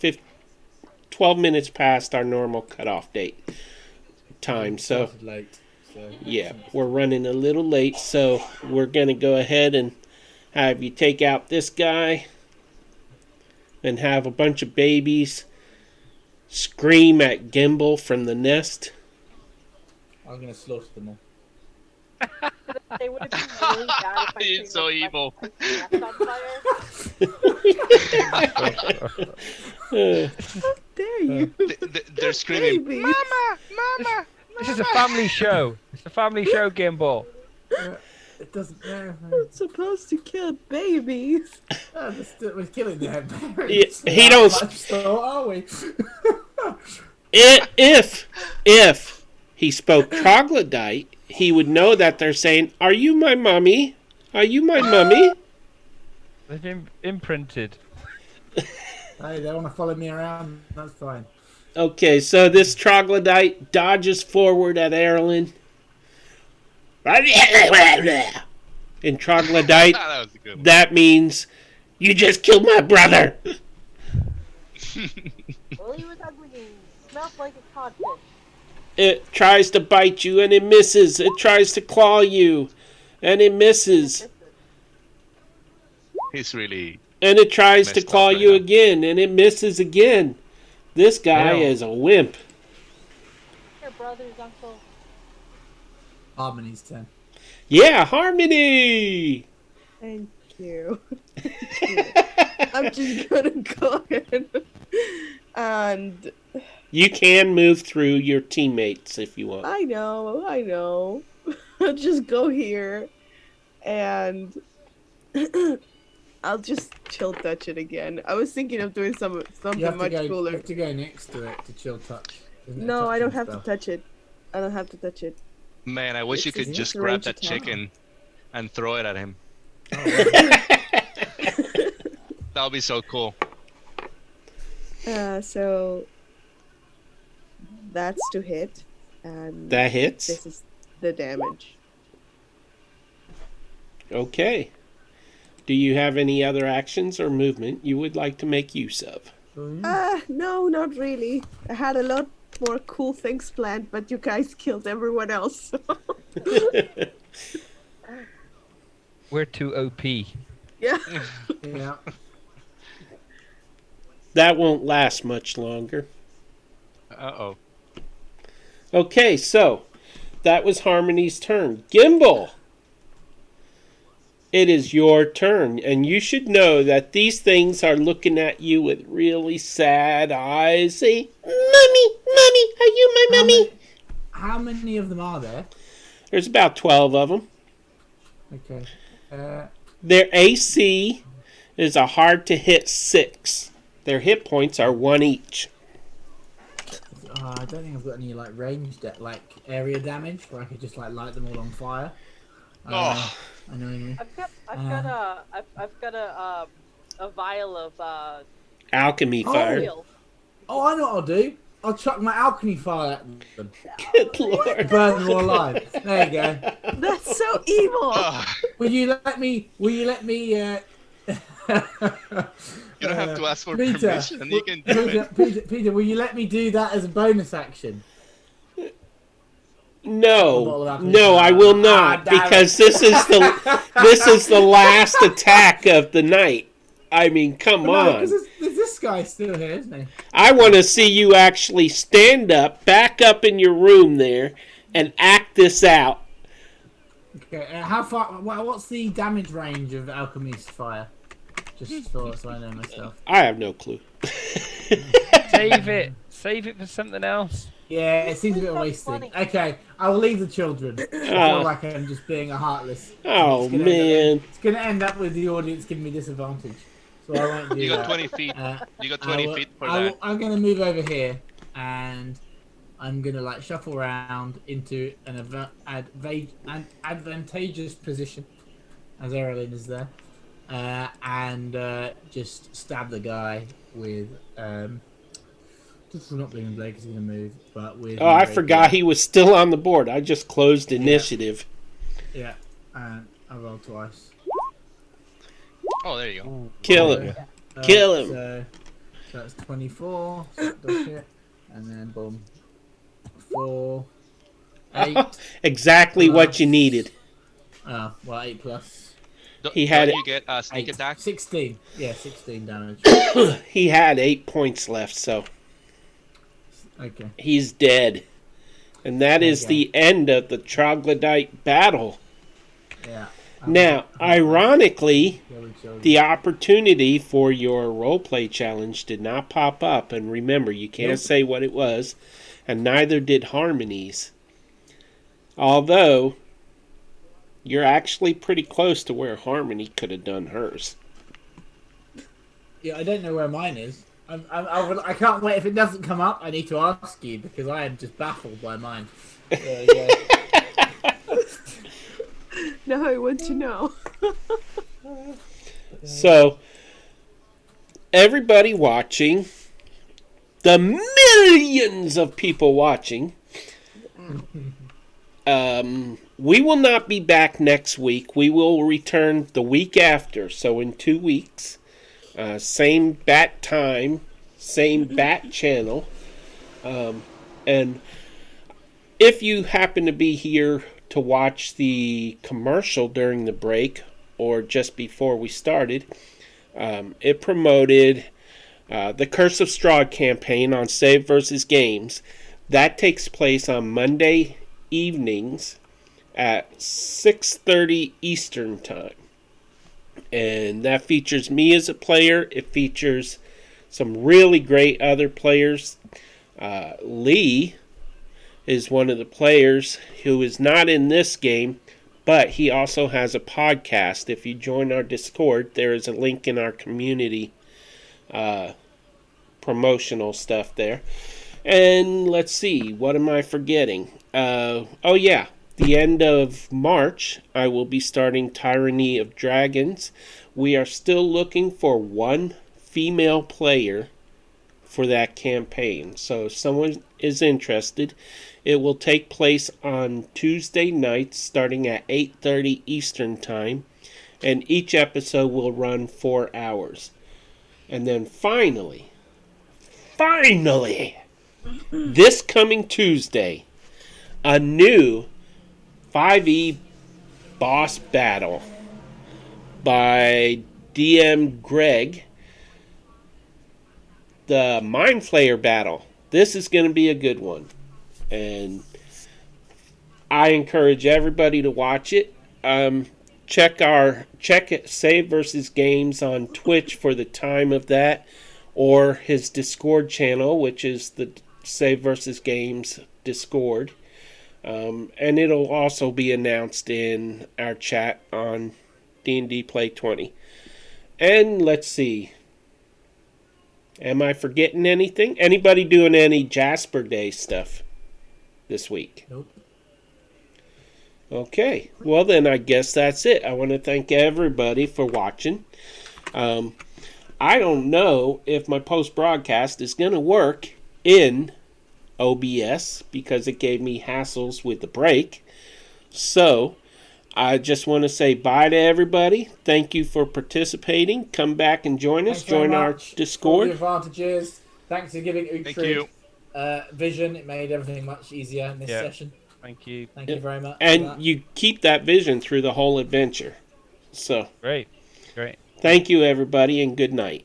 12 minutes past our normal cutoff date time. So, Started late, so yeah, we're running a little late. So, we're going to go ahead and have you take out this guy and have a bunch of babies scream at Gimbal from the nest. I'm gonna slaughter them all. They would have been really bad if I He's treated so my evil. nest on fire. How dare you? They're screaming, Baby. Mama! This is a family show. It's a family show, Gimbal. It doesn't matter. We're supposed to kill babies. We're killing their parents. Yeah, he don't- So are we? If he spoke troglodyte, he would know that they're saying, "Are you my mummy? Are you my mummy?" They've been imprinted. Hey, they want to follow me around. That's fine. Okay, so this troglodyte dodges forward at Erlen. In troglodyte, that was a good one. that means, "You just killed my brother." Well, he was ugly and smelled like a codfish. It tries to bite you and it misses. It tries to claw you and it misses. He's really. And it tries to Messed up claw right you now. again and it misses again. This guy Yeah. is a wimp. Your brothers, uncle. Harmony's turn. Yeah, Harmony! Thank you. I'm just gonna go ahead and You can move through your teammates if you want. I know. I'll just go here and I'll just chill touch it again. I was thinking of doing something You have, much you cooler. have to go next to it to chill touch. Isn't it a No, I don't touching have to spell? touch it. I don't have to touch it. Man, I wish you It's could just just a grab range that attack. chicken and throw it at him. That would be so cool. So that's to hit, and That hits? this is the damage. Okay. Do you have any other actions or movement you would like to make use of? No, not really. I had a lot more cool things planned, but you guys killed everyone else. We're too OP. Yeah. Yeah. That won't last much longer. Uh-oh. Okay, so that was Harmony's turn. Gimbal! It is your turn, and you should know that these things are looking at you with really sad eyes. Say, "Mommy, mommy, are you my mummy?" How many of them are there? There's about 12 of them. Okay. Their AC is a hard to hit 6. Their hit points are 1 each. I don't think I've got any like ranged area damage where I could just like light them all on fire. Annoyingly. I've got a vial of Alchemy fire. oil. Oh, I know what I'll do. I'll chuck my alchemy fire at them. Good lord. Burn them all alive. There you go. That's so evil. Will you let me? You don't have to ask for Peter, permission. You can do it. Peter, will you let me do that as a bonus action? No, I will not, because this is the last attack of the night. I mean, come on. Because this guy's still here, isn't he? I want to see you actually stand up, back up in your room there, and act this out. Okay, how far? What's the damage range of alchemy's fire? Just so I know myself. I have no clue. Save it for something else. Yeah, it seems a bit wasted. Okay, I will leave the children. I feel like I'm just being a heartless. Oh, man. It's going to end up with the audience giving me disadvantage. So I won't do that. You got 20 feet. You got 20 feet for that. I'm going to move over here and I'm going to like shuffle around into an advantageous position as Erilyn is there. And just stab the guy with... just not bringing Blake, because he's going to move, but with... Oh, I forgot he was still on the board. I just closed initiative. Yeah, and I rolled twice. Oh, there you go. Kill him. Kill him. So that's 24, so that does hit, and then boom. 4, 8. Exactly what you needed. Oh, well, 8 plus. He had you get a sneak 8. attack? 16. Yeah, 16 damage. He had 8 points left, so... Okay. He's dead. And that is the end of the troglodyte battle. Yeah. Now, ironically, the opportunity for your roleplay challenge did not pop up. And remember, you can't say what it was. And neither did Harmony's. Although, you're actually pretty close to where Harmony could have done hers. Yeah, I don't know where mine is. I can't wait. If it doesn't come up, I need to ask you, because I am just baffled by mine. There you go. Now I want to know. So, everybody watching, the millions of people watching, we will not be back next week. We will return the week after, so in 2 weeks. Same bat time, same bat channel. And if you happen to be here to watch the commercial during the break or just before we started, it promoted the Curse of Strahd campaign on Save vs. Games. That takes place on Monday evenings at 6:30 Eastern Time. And that features me as a player. It features some really great other players. Lee is one of the players who is not in this game, but he also has a podcast. If you join our Discord, there is a link in our community promotional stuff there. And let's see, what am I forgetting? Oh yeah. The end of March, I will be starting Tyranny of Dragons. We are still looking for one female player for that campaign. So if someone is interested, it will take place on Tuesday nights starting at 8:30 Eastern Time. And each episode will run 4 hours. And then finally, this coming Tuesday, a new 5e boss battle by DM Greg. The Mind Flayer battle. This is going to be a good one. And I encourage everybody to watch it. check it, Save versus Games on Twitch for the time of that, or his Discord channel, which is the Save versus Games Discord. And it'll also be announced in our chat on D&D Play 20. And let's see. Am I forgetting anything? Anybody doing any Jasper Day stuff this week? Nope. Okay. Well, then I guess that's it. I want to thank everybody for watching. I don't know if my post-broadcast is going to work in OBS because it gave me hassles with the break. So I just want to say bye to everybody. Thank you for participating. Come back and join us. Join our Discord. All the advantages. Thanks for giving Thank Uhtred you. vision. It made everything much easier in this Yeah. session. Thank you. Thank you very much. And you keep that vision through the whole adventure. So Great. thank you, everybody, and good night.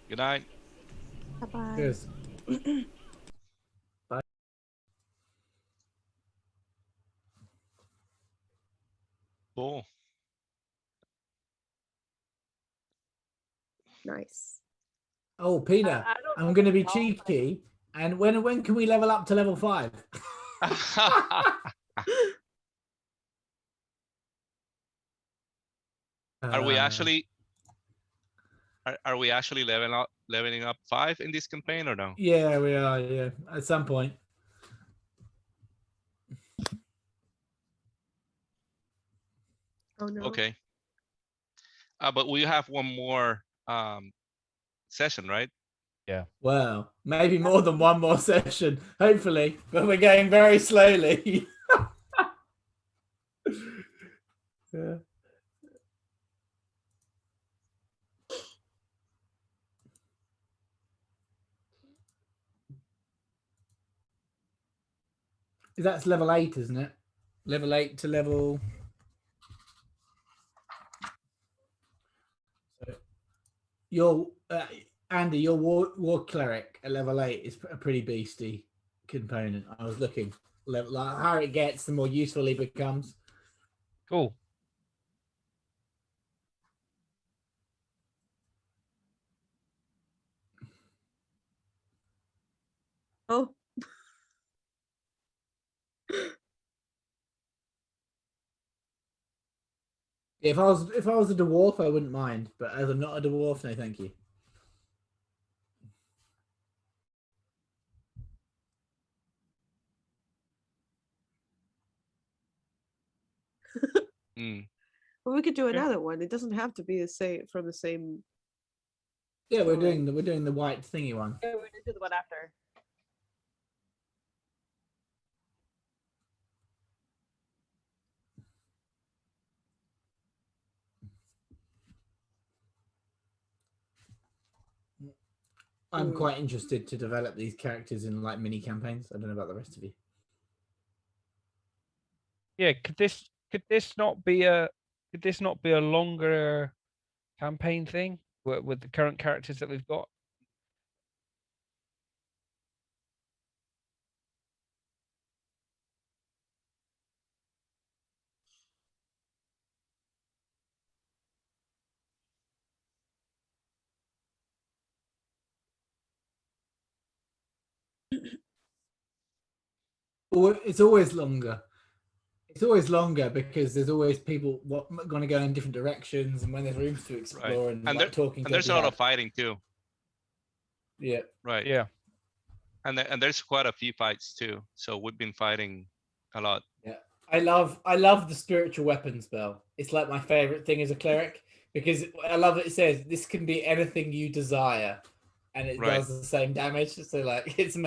Good night. Bye-bye. Cheers. Cool. Nice. Oh, Peter, I don't I'm know going to be how- cheeky. And when can we level up to level 5? Are we actually leveling up 5 in this campaign or no? Yeah, we are. Yeah, at some point. Oh no. Okay. But we have one more session, right? Well, maybe more than one more session, hopefully, but we're going very slowly. Yeah. That's level 8, isn't it? Level 8 to level. Your Andy, your war cleric at level 8 is a pretty beastie component. I was looking level like how it gets, the more useful he becomes. Cool. Oh. If I was a dwarf, I wouldn't mind, but as I'm not a dwarf, no, thank you. Well, we could do another one. It doesn't have to be the same from the same. Yeah, we're doing the white thingy one. Yeah, we're gonna do the one after. I'm quite interested to develop these characters in like mini campaigns. I don't know about the rest of you. Yeah, could this not be a longer campaign thing with the current characters that we've got? It's always longer. It's always longer because there's always people going to go in different directions, and when there's rooms to explore Right. and And, like, talking. and there's a lot of fighting too. Yeah. Right. Yeah. And there's quite a few fights too. So we've been fighting a lot. Yeah. I love the spiritual weapon spell. It's like my favorite thing as a cleric because I love that it says this can be anything you desire, and it Right. does the same damage. So like it's amazing.